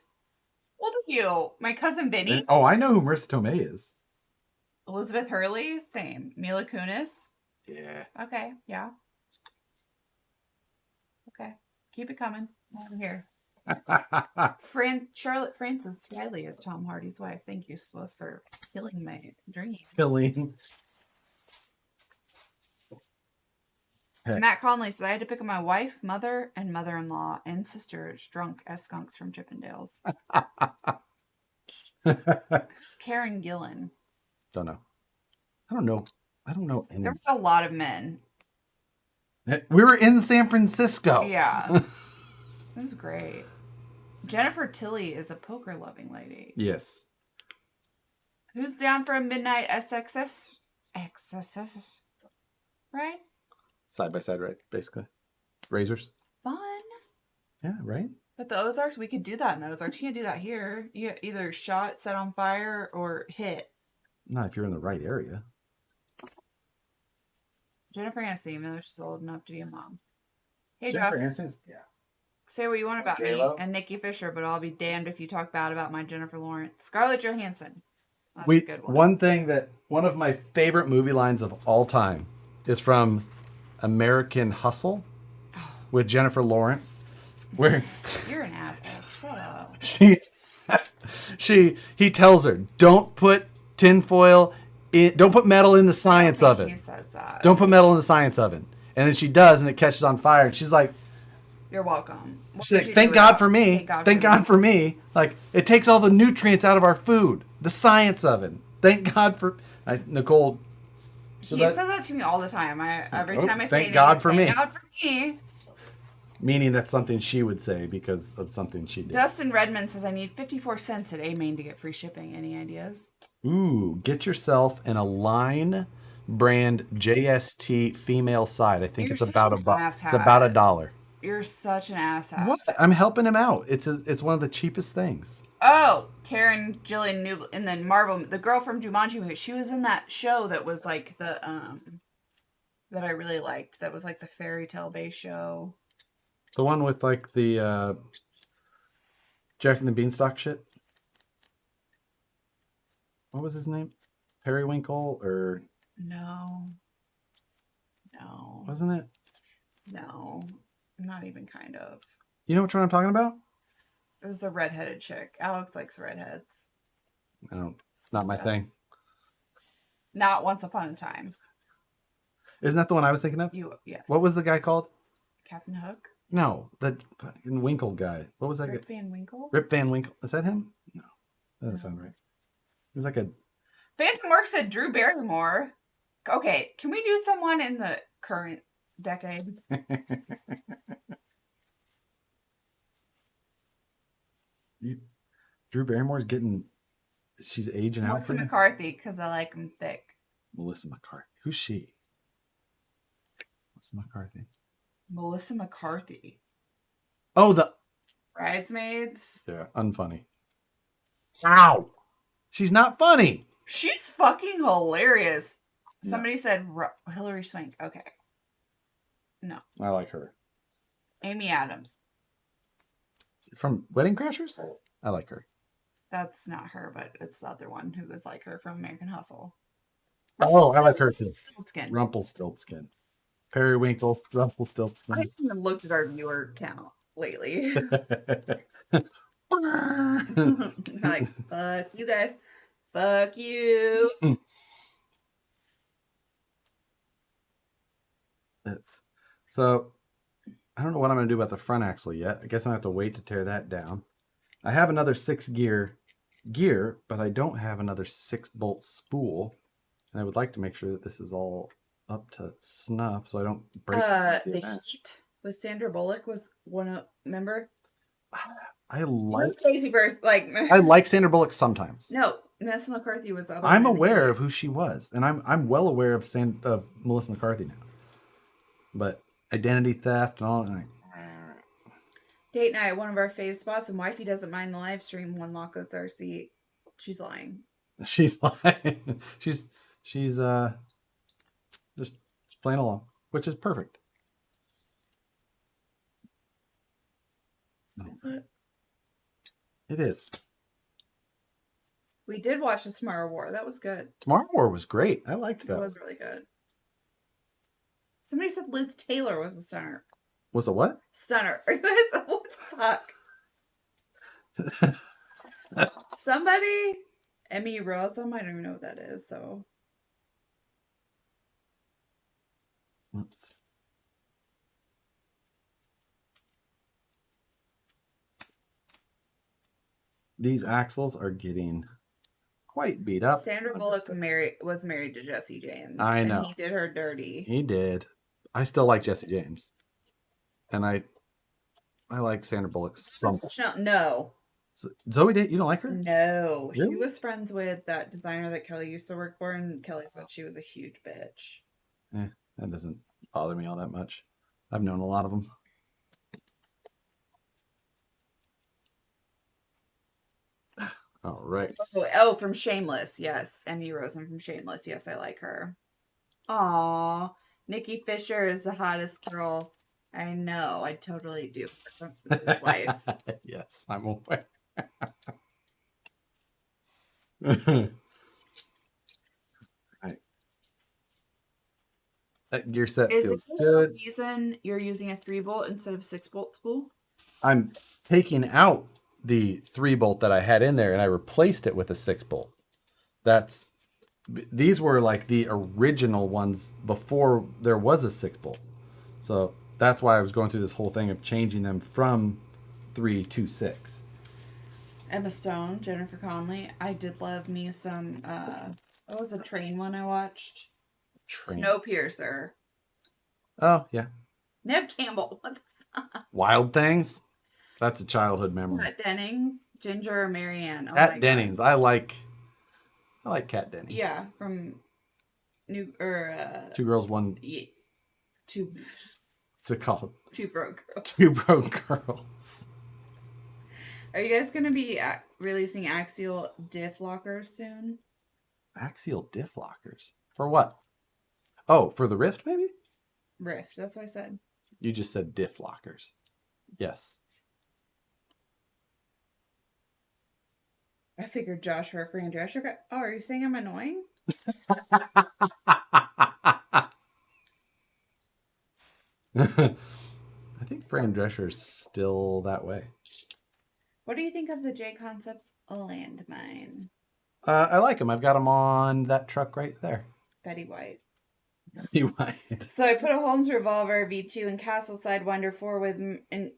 What are you? My cousin Vinny? Oh, I know who Marissa Tomei is. Elizabeth Hurley? Same. Mila Kunis? Yeah. Okay. Yeah. Okay. Keep it coming. I'm here. Charlotte Frances Riley is Tom Hardy's wife. Thank you, Swift, for killing my dream. Killing. Hey. Matt Conley says I had to pick up my wife, mother, and mother-in-law and sisters drunk as skunks from Chippendales. Karen Gillan. Don't know. I don't know any. There were a lot of men. We were in San Francisco. Yeah. It was great. Jennifer Tilly is a poker-loving lady. Yes. Who's down for a midnight SXS? XSS? Right? Side by side, right? Basically. Razors. Fun. Yeah, right? But the Ozarks, we could do that in the Ozarks. You can't do that here. You either shot, set on fire, or hit. Not if you're in the right area. Jennifer Aniston, even though she's old enough to be a mom. Hey, Jennifer Jeff. Aniston's, yeah. Say what you want about J-Lo. me and Nikki Fisher, but I'll be damned if you talk bad about my Jennifer Lawrence. Scarlett Johansson. That's a good one. One of my favorite movie lines of all time is from American Hustle with Jennifer Lawrence, where you're an asshole. Shut up. he tells her, don't put tinfoil in, don't put metal in the science oven. He says that. Don't put metal in the science oven. And then she does, and it catches on fire, and she's like, you're welcome. She's like, thank God for me. Thank God for me. Like, it takes all the nutrients out of our food. The science oven. Thank God for... Nicole... He says that to me all the time. Every time I say thank God for me. Thank God for me. Meaning that's something she would say because of something she did. Dustin Redmond says, I need 54 cents at A-Main to get free shipping. Any ideas? Ooh, get yourself an Align brand JST female side. I think it's about $1. You're such an asshat. What? I'm helping him out. It's one of the cheapest things. Oh, Karen Gillian Newell, and then Marvel, the girl from Jumanji movie. She was in that show that was like the that I really liked. That was like the fairy tale based show. The one with like the Jack and the Beanstalk shit. What was his name? Periwinkle or No. Wasn't it? No. Not even kind of. You know which one I'm talking about? It was the redheaded chick. Alex likes redheads. No, not my thing. Not Once Upon a Time. Isn't that the one I was thinking of? Yes. What was the guy called? Captain Hook? No, the fucking Winkle guy. What was that Rip guy? Van Winkle? Rip Van Winkle. Is that him? No, that doesn't No. sound right. He was like a. Phantom Work said Drew Barrymore. Okay, can we do someone in the current decade? Drew Barrymore's getting. She's aging out Melissa for you? McCarthy, because I like him thick. Melissa McCarthy. Who's she? Melissa McCarthy. Melissa McCarthy. Oh, the. Bridesmaids. Yeah, unfunny. Ow! She's not funny. She's fucking hilarious. No. Somebody said Hillary Swank. Okay. No. I like her. Amy Adams. From Wedding Crashers? I like her. That's not her, but it's the other one who was like her from American Hustle. Oh, I like her too. Rumpelstiltskin. Rumpelstiltskin. Periwinkle, Rumpelstiltskin. I haven't even looked at our viewer count lately. Like, fuck you guys. Fuck you. So, I don't know what I'm going to do about the front axle yet. I guess I'm going to have to wait to tear that down. I have another 6-gear but I don't have another 6-bolt spool. And I would like to make sure that this is all up to snuff so I don't break something. The Heat with Sandra Bullock was one of, remember? I like crazy person. Like, I like Sandra Bullock sometimes. No, Melissa McCarthy was the other I'm one. aware of who she was, and I'm well aware of Melissa McCarthy now. But identity theft and all that. Date night, one of our fave spots, and wifey doesn't mind the live stream. One lock goes to our seat. She's lying. She's lying. she's just playing along, which is perfect. What? It is. We did watch the Tomorrow War. That was good. Tomorrow War was great. I liked that. It was really good. Somebody said Liz Taylor was a stunner. Was a what? Stunner. What the fuck? Somebody, Emmy Rossum, I don't even know what that is, so. These axles are getting quite beat up. Sandra Bullock was married to Jesse James. I know. And he did her dirty. He did. I still like Jesse James. And I like Sandra Bullock so much. No. So, Zoe, you don't like her? No. Really? She was friends with that designer that Kelly used to work for, and Kelly said she was a huge bitch. That doesn't bother me all that much. I've known a lot of them. All right. Oh, from Shameless. Yes. Emmy Rosen from Shameless. Yes, I like her. Aw. Nikki Fisher is the hottest girl. I know. I totally do. His wife. Yes, I'm aware. Right. That gear set feels good. Is the reason you're using a 3-bolt instead of 6-bolt spool? I'm taking out the 3-bolt that I had in there and I replaced it with a 6-bolt. These were like the original ones before there was a 6-bolt. So that's why I was going through this whole thing of changing them from 3 to 6. Emma Stone, Jennifer Connelly. I did love me some, what was the train one I watched? Snowpiercer. Oh, yeah. Nev Campbell. What the fuck? Wild Things. That's a childhood memory. Kat Dennings, Ginger or Marianne. Oh Kat Dennings. I like Kat Dennings. Yeah, from Two Girls, One. Yeah, two. What's it called? Two Broke Girls. Two Broke Girls. Are you guys gonna be releasing axial diff lockers soon? Axial diff lockers for what? Oh, for the Rift, maybe. Rift. That's what I said. You just said diff lockers. Yes. I figured Josh referring to Joshua. Oh, are you saying I'm annoying? I think Fran Drescher's still that way. What do you think of the J Concepts landmine? I like them. I've got them on that truck right there. Betty White. You might. So I put a Holmes Revolver V2 and Castle Sidewinder 4 with an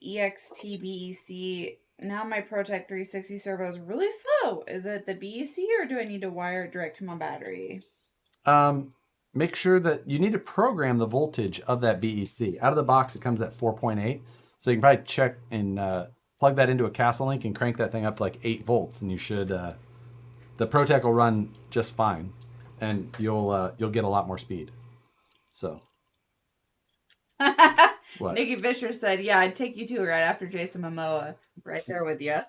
EXT BEC. Now my ProTech 360 servo is really slow. Is it the BEC or do I need to wire it direct to my battery? Make sure that you need to program the voltage of that BEC. Out of the box, it comes at 4.8. So you can probably check and plug that into a Castle Link and crank that thing up to like 8 volts, and you should. The ProTech will run just fine, and you'll get a lot more speed. So. What? Nikki Fisher said, "Yeah, I'd take you too right after Jason Momoa. Right there with you."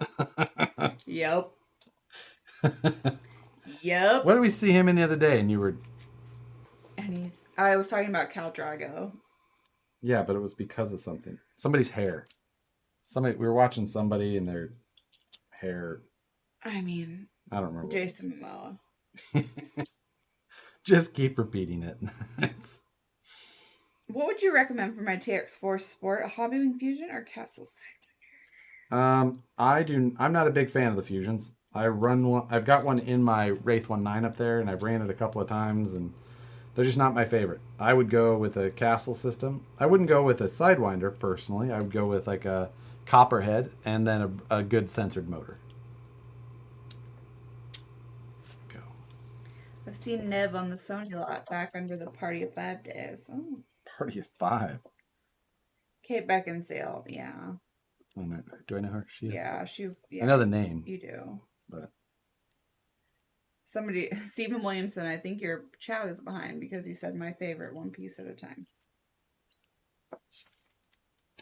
Yep. Yep. What did we see him in the other day? And you were. I was talking about Cal Drago. Yeah, but it was because of something. Somebody's hair. We were watching somebody and their hair. I mean, I don't remember. Jason Momoa. Just keep repeating it. What would you recommend for my TX4 Sport? A Hobbywing Fusion or Castle Sidewinder? I'm not a big fan of the Fusions. I run one. I've got one in my Wraith 1.9 up there, and I've ran it a couple of times, and they're just not my favorite. I would go with a Castle system. I wouldn't go with a Sidewinder personally. I would go with like a Copperhead and then a good censored motor. Go. I've seen Nev on the Sony lot back under the Party of 5 days. Oh. Party of 5. Kate Beckinsale, yeah. Oh, no. Do I know her? Yeah. I know the name. You do. But somebody, Stephen Williamson, I think your chat is behind because he said my favorite, one piece at a time.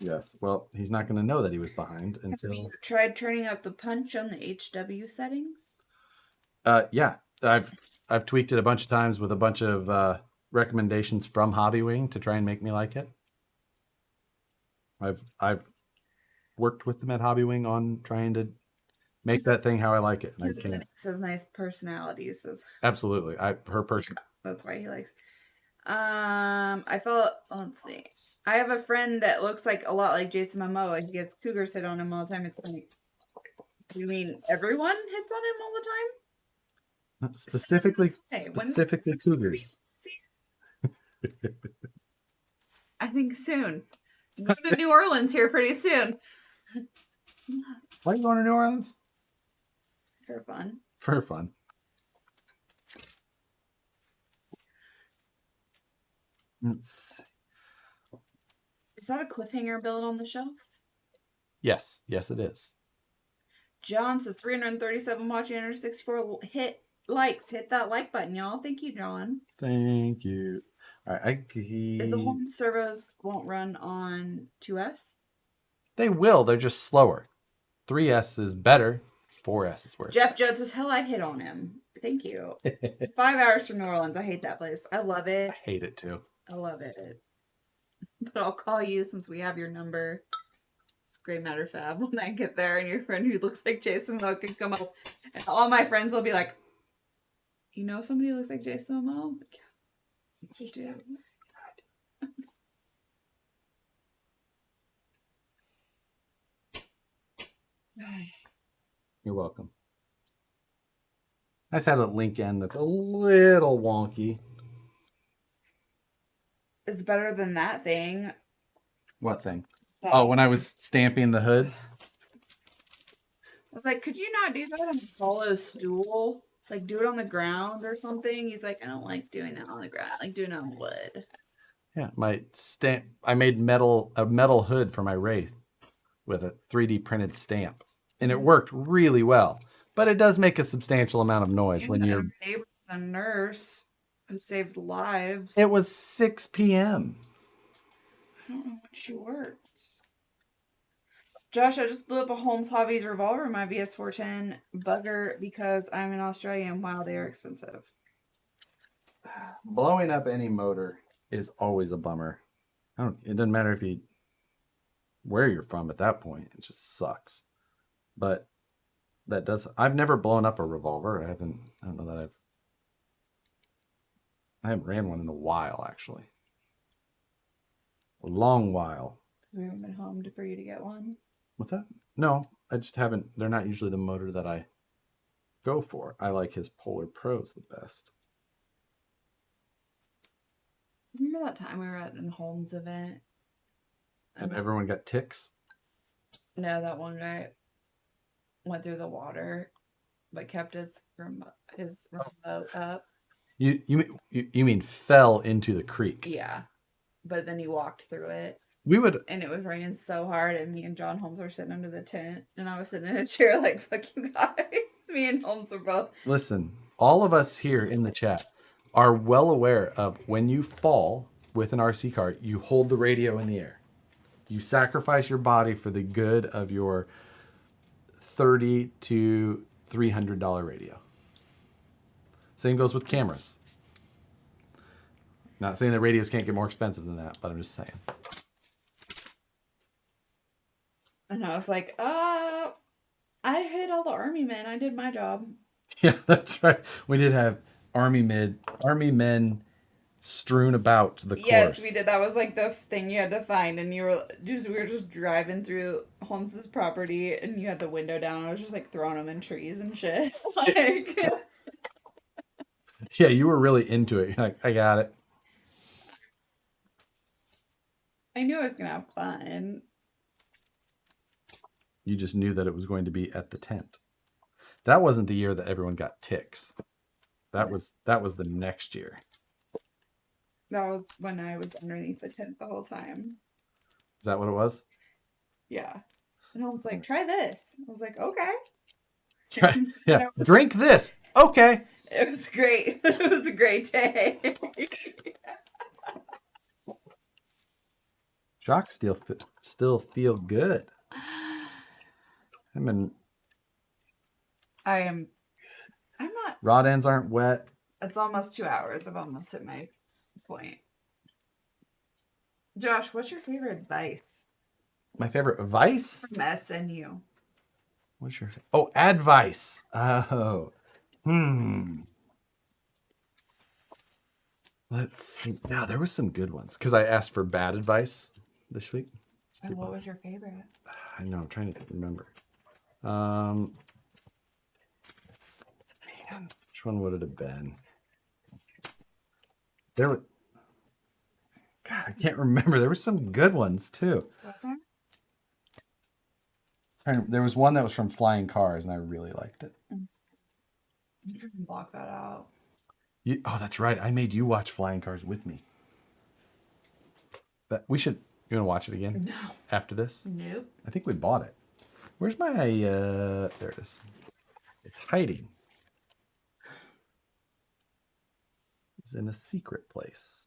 Yes. Well, he's not going to know that he was behind until. Have you tried turning up the punch on the HW settings? Yeah. I've tweaked it a bunch of times with a bunch of recommendations from Hobbywing to try and make me like it. I've worked with them at Hobbywing on trying to make that thing how I like it. And I can't. Says nice personalities. Absolutely. Her person. That's why he likes. I felt. Let's see. I have a friend that looks like a lot like Jason Momoa. He gets cougar sit on him all the time. It's funny. You mean everyone hits on him all the time? Specifically cougars. I think soon. Go to New Orleans here pretty soon. Why are you going to New Orleans? For fun. For fun. Let's see. Is that a cliffhanger build on the shelf? Yes. Yes, it is. John says 337 watching, 164 likes. Hit that like button, y'all. Thank you, John. Thank you. All right, If the home servos won't run on 2S? They will. They're just slower. 3S is better. 4S is worse. Jeff Judd says, hell, I'd hit on him. Thank you. 5 hours from New Orleans. I hate that place. I love it. I hate it too. I love it. But I'll call you since we have your number. It's Gray Matter Fab when I get there and your friend who looks like Jason Momoa can come up. And all my friends will be like, you know somebody who looks like Jason Momoa? Like, yeah, you do. You're welcome. I just had a link end that's a little wonky. It's better than that thing. What thing? Oh, when I was stamping the hoods? I was like, could you not do that on a hollow stool? Like, do it on the ground or something? He's like, I don't like doing that on the ground. I like doing it on wood. Yeah, I made a metal hood for my Wraith with a 3D printed stamp. And it worked really well. But it does make a substantial amount of noise when you're... neighbor's a nurse who saves lives. It was 6 p.m. I don't know when she works. Josh, I just blew up a Holmes Hobbies revolver in my VS410 bugger because I'm in Australia and wow, they are expensive. Blowing up any motor is always a bummer. It doesn't matter where you're from at that point. It just sucks. But I've never blown up a revolver. I don't know that I haven't ran one in a while, actually. A long while. We haven't been home for you to get one. What's that? No, I just haven't. They're not usually the motor that I go for. I like his Polar Pros the best. Remember that time we were at an Holmes event? And everyone got ticks? No, that one guy went through the water, but kept his remote up. You mean fell into the creek? Yeah, but then he walked through it. We would, and it was raining so hard, and me and John Holmes were sitting under the tent, and I was sitting in a chair like, fuck you guys. Me and Holmes were both. listen, all of us here in the chat are well aware of when you fall with an RC car, you hold the radio in the air. You sacrifice your body for the good of your $30 to $300 radio. Same goes with cameras. Not saying that radios can't get more expensive than that, but I'm just saying. And I was like, I hit all the army men. I did my job. Yeah, that's right. We did have army men strewn about the course. Yes, we did. That was like the thing you had to find, and we were just driving through Holmes's property, and you had the window down. I was just like throwing them in trees and shit. Like, yeah, you were really into it. You're like, I got it. I knew I was gonna have fun. You just knew that it was going to be at the tent. That wasn't the year that everyone got ticks. That was the next year. That was when I was underneath the tent the whole time. Is that what it was? Yeah. And Holmes was like, try this. I was like, okay. Yeah. Drink this. Okay. It was great. It was a great day. Jocks still feel good. I'm not. Rod ends aren't wet. It's almost 2 hours. I'm almost at my point. Josh, what's your favorite vice? My favorite vice? From SNU. What's your advice? Oh. Let's see. Now there was some good ones because I asked for bad advice this week. And what was your favorite? I know. I'm trying to remember. Man, which one would it have been? God, I can't remember. There were some good ones too. There was one that was from Flying Cars, and I really liked it. You can block that out. That's right. I made you watch Flying Cars with me. You want to watch it again? No. After this? Nope. I think we bought it. Where's my? There it is. It's hiding. It's in a secret place.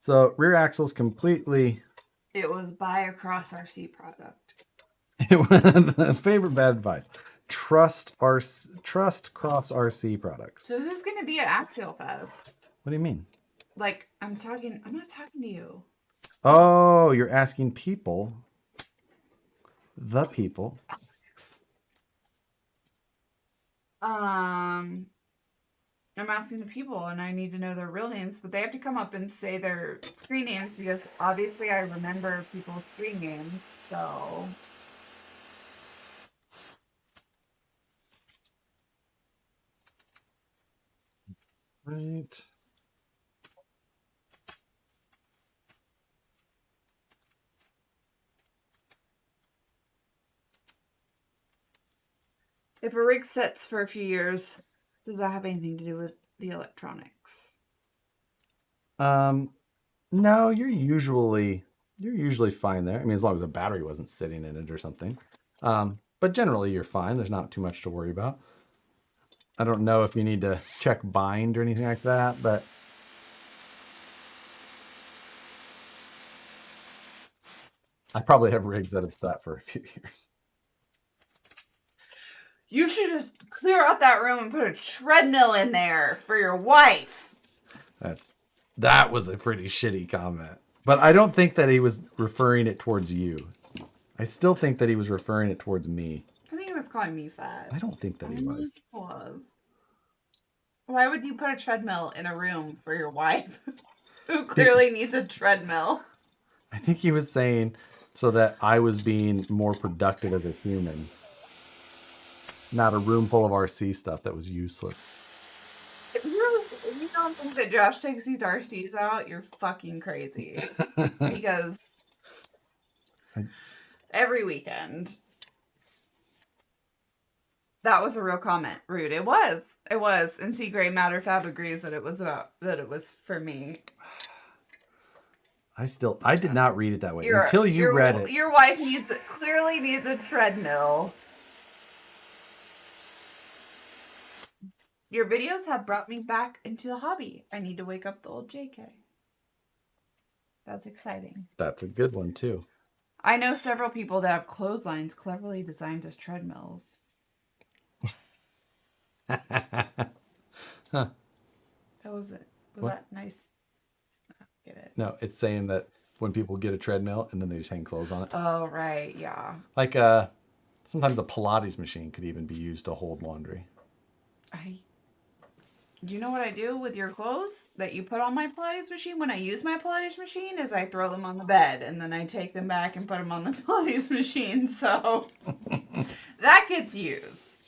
So rear axle's completely. It was buy a Cross RC product. The favorite bad advice: trust Cross RC products. So who's gonna be at Axialfest? What do you mean? Like, I'm not talking to you. Oh, you're asking people. The people. I'm asking the people, and I need to know their real names, but they have to come up and say their screen names because obviously I remember people's screen names. So. Right. If a rig sits for a few years, does that have anything to do with the electronics? No, you're usually fine there. I mean, as long as a battery wasn't sitting in it or something. But generally you're fine. There's not too much to worry about. I don't know if you need to check bind or anything like that, but I probably have rigs that have sat for a few years. You should just clear out that room and put a treadmill in there for your wife. That was a pretty shitty comment. But I don't think that he was referring it towards you. I still think that he was referring it towards me. I think he was calling me fat. I don't think that he was. Why would you put a treadmill in a room for your wife who clearly needs a treadmill? I think he was saying so that I was being more productive as a human not a room full of RC stuff that was useless. If you don't think that Josh takes these RCs out, you're fucking crazy. Because every weekend. That was a real comment. Rude. It was. It was. And see, Gray Matter Fab agrees that it was for me. I did not read it that way until you read it. Your wife clearly needs a treadmill. Your videos have brought me back into the hobby. I need to wake up the old JK. That's exciting. That's a good one too. I know several people that have clotheslines cleverly designed as treadmills. Huh. How was it? Was that nice? Get it? No, it's saying that when people get a treadmill and then they just hang clothes on it. Oh, right. Yeah. Like sometimes a Pilates machine could even be used to hold laundry. Do you know what I do with your clothes that you put on my Pilates machine? When I use my Pilates machine is I throw them on the bed and then I take them back and put them on the Pilates machine. So that gets used.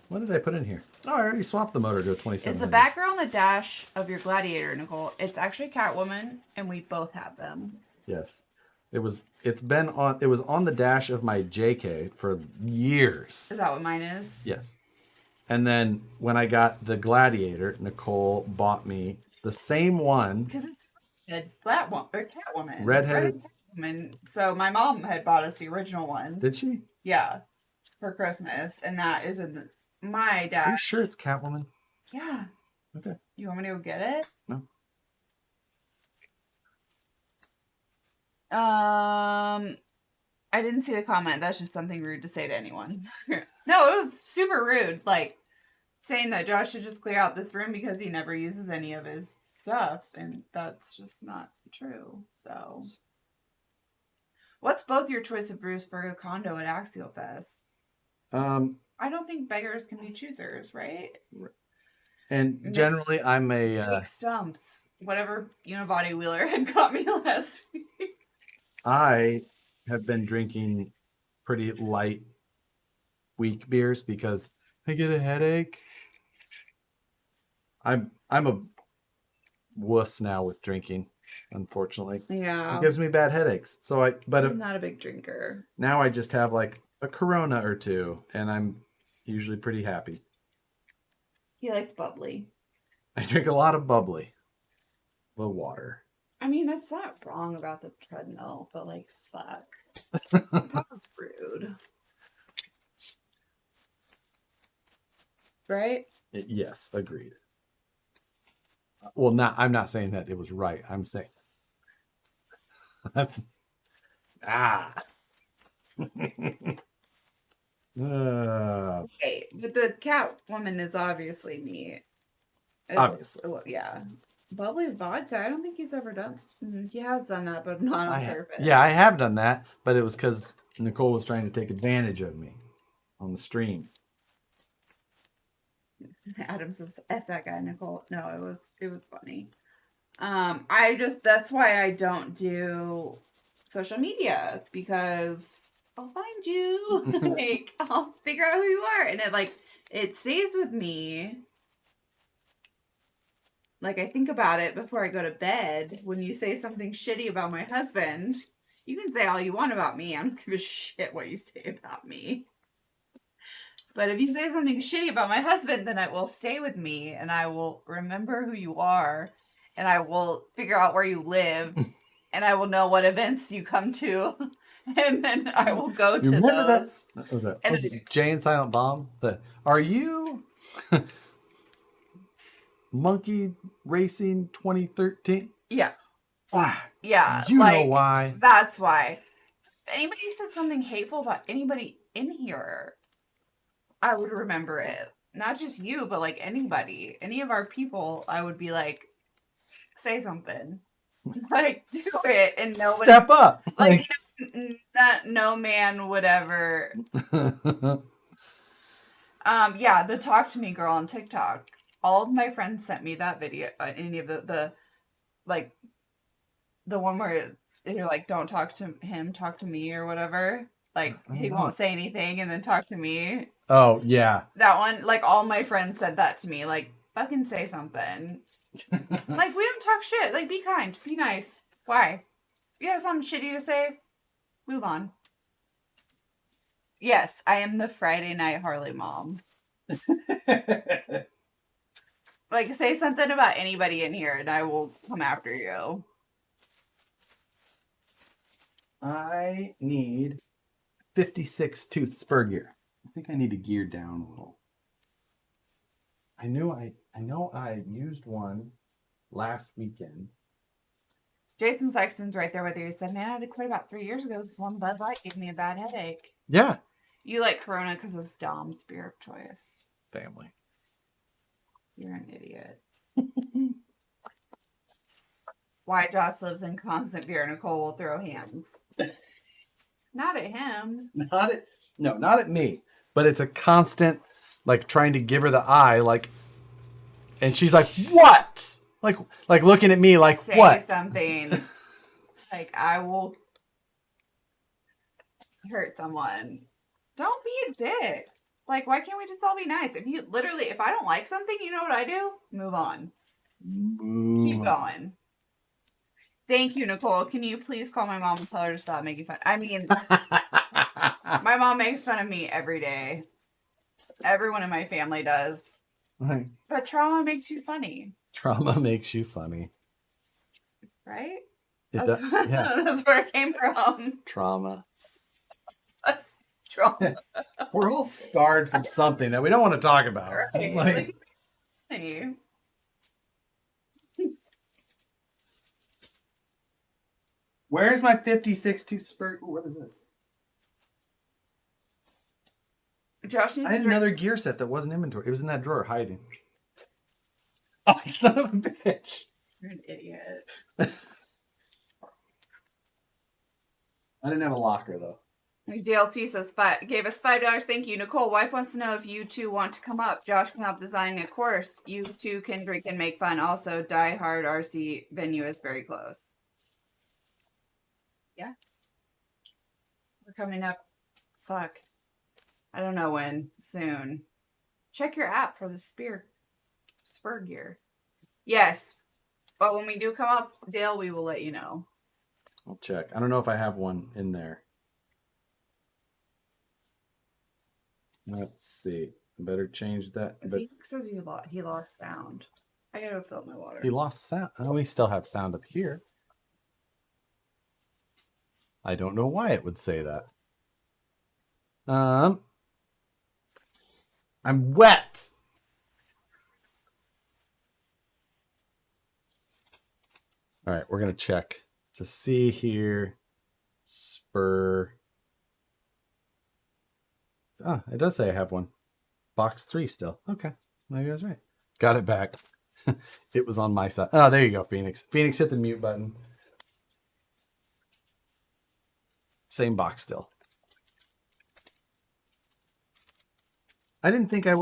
What did I put in here? Oh, I already swapped the motor to a 27. Is the backer on the dash of your Gladiator, Nicole? It's actually Catwoman, and we both have them. Yes. It was on the dash of my JK for years. Is that what mine is? Yes. And then when I got the Gladiator, Nicole bought me the same one. Because it's Catwoman. Redheaded Catwoman. So my mom had bought us the original one. Did she? Yeah. For Christmas. And that is in my dash. Are you sure it's Catwoman? Yeah. Okay. You want me to go get it? No. I didn't see the comment. That's just something rude to say to anyone. No, it was super rude. Like, saying that Josh should just clear out this room because he never uses any of his stuff. And that's just not true. So, what's both your choice of brews for a condo at Axialfest? I don't think beggars can be choosers, right? And generally, I'm a... Stumps. Whatever Unibody Wheeler had got me last week. I have been drinking pretty light, weak beers because I get a headache. I'm a wuss now with drinking, unfortunately. Yeah. It gives me bad headaches. So I'm not a big drinker. Now I just have like a Corona or two, and I'm usually pretty happy. He likes bubbly. I drink a lot of bubbly. The water. I mean, that's not wrong about the treadmill, but like, fuck. That was rude. Right? Yes, agreed. Well, I'm not saying that it was right. I'm saying that's Okay, but the Catwoman is obviously me. Obviously. Yeah. Bubbly vodka, I don't think he's ever done. He has done that, but not on purpose. Yeah, I have done that, but it was because Nicole was trying to take advantage of me on the stream. Adam says, F that guy, Nicole. No, it was funny. That's why I don't do social media, because I'll find you. Like, I'll figure out who you are. And it stays with me. Like, I think about it before I go to bed. When you say something shitty about my husband, you can say all you want about me. I don't give a shit what you say about me. But if you say something shitty about my husband, then it will stay with me, and I will remember who you are, and I will figure out where you live, and I will know what events you come to, and then I will go to remember those. That was it Jay and Silent Bomb? Are you Monkey Racing 2013? Yeah. Ah, yeah. You know why. That's why. If anybody said something hateful about anybody in here, I would remember it. Not just you, but like anybody. Any of our people, I would be like, say something. Like, do it. And nobody. Step up. Like, no man would ever. Yeah, the Talk to Me girl on TikTok. All of my friends sent me that video. Any of the one where you're like, don't talk to him, talk to me or whatever. Like, I he don't won't know. say anything and then talk to me. Oh, yeah. That one, like, all my friends said that to me. Like, fucking say something. Like, we don't talk shit. Like, be kind. Be nice. Why? You have something shitty to say? Move on. Yes, I am the Friday night Harley mom. Like, say something about anybody in here and I will come after you. I need 56 tooth spur gear. I think I need to gear down a little. I know I used one last weekend. Jason Sexton's right there with you. He said, man, I had to quit about 3 years ago because one Bud Light gave me a bad headache. Yeah. You like Corona because it's Dom's beer of choice. Family. You're an idiot. Why Josh lives in constant beer, Nicole will throw hands. Not at him. Not at me. But it's a constant, like, trying to give her the eye, like, and she's like, what? Like looking at me like, Say what? something. Like, I will hurt someone. Don't be a dick. Like, why can't we just all be nice? If I don't like something, you know what I do? Move on. Keep going. Thank you, Nicole. Can you please call my mom and tell her to stop making fun? I mean, my mom makes fun of me every day. Everyone in my family does. Right. But trauma makes you funny. Trauma makes you funny. Right? Yeah. That's where it came from. Trauma. Trauma. We're all scarred from something that we don't want to talk about. Right. Like, Hey. where's my 56 tooth spur? Ooh, what is it? Josh needs I had another gear set that wasn't inventory. It was in that drawer hiding. Oh, son of a bitch. You're an idiot. I didn't have a locker, though. DLC says gave us $5. Thank you. Nicole, wife wants to know if you two want to come up. Josh can help designing a course. You two can drink and make fun. Also, Die Hard RC venue is very close. Yeah. We're coming up. Fuck. I don't know when. Soon. Check your app for the spur gear. Yes. But when we do come up, Dale, we will let you know. I'll check. I don't know if I have one in there. Let's see. I better change that. But He says he lost sound. I gotta fill my water. he lost sound. Oh, we still have sound up here. I don't know why it would say that. I'm wet. All right, we're gonna check to see here. Spur. Oh, it does say I have one. Box 3 still. Okay, maybe I was right. Got it back. It was on my side. Oh, there you go, Phoenix. Phoenix, hit the mute button. Same box still. I didn't think I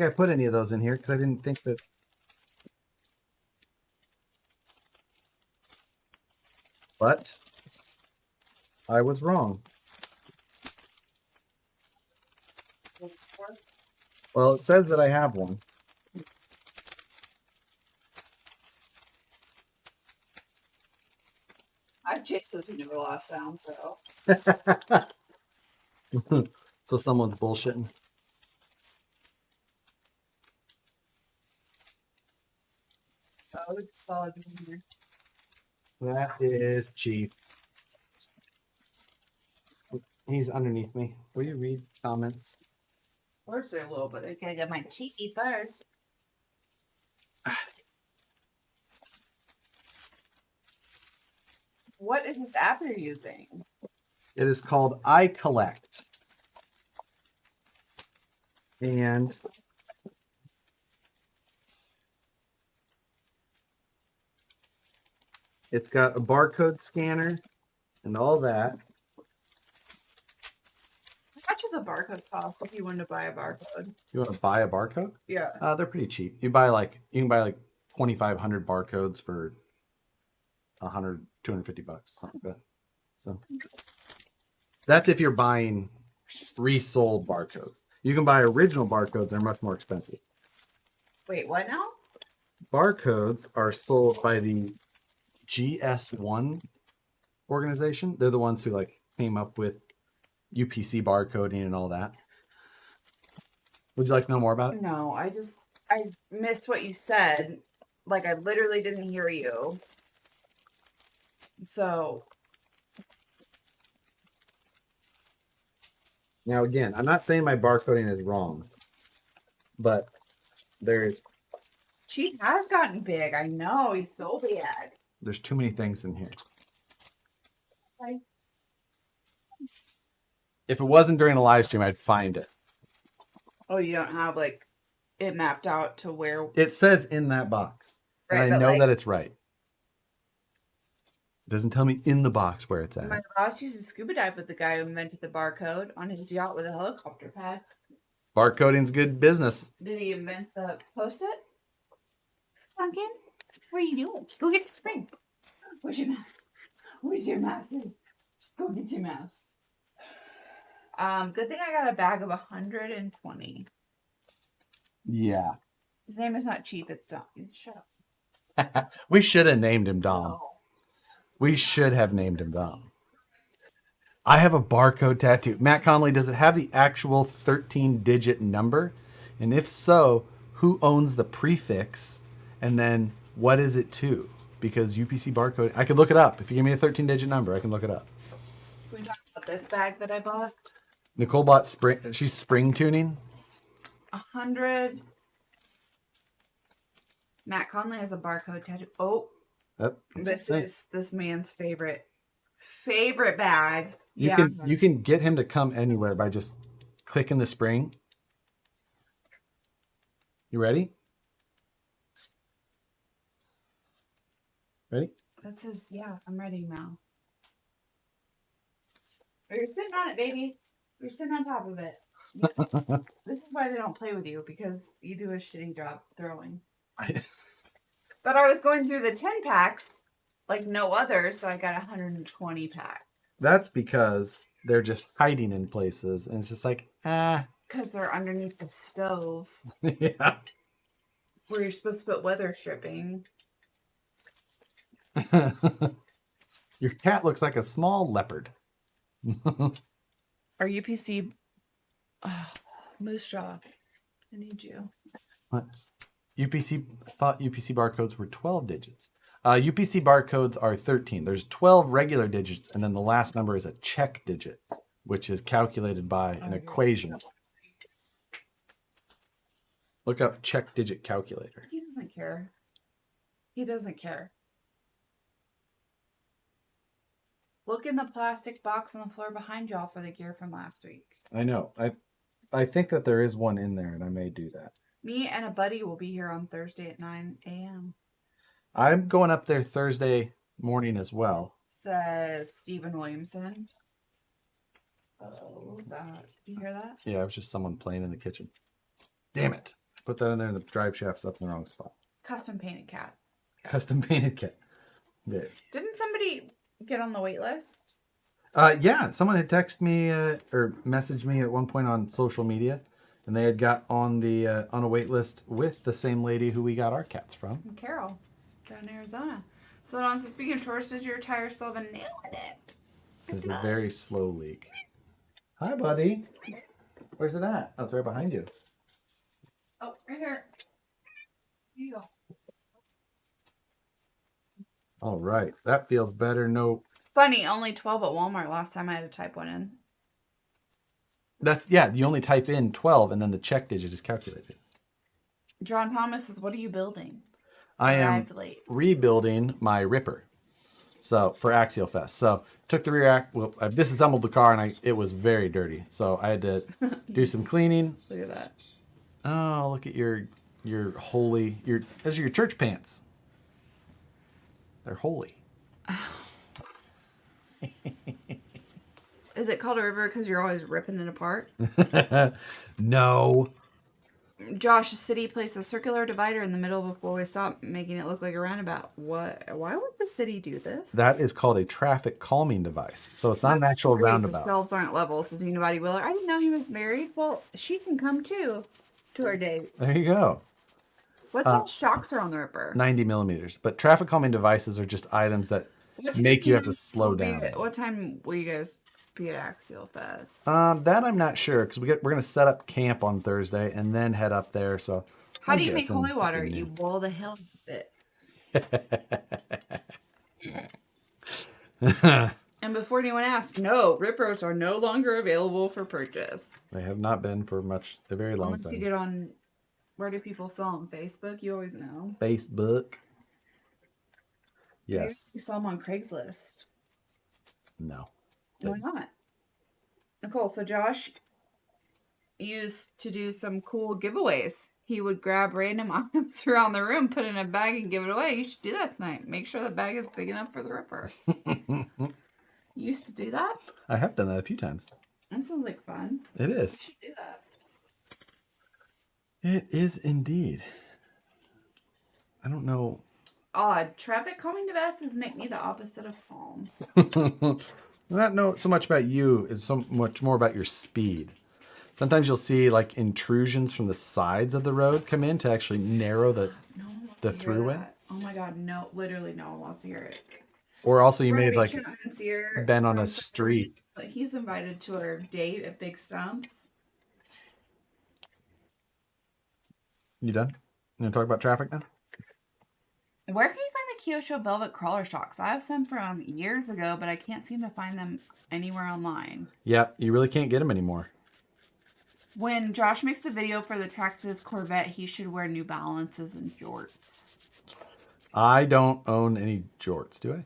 put any of those in here because I didn't think that. But I was wrong. Well, it says that I have one. I've just says we never lost sound, so. So someone's bullshitting. Oh, it's solid in here. That is Chief. He's underneath me. Will you read comments? Or say a little bit. I gotta get my cheeky first. What is this app you're using? It is called iCollect. And it's got a barcode scanner and all that. How much does a barcode cost if you wanted to buy a barcode? You want to buy a barcode? Yeah. They're pretty cheap. You can buy like 2,500 barcodes for 100, $250, something like that. So That's if you're buying resold barcodes. You can buy original barcodes. They're much more expensive. Wait, what now? Barcodes are sold by the GS1 organization. They're the ones who like came up with UPC barcoding and all that. Would you like to know more about it? No, I missed what you said. Like I literally didn't hear you. So Now, again, I'm not saying my barcoding is wrong, but there's she has gotten big. I know he's so big. too many things in here. Okay. If it wasn't during a live stream, I'd find it. Oh, you don't have like it mapped out to where It says in that box, Right, and I but, know like- that it's right. It doesn't tell me in the box where it's at. my boss used to scuba dive with the guy who invented the barcode on his yacht with a helicopter pad. Barcoding's good business. Did he invent the post-it? Pumpkin, what are you doing? Go get the spring. Where's your mouse? Where's your mouses? Go get your mouse. Good thing I got a bag of 120. Yeah. His name is not Chief, it's Dom. Shut up. We should have named him Dom. Oh. We should have named him Dom. I have a barcode tattoo. Matt Conley, does it have the actual 13-digit number? And if so, who owns the prefix? And then what is it to? Because UPC barcode, I could look it up. If you give me a 13-digit number, I can look it up. Can we talk about this bag that I bought? Nicole bought spring. She's spring tuning. 100. Matt Conley has a barcode tattoo. Oh, Yep, this is this man's favorite bag. You can get him to come anywhere by just clicking the spring. You ready? Ready? That's his. Yeah, I'm ready now. You're sitting on it, baby. You're sitting on top of it. Yeah. This is why they don't play with you, because you do a shitty job throwing. But I was going through the 10 packs like no other, so I got 120 pack. That's because they're just hiding in places, and it's just like, Because they're underneath the stove yeah. where you're supposed to put weather stripping. Your cat looks like a small leopard. Our UPC Moose Jaw. I need you. What? Thought UPC barcodes were 12 digits. UPC barcodes are 13. There's 12 regular digits, and then the last number is a check digit, which is calculated by an equation. Look up check digit calculator. He doesn't care. He doesn't care. Look in the plastic box on the floor behind y'all for the gear from last week. I know. I think that there is one in there, and I may do that. Me and a buddy will be here on Thursday at 9 a.m. I'm going up there Thursday morning as well. Says Stephen Williamson. Oh, that. Did you hear that? Yeah, it was just someone playing in the kitchen. Damn it. Put that in there and the drive shaft's up in the wrong spot. Custom painted cat. Custom painted kit. Yeah. Didn't somebody get on the wait list? Yeah, someone had texted me or messaged me at one point on social media, and they had got on the on a wait list with the same lady who we got our cats from. Carol, down in Arizona. So, Don, so speaking of chores, does your tire still have a nail in it? It's a very slow leak. Hi, buddy. Where's it at? Oh, it's right behind you. Oh, right here. Here you go. All right, that feels better. No, Funny, only 12 at Walmart last time I had to type one in. that's yeah. You only type in 12, and then the check digit is calculated. John Thomas says, what are you building? I am Arrived late. rebuilding my Ripper. So for Axialfest. So took the rear well, I disassembled the car and it was very dirty. So I had to do some cleaning. Look at that. Oh, look at your holy those are your church pants. They're holy. Is it called a river because you're always ripping it apart? No. Josh, the city placed a circular divider in the middle of a four-way stop, making it look like a roundabout. What? Why would the city do this? That is called a traffic calming device. So it's not an actual Great, the roundabout. shelves aren't level, says Unibody Wheeler. I didn't know he was married. Well, she can come too to our date. There you go. What kind of shocks are on the Ripper? 90 millimeters. But traffic calming devices are just items that make you have to slow down. What time will you guys be at Axialfest? That I'm not sure because we're gonna set up camp on Thursday and then head up there. So how do you make holy water? You boil the hell out of it. And before anyone asks, no, Rippers are no longer available for purchase. They have not been for a very long time. Unless you get on, where do people sell them? Facebook? You always know. Facebook. Yes. You sell them on Craigslist. No. Why not? Nicole, so Josh used to do some cool giveaways. He would grab random items around the room, put it in a bag, and give it away. You should do that tonight. Make sure the bag is big enough for the Ripper. You used to do that? I have done that a few times. That sounds like fun. It is. You should do that. It is indeed. I don't know. Odd. Traffic calming devices make me the opposite of calm. Not so much about you, is so much more about your speed. Sometimes you'll see like intrusions from the sides of the road come in to actually narrow the throughway. Oh my god, no, literally no one wants to hear it. Or also you may have like here been on a street. He's invited to our date at Big Stumps. You done? You want to talk about traffic now? Where can you find the Kyosho Velvet Crawler Shocks? I have some from years ago, but I can't seem to find them anywhere online. Yeah, you really can't get them anymore. When Josh makes the video for the tracks of his Corvette, he should wear New Balances and jorts. I don't own any jorts, do I?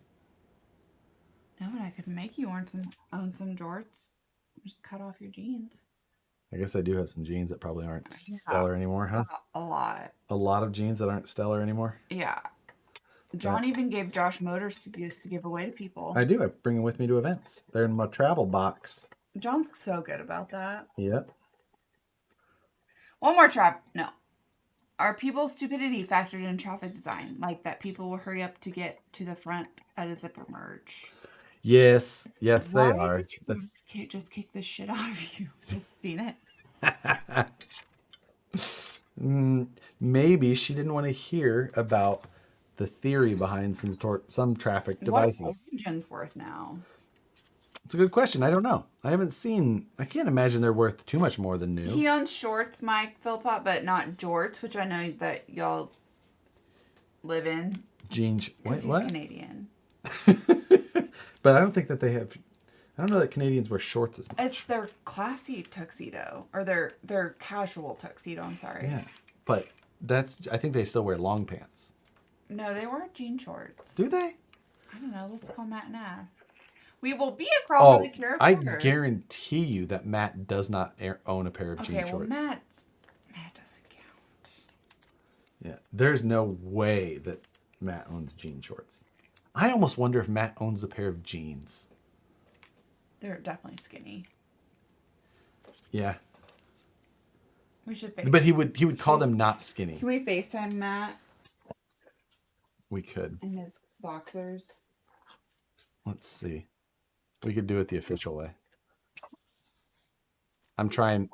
No, but I could make you own some jorts. Just cut off your jeans. I guess I do have some jeans that probably aren't stellar anymore, huh? A lot. A lot of jeans that aren't stellar anymore? Yeah. John even gave Josh motors to give away to people. I do. I bring them with me to events. They're in my travel box. John's so good about that. Yep. One more trap. No. Are people's stupidity factored in traffic design? Like that people will hurry up to get to the front at a zipper merge? Yes. Yes, they are. That's can't just kick the shit out of you. It's Phoenix. Maybe she didn't want to hear about the theory behind some traffic devices. What is Origins worth now? It's a good question. I don't know. I can't imagine they're worth too much more than new. He owns shorts, Mike Philpott, but not jorts, which I know that y'all live in. Jeans. Because he's Canadian. But I don't think that they have. I don't know that Canadians wear shorts as much. It's their classy tuxedo, or their casual tuxedo. I'm sorry. Yeah, but I think they still wear long pants. No, they wear jean shorts. Do they? I don't know. Let's call Matt and ask. We will be a crawl for the cure. I guarantee you that Matt does not own a pair of jean shorts. Matt doesn't count. Yeah, there's no way that Matt owns jean shorts. I almost wonder if Matt owns a pair of jeans. They're definitely skinny. Yeah. We should FaceTime. But he would call them not skinny. Can we FaceTime Matt? We could. In his boxers. Let's see. We could do it the official way. I'm trying.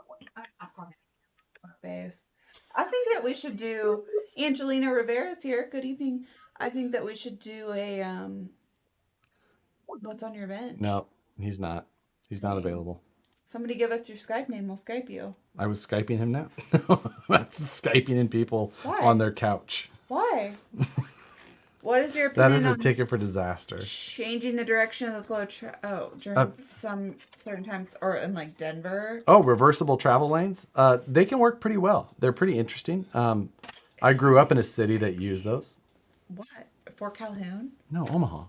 Face. I think that we should do. Angelina Rivera's here. Good evening. I think that we should do a what's on your bench? No, he's not. He's not available. Somebody give us your Skype name. We'll Skype you. I was Skyping him now. That's Skyping in people on their couch. Why? What is your opinion? That is a ticket for disaster. Changing the direction of the flow during some certain times, or in like Denver. Oh, reversible travel lanes. They can work pretty well. They're pretty interesting. I grew up in a city that used those. What? Fort Calhoun? No, Omaha.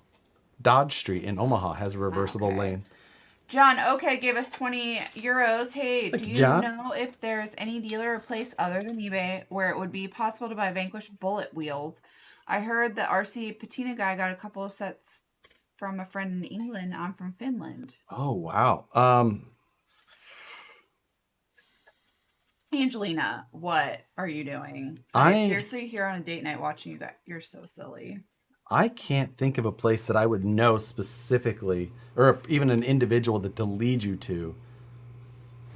Dodge Street in Omaha has a reversible lane. John OK gave us 20 euros. Hey, do you know if there's any dealer or place other than eBay where it would be possible to buy Vanquish bullet wheels? I heard the RC Patina guy got a couple of sets from a friend in England. I'm from Finland. Oh, wow. Angelina, what are you doing? I seriously here on a date night watching you. You're so silly. I can't think of a place that I would know specifically, or even an individual that to lead you to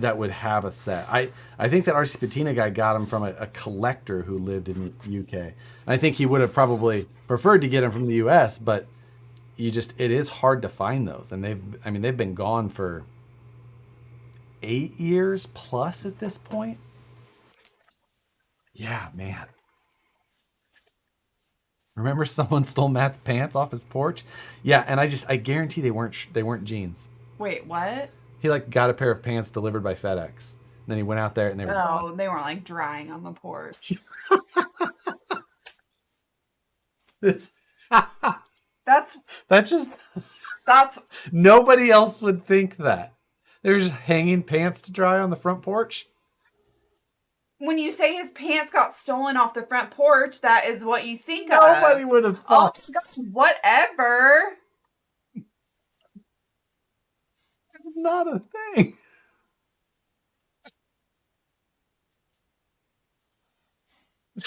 that would have a set. I think that RC Patina guy got him from a collector who lived in the UK. I think he would have probably preferred to get him from the US, but it is hard to find those, and they've been gone for 8 years plus at this point. Yeah, man. Remember someone stole Matt's pants off his porch? Yeah, and I guarantee they weren't jeans. Wait, what? He like got a pair of pants delivered by FedEx. And then he went out there and they were gone. They weren't like drying on the porch. That's Nobody else would think that. They were just hanging pants to dry on the front porch. When you say his pants got stolen off the front porch, that is what you think of. Nobody would have thought. Oh, gosh, whatever. It's not a thing.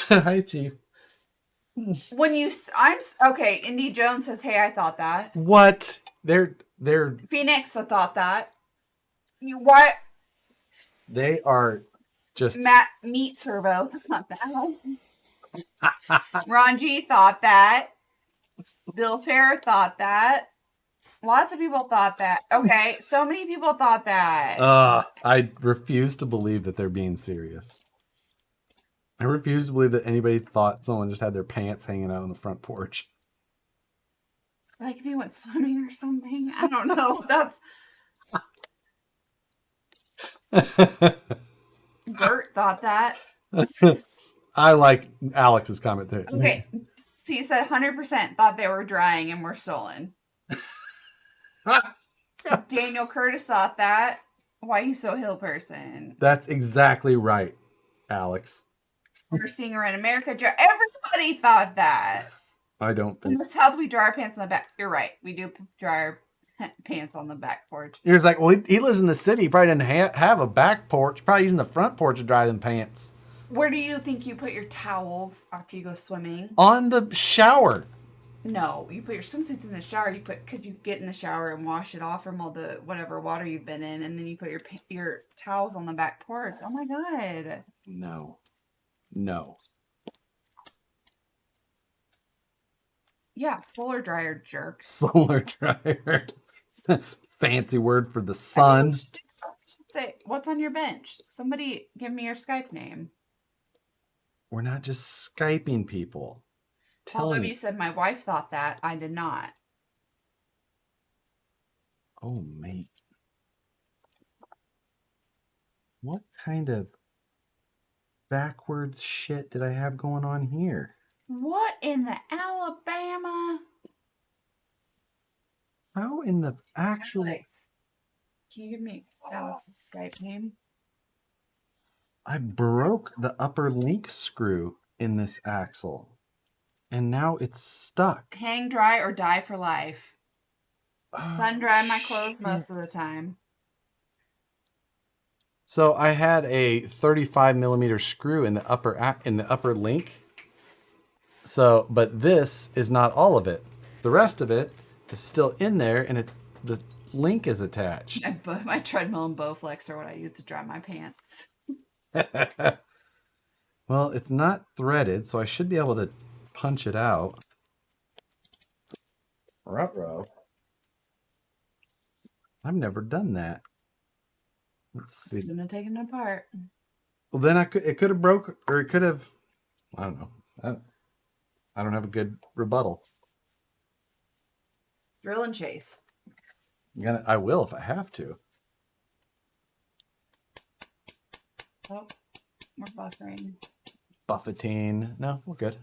Hi, Chief. Okay, Indy Jones says, "Hey, I thought that." What? They're Phoenix, I thought that. What? They are just Matt Meat Servo thought that. Ron G thought that. Bill Fair thought that. Lots of people thought that. Okay, so many people thought that. I refuse to believe that they're being serious. I refuse to believe that anybody thought someone just had their pants hanging out on the front porch. Like if he went swimming or something. I don't know. That's Bert thought that. I like Alex's comment there. Okay. So you said 100% thought they were drying and were stolen. Daniel Curtis thought that. Why are you so hill person? That's exactly right, Alex. Worst singer in America. Everybody thought that. I don't think. In the South, we dry our pants on the back. You're right. We do dry our pants on the back porch. You're just like, well, he lives in the city. He probably didn't have a back porch. Probably using the front porch to dry them pants. Where do you think you put your towels after you go swimming? On the shower. No, you put your swimsuits in the shower. Could you get in the shower and wash it off from all the whatever water you've been in, and then you put your towels on the back porch. Oh my god. No. Yeah, solar dryer, jerk. Solar dryer. Fancy word for the sun. Say, what's on your bench? Somebody give me your Skype name. We're not just Skyping people. All of you said my wife thought that. I did not. Oh, mate. What kind of backwards shit did I have going on here? What in the Alabama? How in the actual... Alex, can you give me Alex's Skype name? I broke the upper link screw in this axle. And now it's stuck. Hang dry or die for life. Sun dry my clothes most of the time. So I had a 35 millimeter screw in the upper link. So, but this is not all of it. The rest of it is still in there, and the link is attached. My treadmill and Bowflex are what I use to dry my pants. Well, it's not threaded, so I should be able to punch it out. Ruh-roh. I've never done that. Let's see. I'm gonna take it apart. Well, then it could have broke, or it could have. I don't know. I don't have a good rebuttal. Drill and chase. I will if I have to. Oh, we're buffering. Buffeting. No, we're good.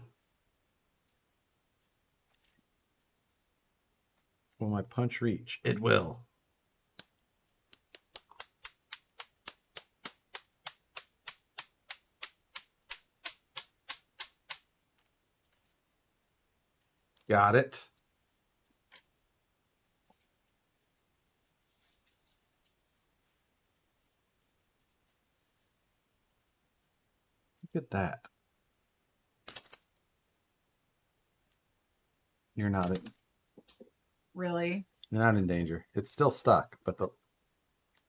Will my punch reach? It will. Got it. Look at that. You're not Really? you're not in danger. It's still stuck, but the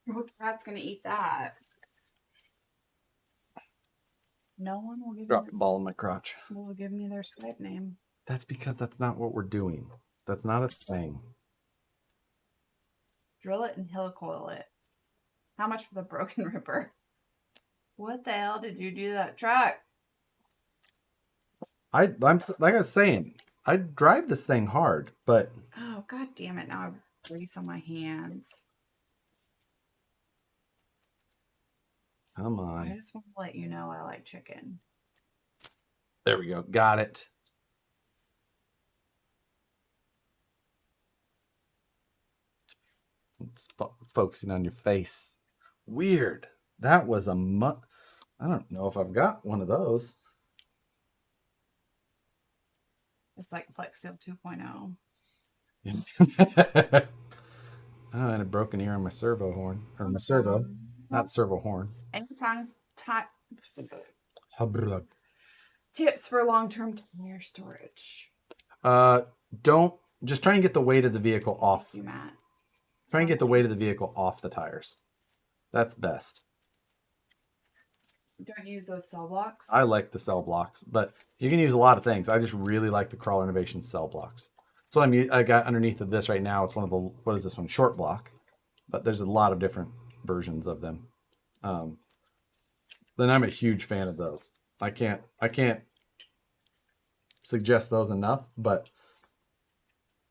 What cat's gonna eat that? No one will give drop the ball in my crotch. will give me their Skype name. That's because that's not what we're doing. That's not a thing. Drill it and helicoil it. How much for the broken ripper? What the hell did you do to that truck? I'm like I was saying, I drive this thing hard, but Oh, god damn it. Now I have grease on my hands. come I on. just want to let you know I like chicken. There we go. Got it. It's focusing on your face. Weird. That was a I don't know if I've got one of those. It's like Flex Seal 2.0. Oh, and a broken ear on my servo horn. Or my servo. Not servo horn. Anytime Hubrug. tips for long-term tire storage. Don't just try and get the weight of the vehicle off. You, Matt. Try and get the weight of the vehicle off the tires. That's best. Don't use those cell blocks. I like the cell blocks, but you can use a lot of things. I just really like the Crawler Innovation cell blocks. That's what I got underneath of this right now. It's one of the, what is this one? Short block. But there's a lot of different versions of them. Then I'm a huge fan of those. I can't suggest those enough, but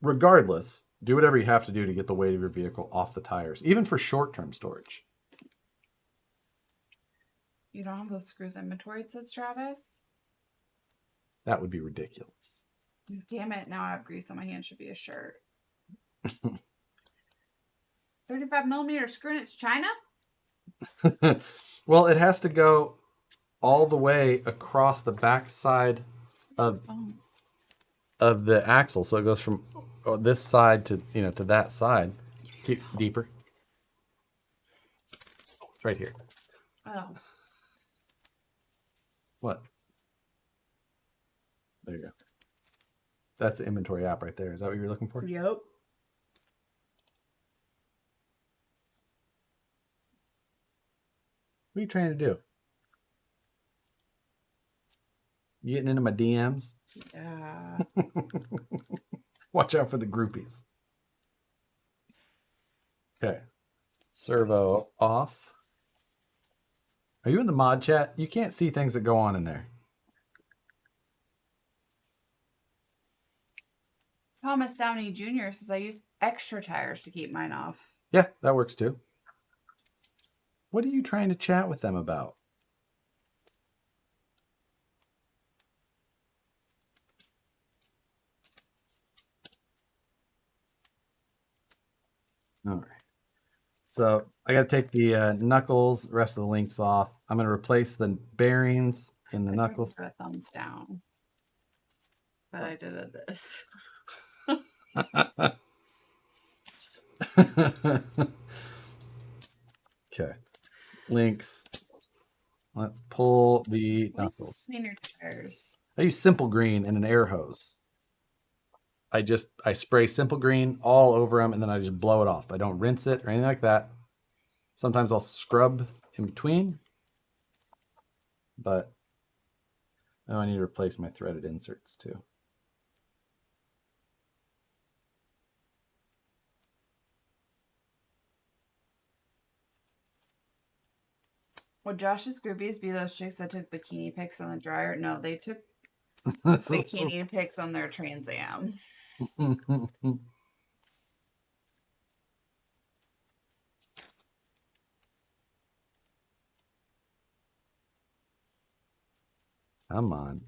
regardless, do whatever you have to do to get the weight of your vehicle off the tires, even for short-term storage. You don't have those screws inventoried, says Travis. That would be ridiculous. Damn it, now I have grease on my hand. Should be a shirt. 35mm screw and it's China? Well, it has to go all the way across the back side of the axle. So it goes from this side to, to that side. Keep deeper. It's right here. Oh. What? There you go. That's the inventory app right there. Is that what you're looking for? Yep. What are you trying to do? You getting into my DMs? Yeah. Watch out for the groupies. Okay. Servo off. Are you in the mod chat? You can't see things that go on in there. Thomas Downey Jr. says I use extra tires to keep mine off. Yeah, that works too. What are you trying to chat with them about? All right. So I got to take the knuckles, the rest of the links off. I'm going to replace the bearings in the knuckles. A thumbs down. But I did it this. Okay. Links. Let's pull the knuckles. Clean your tires. I use Simple Green and an air hose. I spray Simple Green all over them and then I just blow it off. I don't rinse it or anything like that. Sometimes I'll scrub in between. But I need to replace my threaded inserts too. Would Josh's groupies be those chicks that took bikini pics on the dryer? No, they took bikini pics on their Trans Am. Come on.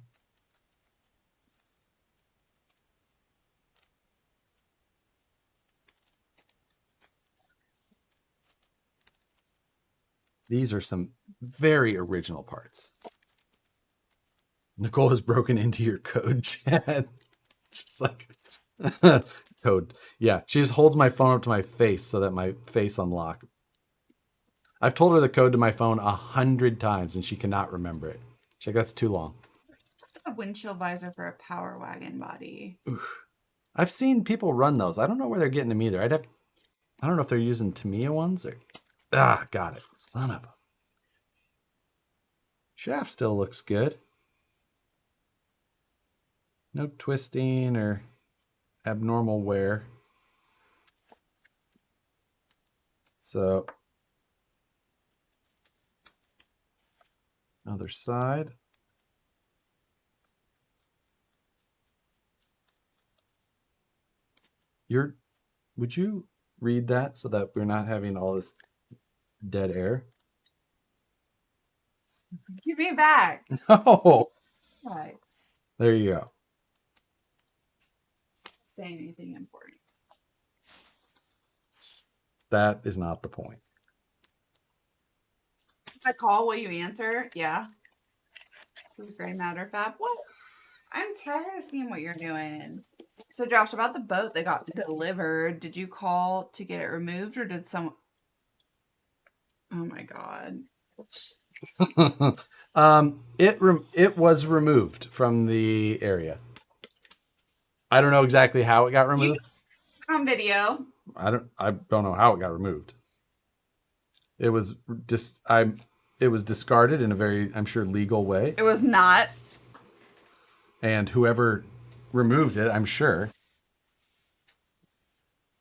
These are some very original parts. Nicole has broken into your code chat. Just like code. Yeah, she just holds my phone up to my face so that my face unlock. I've told her the code to my phone 100 times and she cannot remember it. Check, that's too long. A windshield visor for a power wagon body. I've seen people run those. I don't know where they're getting them either. I don't know if they're using Tamiya ones or... got it. Son of a... Shaft still looks good. No twisting or abnormal wear. So, other side. Would you read that so that we're not having all this dead air? Give me back. No. Right. There you go. Say anything important. That is not the point. If I call, will you answer? Yeah. This is very matter of fact. What? I'm tired of seeing what you're doing. So, Josh, about the boat that got delivered, did you call to get it removed or did someone... Oh my God. It was removed from the area. I don't know exactly how it got removed. On video. I don't know how it got removed. It was discarded in a very, I'm sure, legal way. It was not. And whoever removed it, I'm sure,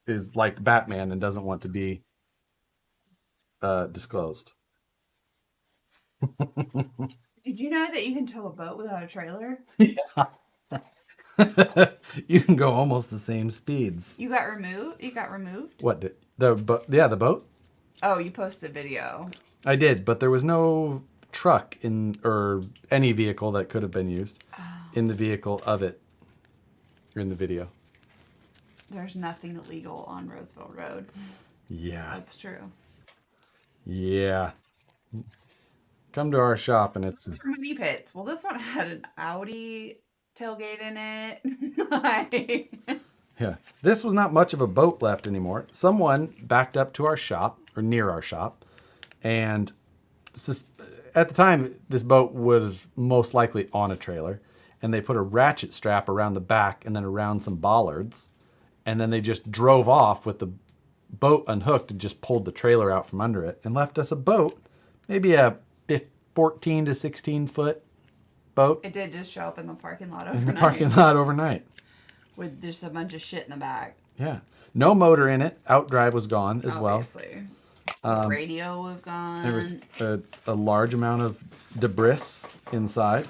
is like Batman and doesn't want to be disclosed. Did you know that you can tow a boat without a trailer? Yeah. You can go almost the same speeds. You got removed? You got removed? What did the boat? Oh, you posted a video. I did, but there was no truck or any vehicle that could have been used in the vehicle of it in the video. There's nothing illegal on Roseville Road. Yeah. That's true. Yeah. Come to our shop and it's for mini pits. Well, this one had an Audi tailgate in it. yeah. This was not much of a boat left anymore. Someone backed up to our shop or near our shop, and at the time this boat was most likely on a trailer, and they put a ratchet strap around the back and then around some bollards, and then they just drove off with the boat unhooked and just pulled the trailer out from under it and left us a boat, maybe a 14 to 16 foot boat. It did just show up in the parking lot overnight. In the parking lot overnight. With just a bunch of shit in the back. Yeah. No motor in it. Outdrive was gone as Obviously. well. Radio was gone. There was a large amount of debris inside.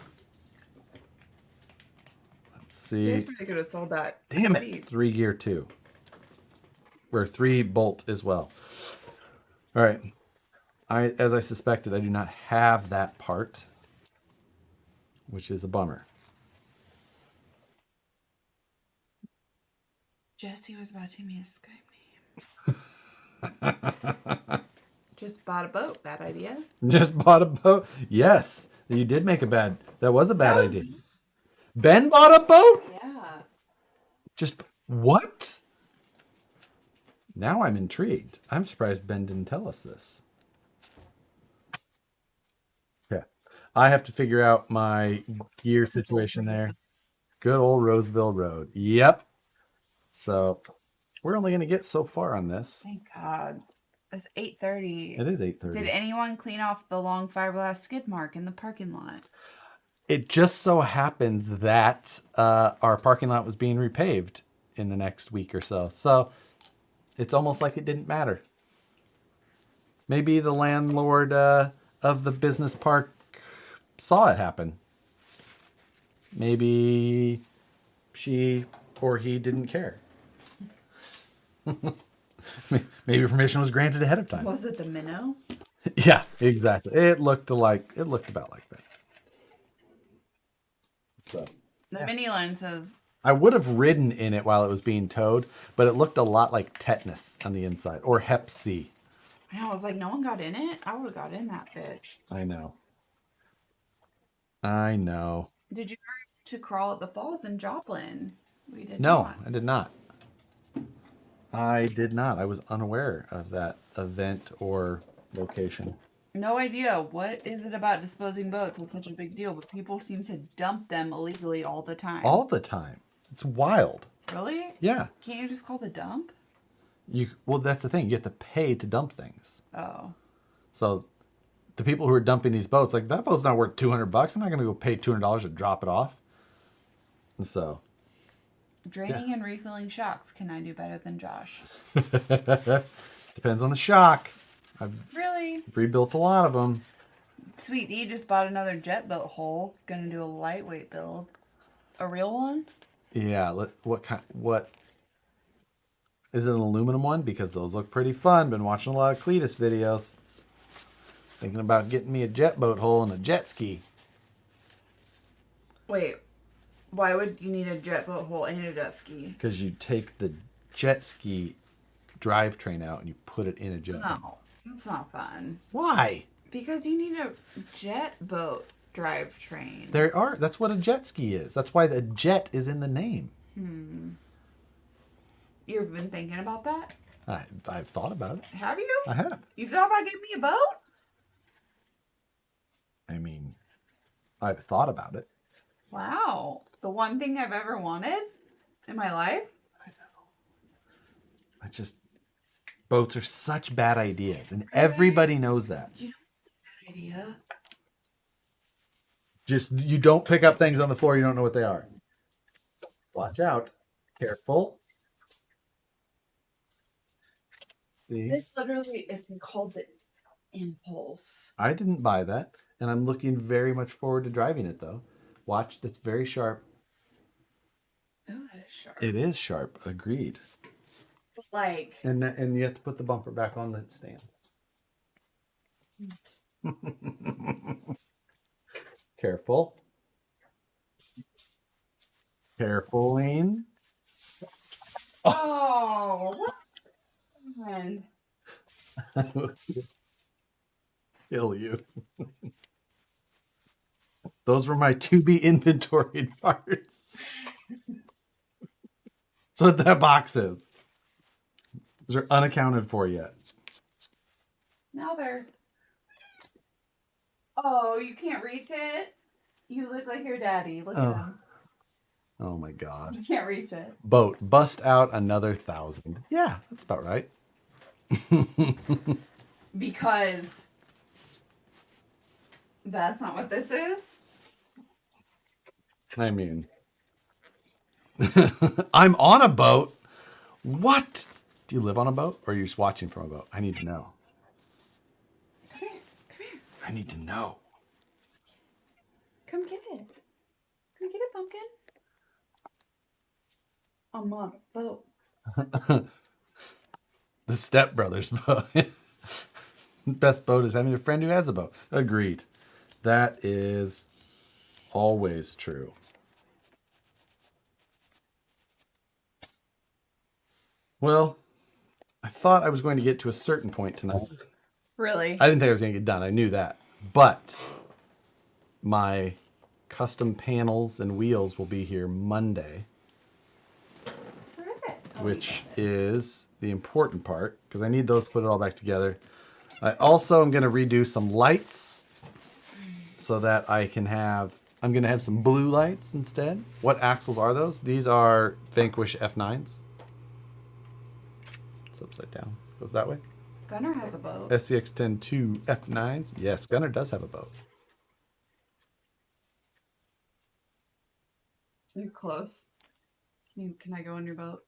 Let's see. You guys probably could have sold that. Damn it. 3 gear too. Or 3 bolt as well. All right. As I suspected, I do not have that part, which is a bummer. Jesse was about to give me a Skype name. Just bought a boat. Bad idea. Just bought a boat? Yes. You did make that was a bad idea. Ben bought a boat? Yeah. What? Now I'm intrigued. I'm surprised Ben didn't tell us this. Okay. I have to figure out my gear situation there. Good old Roseville Road. Yep. So we're only going to get so far on this. Thank God. It's 8:30. It is 8:30. Did anyone clean off the long fiberglass skid mark in the parking lot? It just so happens that our parking lot was being repaved in the next week or so. So it's almost like it didn't matter. Maybe the landlord of the business park saw it happen. Maybe she or he didn't care. Maybe permission was granted ahead of time. Was it the minnow? Yeah, exactly. It looked about like that. So The mini line says, I would have ridden in it while it was being towed, but it looked a lot like tetanus on the inside or Hep C. I was like, no one got in it? I would have got in that bitch. I know. Did you learn to crawl at the falls in Joplin? We did No, not. I did not. I was unaware of that event or location. No idea. What is it about disposing boats that's such a big deal? But people seem to dump them illegally all the time. All the time. It's wild. Really? Yeah. Can't you just call the dump? Well, that's the thing. You have to pay to dump things. Oh. So the people who are dumping these boats, like, that boat's not worth $200. I'm not going to go pay $200 to drop it off. And so. Draining and refilling shocks. Can I do better than Josh? Depends on the shock. I've Really? rebuilt a lot of them. Sweet D just bought another jet boat hull. Gonna do a lightweight build. A real one? Yeah. What? Is it an aluminum one? Because those look pretty fun. Been watching a lot of Cletus videos. Thinking about getting me a jet boat hull and a jet ski. Wait. Why would you need a jet boat hull and a jet ski? Because you take the jet ski drivetrain out and you put it in a jet boat. No, that's not fun. Why? Because you need a jet boat drivetrain. That's what a jet ski is. That's why the jet is in the name. You've been thinking about that? I've thought about it. Have you? I have. You thought about getting me a boat? I mean, I've thought about it. Wow. The one thing I've ever wanted in my life? I know. It's just, boats are such bad ideas, and everybody knows that. You know, bad idea. Just, you don't pick up things on the floor you don't know what they are. Watch out. Careful. See? This literally is called the Impulse. I didn't buy that, and I'm looking very much forward to driving it, though. Watch, that's very sharp. Oh, that is sharp. It is sharp, agreed. But like... And you have to put the bumper back on that stand. Careful. Careful, Lane. Oh, what? Man. I will kill you. Those were my to-be inventoried parts. That's what that box is. Those are unaccounted for yet. Now they're... Oh, you can't reach it? You look like your daddy. Look at him. Oh my God. You can't reach it. Boat, bust out another 1,000. Yeah, that's about right. Because that's not what this is. I mean, I'm on a boat. What? Do you live on a boat or are you just watching from a boat? I need to know. Come here. Come here. I need to know. Come get it. Come get it, pumpkin. I'm on a boat. The Step Brothers boat. Best boat is having a friend who has a boat. Agreed. That is always true. Well, I thought I was going to get to a certain point tonight. Really? I didn't think I was going to get done. I knew that. But my custom panels and wheels will be here Monday, Where is it? Oh, which is the important part because I need those to put it all back together. I also am going to redo some lights so that I'm going to have some blue lights instead. What axles are those? These are Vanquish F9s. It's upside down. Goes that way. Gunner has a boat. SCX-10-2 F9s. Yes, Gunner does have a boat. You're close. Can I go on your boat?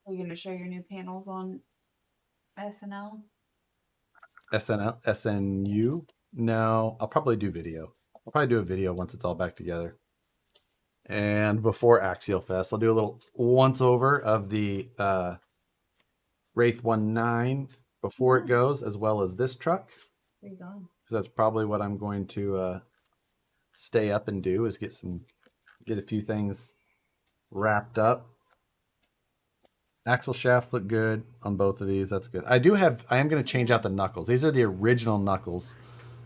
Are you going to show your new panels on SNL? SNU? No, I'll probably do video. I'll probably do a video once it's all back together. And before Axialfest, I'll do a little once over of the Wraith 1.9 before it goes, as well as this truck. There you go. Because that's probably what I'm going to stay up and do, is get a few things wrapped up. Axle shafts look good on both of these. That's good. I am going to change out the knuckles. These are the original knuckles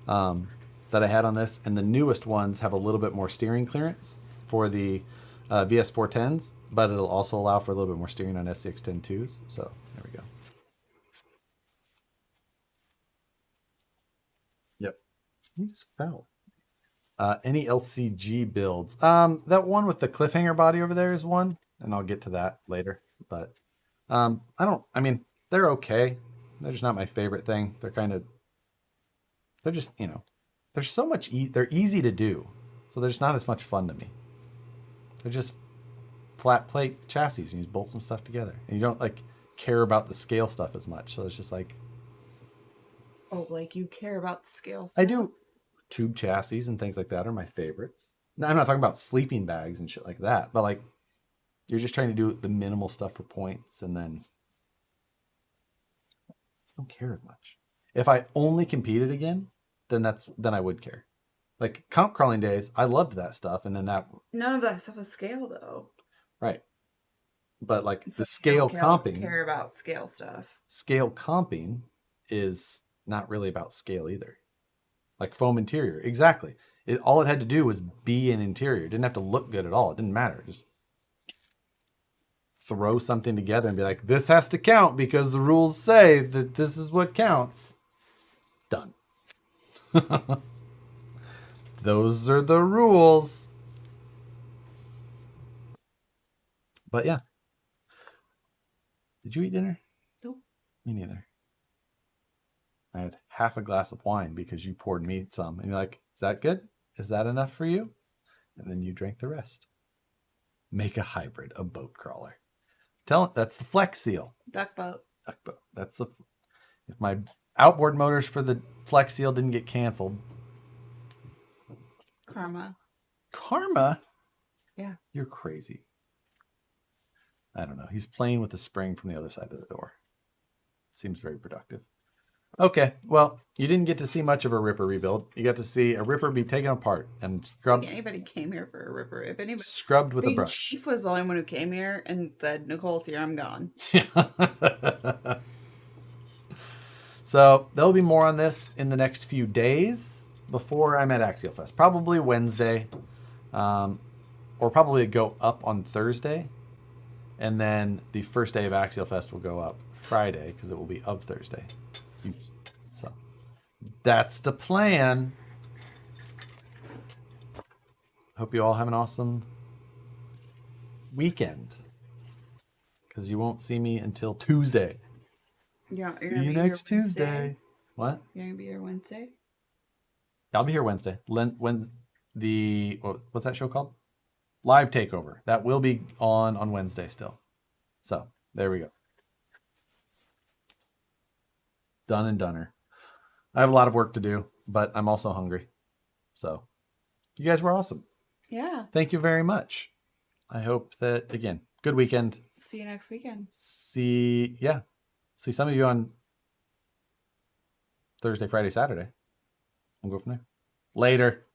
that I had on this, and the newest ones have a little bit more steering clearance for the VS410s, but it'll also allow for a little bit more steering on SCX102s. So there we go. Yep. You just foul. Any LCG builds? That one with the cliffhanger body over there is one, and I'll get to that later. But I mean, they're okay. They're just not my favorite thing. They're just, there's so much, they're easy to do. So they're just not as much fun to me. They're just flat plate chassis and you just bolt some stuff together. And you don't like care about the scale stuff as much. So it's just like, Oh, like you care about the scale I stuff? do. Tube chassis and things like that are my favorites. Now, I'm not talking about sleeping bags and shit like that, but like you're just trying to do the minimal stuff for points and then I don't care as much. If I only competed again, then I would care. Like comp crawling days, I loved that stuff, and then None of that stuff is scale though. right. But like So the scale comping, care about scale stuff. scale comping is not really about scale either. Like foam interior, exactly. All it had to do was be an interior. It didn't have to look good at all. It didn't matter. Just throw something together and be like, this has to count because the rules say that this is what counts. Done. Those are the rules. But yeah. Did you eat dinner? Nope. Me neither. I had half a glass of wine because you poured me some. And you're like, is that good? Is that enough for you? And then you drank the rest. Make a hybrid, a boat crawler. That's the Flex Seal. Duck boat. Duck boat. If my outboard motors for the Flex Seal didn't get canceled. Karma? Yeah. You're crazy. I don't know. He's playing with the spring from the other side of the door. Seems very productive. Okay, well, you didn't get to see much of a Ripper rebuild. You got to see a Ripper be taken apart and scrubbed. Anybody came here for a Ripper. If anybody scrubbed with a brush. Chief was the only one who came here and said, Nicole's here, I'm gone. So there'll be more on this in the next few days before I'm at Axialfest. Probably Wednesday, or probably go up on Thursday. And then the first day of Axialfest will go up Friday because it will be of Thursday. So that's the plan. Hope you all have an awesome weekend because you won't see me until Tuesday. Yeah, See you next Tuesday. What? You're gonna be here Wednesday? I'll be here Wednesday. What's that show called? Live Takeover. That will be on Wednesday still. So there we go. Done and doneer. I have a lot of work to do, but I'm also hungry. So you guys were awesome. Yeah. Thank you very much. I hope that, again, good weekend. See you next weekend. See some of you on Thursday, Friday, Saturday. We'll go from there. Later.